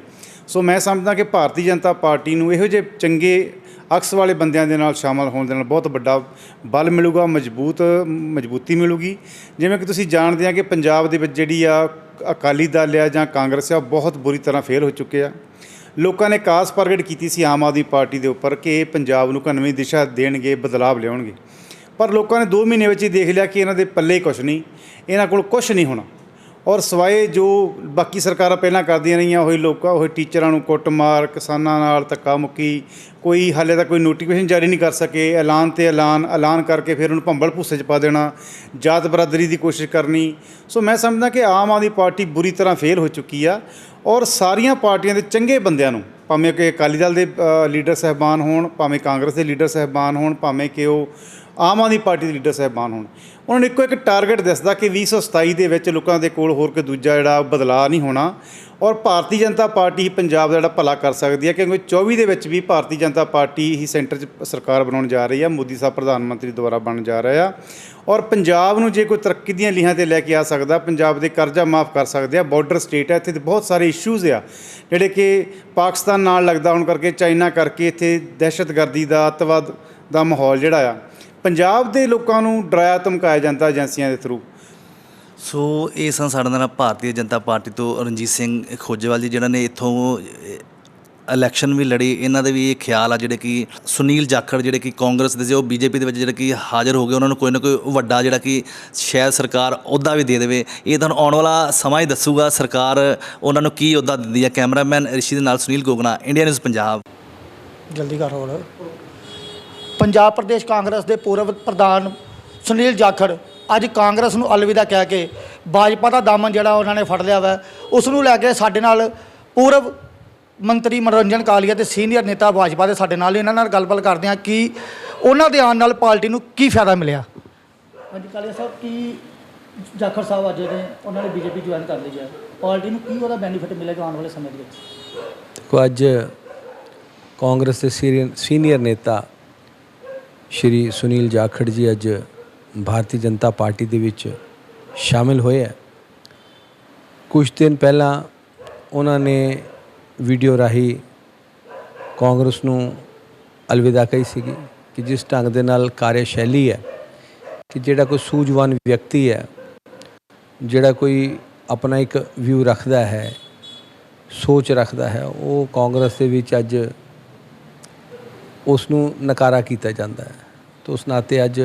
ਸੋ ਮੈਂ ਸਮਝਦਾ ਕਿ ਭਾਰਤੀ ਜਨਤਾ ਪਾਰਟੀ ਨੂੰ ਇਹੋ ਜਿਹੇ ਚੰਗੇ ਅਕਸ ਵਾਲੇ ਬੰਦਿਆਂ ਦੇ ਨਾਲ ਸ਼ਾਮਲ ਹੋਣ ਦੇ ਨਾਲ ਬਹੁਤ ਵੱਡਾ ਬਲ ਮਿਲੂਗਾ, ਮਜ਼ਬੂਤੀ ਮਿਲੂਗੀ। ਜਿਵੇਂ ਕਿ ਤੁਸੀਂ ਜਾਣਦੇ ਆ ਕਿ ਪੰਜਾਬ ਦੇ ਵਿੱਚ ਜਿਹੜੀ ਆ ਅਕਾਲੀ ਦਲ ਆ ਜਾਂ ਕਾਂਗਰਸ ਆ, ਬਹੁਤ ਬੁਰੀ ਤਰ੍ਹਾਂ ਫੇਲ ਹੋ ਚੁੱਕੇ ਆ। ਲੋਕਾਂ ਨੇ ਕਾਸ ਪ੍ਰਗਟ ਕੀਤੀ ਸੀ ਆਮ ਆਦਮੀ ਪਾਰਟੀ ਦੇ ਉੱਪਰ ਕਿ ਇਹ ਪੰਜਾਬ ਨੂੰ ਨਵੀਂ ਦਿਸ਼ਾ ਦੇਣਗੇ, ਬਦਲਾਵ ਲਿਆਉਣਗੇ, ਪਰ ਲੋਕਾਂ ਨੇ 2 ਮਹੀਨੇ ਵਿੱਚ ਹੀ ਦੇਖ ਲਿਆ ਕਿ ਇਹਨਾਂ ਦੇ ਪੱਲੇ ਕੁਛ ਨਹੀਂ, ਇਹਨਾਂ ਕੋਲ ਕੁਛ ਨਹੀਂ ਹੋਣਾ। ਔਰ ਸਵਾਏ ਜੋ ਬਾਕੀ ਸਰਕਾਰਾਂ ਪਹਿਲਾਂ ਕਰਦੀਆਂ ਰਹੀਆਂ, ਉਹੀ ਟੀਚਰਾਂ ਨੂੰ ਕੁੱਟਮਾਰ, ਕਿਸਾਨਾਂ ਨਾਲ ਧੱਕਾ ਮੁੱਕੀ, ਕੋਈ ਹਾਲੇ ਤੱਕ ਕੋਈ ਨੋਟੀਫਿਕੇਸ਼ਨ ਜਾਰੀ ਨਹੀਂ ਕਰ ਸਕੇ, ਐਲਾਨ ਕਰਕੇ ਫਿਰ ਉਹਨੂੰ ਭੰਬਲ ਭੂਸੇ 'ਚ ਪਾ ਦੇਣਾ, ਜਾਤ ਬਰਾਦਰੀ ਦੀ ਕੋਸ਼ਿਸ਼ ਕਰਨੀ। ਸੋ ਮੈਂ ਸਮਝਦਾ ਕਿ ਆਮ ਆਦਮੀ ਪਾਰਟੀ ਬੁਰੀ ਤਰ੍ਹਾਂ ਫੇਲ ਹੋ ਚੁੱਕੀ ਆ। ਔਰ ਸਾਰੀਆਂ ਪਾਰਟੀਆਂ ਦੇ ਚੰਗੇ ਬੰਦਿਆਂ ਨੂੰ, ਭਾਵੇਂ ਕਿ ਅਕਾਲੀ ਦਲ ਦੇ ਲੀਡਰ ਸਾਹਿਬਾਨ ਹੋਣ, ਭਾਵੇਂ ਕਾਂਗਰਸ ਦੇ ਲੀਡਰ ਸਾਹਿਬਾਨ ਹੋਣ, ਭਾਵੇਂ ਕਿ ਉਹ ਆਮ ਆਦਮੀ ਪਾਰਟੀ ਦੇ ਲੀਡਰ ਸਾਹਿਬਾਨ ਹੋਣ, ਉਹਨਾਂ ਨੂੰ ਇੱਕੋ ਇੱਕ ਟਾਰਗੇਟ ਦਿਸਦਾ ਕਿ 2027 ਦੇ ਵਿੱਚ ਲੋਕਾਂ ਦੇ ਕੋਲ ਹੋਰ ਕੋਈ ਦੂਜਾ ਜਿਹੜਾ ਬਦਲਾਅ ਨਹੀਂ ਹੋਣਾ। ਔਰ ਭਾਰਤੀ ਜਨਤਾ ਪਾਰਟੀ ਹੀ ਪੰਜਾਬ ਦਾ ਜਿਹੜਾ ਭਲਾ ਕਰ ਸਕਦੀ ਹੈ, ਕਿਉਂਕਿ 24 ਦੇ ਵਿੱਚ ਵੀ ਭਾਰਤੀ ਜਨਤਾ ਪਾਰਟੀ ਹੀ ਸੈਂਟਰ 'ਚ ਸਰਕਾਰ ਬਣਾਉਣ ਜਾ ਰਹੀ ਹੈ, ਮੋਦੀ ਸਾਹਿਬ ਪ੍ਰਧਾਨ ਮੰਤਰੀ ਦੁਆਰਾ ਬਣਨ ਜਾ ਰਹੇ ਆ। ਔਰ ਪੰਜਾਬ ਨੂੰ ਜੇ ਕੋਈ ਤਰੱਕੀ ਦੀਆਂ ਲੀਹਾਂ 'ਤੇ ਲੈ ਕੇ ਆ ਸਕਦਾ, ਪੰਜਾਬ ਦੇ ਕਰਜ਼ਾ ਮਾਫ ਕਰ ਸਕਦੇ ਆ। ਬਾਰਡਰ ਸਟੇਟ ਹੈ, ਇੱਥੇ ਤੇ ਬਹੁਤ ਸਾਰੇ ਇਸ਼ੂਜ਼ ਆ ਜਿਹੜੇ ਕਿ ਪਾਕਿਸਤਾਨ ਨਾਲ ਲੱਗਦਾ ਹੋਣ ਕਰਕੇ, ਚਾਈਨਾ ਕਰਕੇ ਇੱਥੇ ਦਹਿਸ਼ਤਗਰਦੀ ਦਾ, ਅੱਤਵਾਦ ਦਾ ਮਾਹੌਲ ਜਿਹੜਾ ਆ, ਪੰਜਾਬ ਦੇ ਲੋਕਾਂ ਨੂੰ ਡਰਾਇਆ ਧਮਕਾਇਆ ਜਾਂਦਾ ਏਜੰਸੀਆਂ ਦੇ ਥਰੂ। ਸੋ ਇਹ ਸਨ ਸਾਡੇ ਨਾਲ ਭਾਰਤੀ ਜਨਤਾ ਪਾਰਟੀ ਤੋਂ ਰਣਜੀਤ ਸਿੰਘ ਖੋਜੇਵਾਲ ਜੀ, ਜਿਹਨਾਂ ਨੇ ਇੱਥੋਂ ਇਲੈਕਸ਼ਨ ਵੀ ਲੜੀ। ਇਹਨਾਂ ਦੇ ਵੀ ਇਹ ਖਿਆਲ ਆ ਜਿਹੜੇ ਕਿ ਸੁਨੀਲ ਜਾਖੜ ਜਿਹੜੇ ਕਿ ਕਾਂਗਰਸ ਦੇ ਸੀ, ਉਹ ਬੀਜੇਪੀ ਦੇ ਵਿੱਚ ਜਿਹੜੇ ਕਿ ਹਾਜ਼ਰ ਹੋ ਗਏ, ਉਹਨਾਂ ਨੂੰ ਕੋਈ ਨਾ ਕੋਈ ਵੱਡਾ ਜਿਹੜਾ ਕਿ ਸ਼ਾਇਦ ਸਰਕਾਰ ਅਹੁਦਾ ਵੀ ਦੇ ਦੇਵੇ। ਇਹ ਤੁਹਾਨੂੰ ਆਉਣ ਵਾਲਾ ਸਮਾਂ ਹੀ ਦੱਸੂਗਾ ਸਰਕਾਰ ਉਹਨਾਂ ਨੂੰ ਕੀ ਅਹੁਦਾ ਦਿੰਦੀ ਹੈ। ਕੈਮਰਾਮੈਨ ਰਿਸ਼ੀ ਦੇ ਨਾਲ ਸੁਨੀਲ ਗੋਗਨਾ, ਇੰਡੀਆ ਨਿਊਜ਼ ਪੰਜਾਬ। ਜਲਦੀ ਕਰ ਹੋਰ। ਪੰਜਾਬ ਪ੍ਰਦੇਸ਼ ਕਾਂਗਰਸ ਦੇ ਪੂਰਵ ਪ੍ਰਧਾਨ ਸੁਨੀਲ ਜਾਖੜ ਅੱਜ ਕਾਂਗਰਸ ਨੂੰ ਅਲਵਿਦਾ ਕਹਿ ਕੇ ਭਾਜਪਾ ਦਾ ਦਾਮਨ ਜਿਹੜਾ ਉਹਨਾਂ ਨੇ ਫੜ ਲਿਆ ਵਾ, ਉਸ ਨੂੰ ਲੈ ਕੇ ਸਾਡੇ ਨਾਲ ਪੂਰਵ ਮੰਤਰੀ ਮਨੋਰੰਜਨ ਕਾਲੀਆ ਤੇ ਸੀਨੀਅਰ ਨੇਤਾ ਭਾਜਪਾ ਦੇ ਸਾਡੇ ਨਾਲ, ਇਹਨਾਂ ਨਾਲ ਗੱਲਬਾਤ ਕਰਦੇ ਹਾਂ ਕਿ ਉਹਨਾਂ ਦੇ ਆਉਣ ਨਾਲ ਪਾਰਟੀ ਨੂੰ ਕੀ ਫਾਇਦਾ ਮਿਲਿਆ। ਹਾਂਜੀ ਕਾਲੀਆ ਸਾਹਿਬ, ਕੀ ਜਾਖੜ ਸਾਹਿਬ ਅੱਜ ਨੇ ਉਹਨਾਂ ਨੇ ਬੀਜੇਪੀ ਜੁਆਇਨ ਕਰ ਲਈ ਹੈ, ਪਾਰਟੀ ਨੂੰ ਕੀ ਉਹਦਾ ਬੈਨੀਫਿਟ ਮਿਲੇਗਾ ਆਉਣ ਵਾਲੇ ਸਮੇਂ ਦੇ ਵਿੱਚ? ਦੇਖੋ, ਅੱਜ ਕਾਂਗਰਸ ਦੇ ਸੀਨੀਅਰ ਨੇਤਾ ਸ਼੍ਰੀ ਸੁਨੀਲ ਜਾਖੜ ਜੀ ਅੱਜ ਭਾਰਤੀ ਜਨਤਾ ਪਾਰਟੀ ਦੇ ਵਿੱਚ ਸ਼ਾਮਿਲ ਹੋਏ ਹੈ। ਕੁਝ ਦਿਨ ਪਹਿਲਾਂ ਉਹਨਾਂ ਨੇ ਵੀਡੀਓ ਰਾਹੀਂ ਕਾਂਗਰਸ ਨੂੰ ਅਲਵਿਦਾ ਕਹੀ ਸੀਗੀ ਕਿ ਜਿਸ ਢੰਗ ਦੇ ਨਾਲ ਕਾਰਜਸ਼ੈਲੀ ਹੈ, ਕਿ ਜਿਹੜਾ ਕੋਈ ਸੂਝਵਾਨ ਵਿਅਕਤੀ ਹੈ, ਜਿਹੜਾ ਕੋਈ ਆਪਣਾ ਇੱਕ ਵਿਊ ਰੱਖਦਾ ਹੈ, ਸੋਚ ਰੱਖਦਾ ਹੈ, ਉਹ ਕਾਂਗਰਸ ਦੇ ਵਿੱਚ ਅੱਜ ਉਸ ਨੂੰ ਨਕਾਰਾ ਕੀਤਾ ਜਾਂਦਾ ਹੈ। ਤਾਂ ਉਸ ਨਾਤੇ ਅੱਜ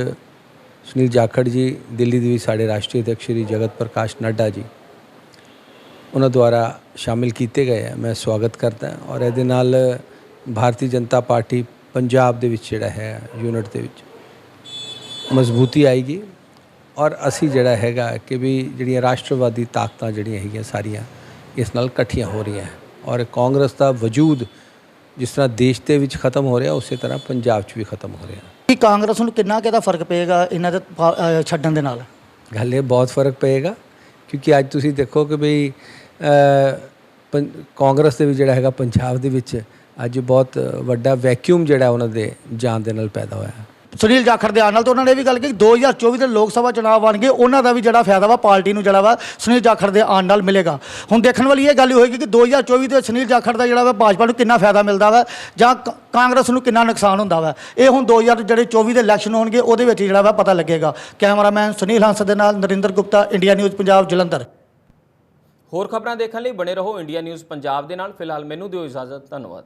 ਸੁਨੀਲ ਜਾਖੜ ਜੀ ਦਿੱਲੀ ਦੇ ਵਿੱਚ ਸਾਡੇ ਰਾਸ਼ਟਰੀ ਅਧਿਕਸ਼ ਸ਼੍ਰੀ ਜਗਤ ਪ੍ਰਕਾਸ਼ ਨੱਡਾ ਜੀ ਉਹਨਾਂ ਦੁਆਰਾ ਸ਼ਾਮਿਲ ਕੀਤੇ ਗਏ ਹੈ। ਮੈਂ ਸਵਾਗਤ ਕਰਦਾ ਔਰ ਇਹਦੇ ਨਾਲ ਭਾਰਤੀ ਜਨਤਾ ਪਾਰਟੀ ਪੰਜਾਬ ਦੇ ਵਿੱਚ ਜਿਹੜਾ ਹੈ ਯੂਨਿਟ ਦੇ ਵਿੱਚ ਮਜ਼ਬੂਤੀ ਆਏਗੀ ਔਰ ਅਸੀਂ ਜਿਹੜਾ ਹੈਗਾ ਕਿ ਵੀ ਜਿਹੜੀਆਂ ਰਾਸ਼ਟਰਵਾਦੀ ਤਾਕਤਾਂ ਜਿਹੜੀਆਂ ਹੈਗੀਆਂ ਸਾਰੀਆਂ ਇਸ ਨਾਲ ਇਕੱਠੀਆਂ ਹੋ ਰਹੀਆਂ ਔਰ ਕਾਂਗਰਸ ਦਾ ਵਜੂਦ ਜਿਸ ਤਰ੍ਹਾਂ ਦੇਸ਼ ਦੇ ਵਿੱਚ ਖਤਮ ਹੋ ਰਿਹਾ ਉਸੇ ਤਰ੍ਹਾਂ ਪੰਜਾਬ 'ਚ ਵੀ ਖਤਮ ਹੋ ਰਿਹਾ। ਕੀ ਕਾਂਗਰਸ ਨੂੰ ਕਿੰਨਾ ਕੁ ਇਹਦਾ ਫਰਕ ਪਏਗਾ ਇਹਨਾਂ ਦੇ ਛੱਡਣ ਦੇ ਨਾਲ? ਗੱਲ ਇਹ ਬਹੁਤ ਫਰਕ ਪਏਗਾ ਕਿਉਂਕਿ ਅੱਜ ਤੁਸੀਂ ਦੇਖੋ ਕਿ ਬਈ ਕਾਂਗਰਸ ਦੇ ਵਿੱਚ ਜਿਹੜਾ ਹੈਗਾ ਪੰਜਾਬ ਦੇ ਵਿੱਚ ਅੱਜ ਬਹੁਤ ਵੱਡਾ ਵੈਕਿਊਮ ਜਿਹੜਾ ਉਹਨਾਂ ਦੇ ਜਾਣ ਦੇ ਨਾਲ ਪੈਦਾ ਹੋਇਆ। ਸੁਨੀਲ ਜਾਖੜ ਦੇ ਆਉਣ ਨਾਲ ਤਾਂ ਉਹਨਾਂ ਨੇ ਇਹ ਵੀ ਗੱਲ ਕਿ 2024 ਦੇ ਲੋਕ ਸਭਾ ਚੁਣਾਵ ਬਣ ਉਹਨਾਂ ਦਾ ਵੀ ਜਿਹੜਾ ਫਾਇਦਾ ਵਾ ਪਾਰਟੀ ਨੂੰ ਜਿਹੜਾ ਵਾ ਸੁਨੀਲ ਜਾਖੜ ਦੇ ਆਉਣ ਨਾਲ ਮਿਲੇਗਾ। ਹੁਣ ਦੇਖਣ ਵਾਲੀ ਇਹ ਗੱਲ ਹੋਏਗੀ ਕਿ 2024 ਦੇ ਸੁਨੀਲ ਜਾਖੜ ਦਾ ਜਿਹੜਾ ਵਾ ਭਾਜਪਾ ਨੂੰ ਕਿੰਨਾ ਫਾਇਦਾ ਮਿਲਦਾ ਵਾ ਜਾਂ ਕਾਂਗਰਸ ਨੂੰ ਕਿੰਨਾ ਨੁਕਸਾਨ ਹੁੰਦਾ ਵਾ। ਇਹ ਹੁਣ 2024 ਦੇ ਇਲੈਕਸ਼ਨ ਹੋਣਗੇ ਉਹਦੇ ਵਿੱਚ ਜਿਹੜਾ ਵਾ ਪਤਾ ਲੱਗੇਗਾ। ਕੈਮਰਾਮੈਨ ਸੁਨੀਲ ਹੰਸ ਦੇ ਨਾਲ ਨਰਿੰਦਰ ਗੁਪਤਾ, ਇੰਡੀਆ ਨਿਊਜ਼ ਪੰਜਾਬ, ਜਲੰਧਰ। ਹੋਰ ਖਬਰਾਂ ਦੇਖਣ ਲਈ ਬਣੇ ਰਹੋ ਇੰਡੀਆ ਨਿਊਜ਼ ਪੰਜਾਬ ਦੇ ਨਾਲ। ਫਿਲਹਾਲ ਮੈਨੂੰ ਦਿਓ ਇਜਾਜ਼ਤ। ਧੰਨਵਾਦ।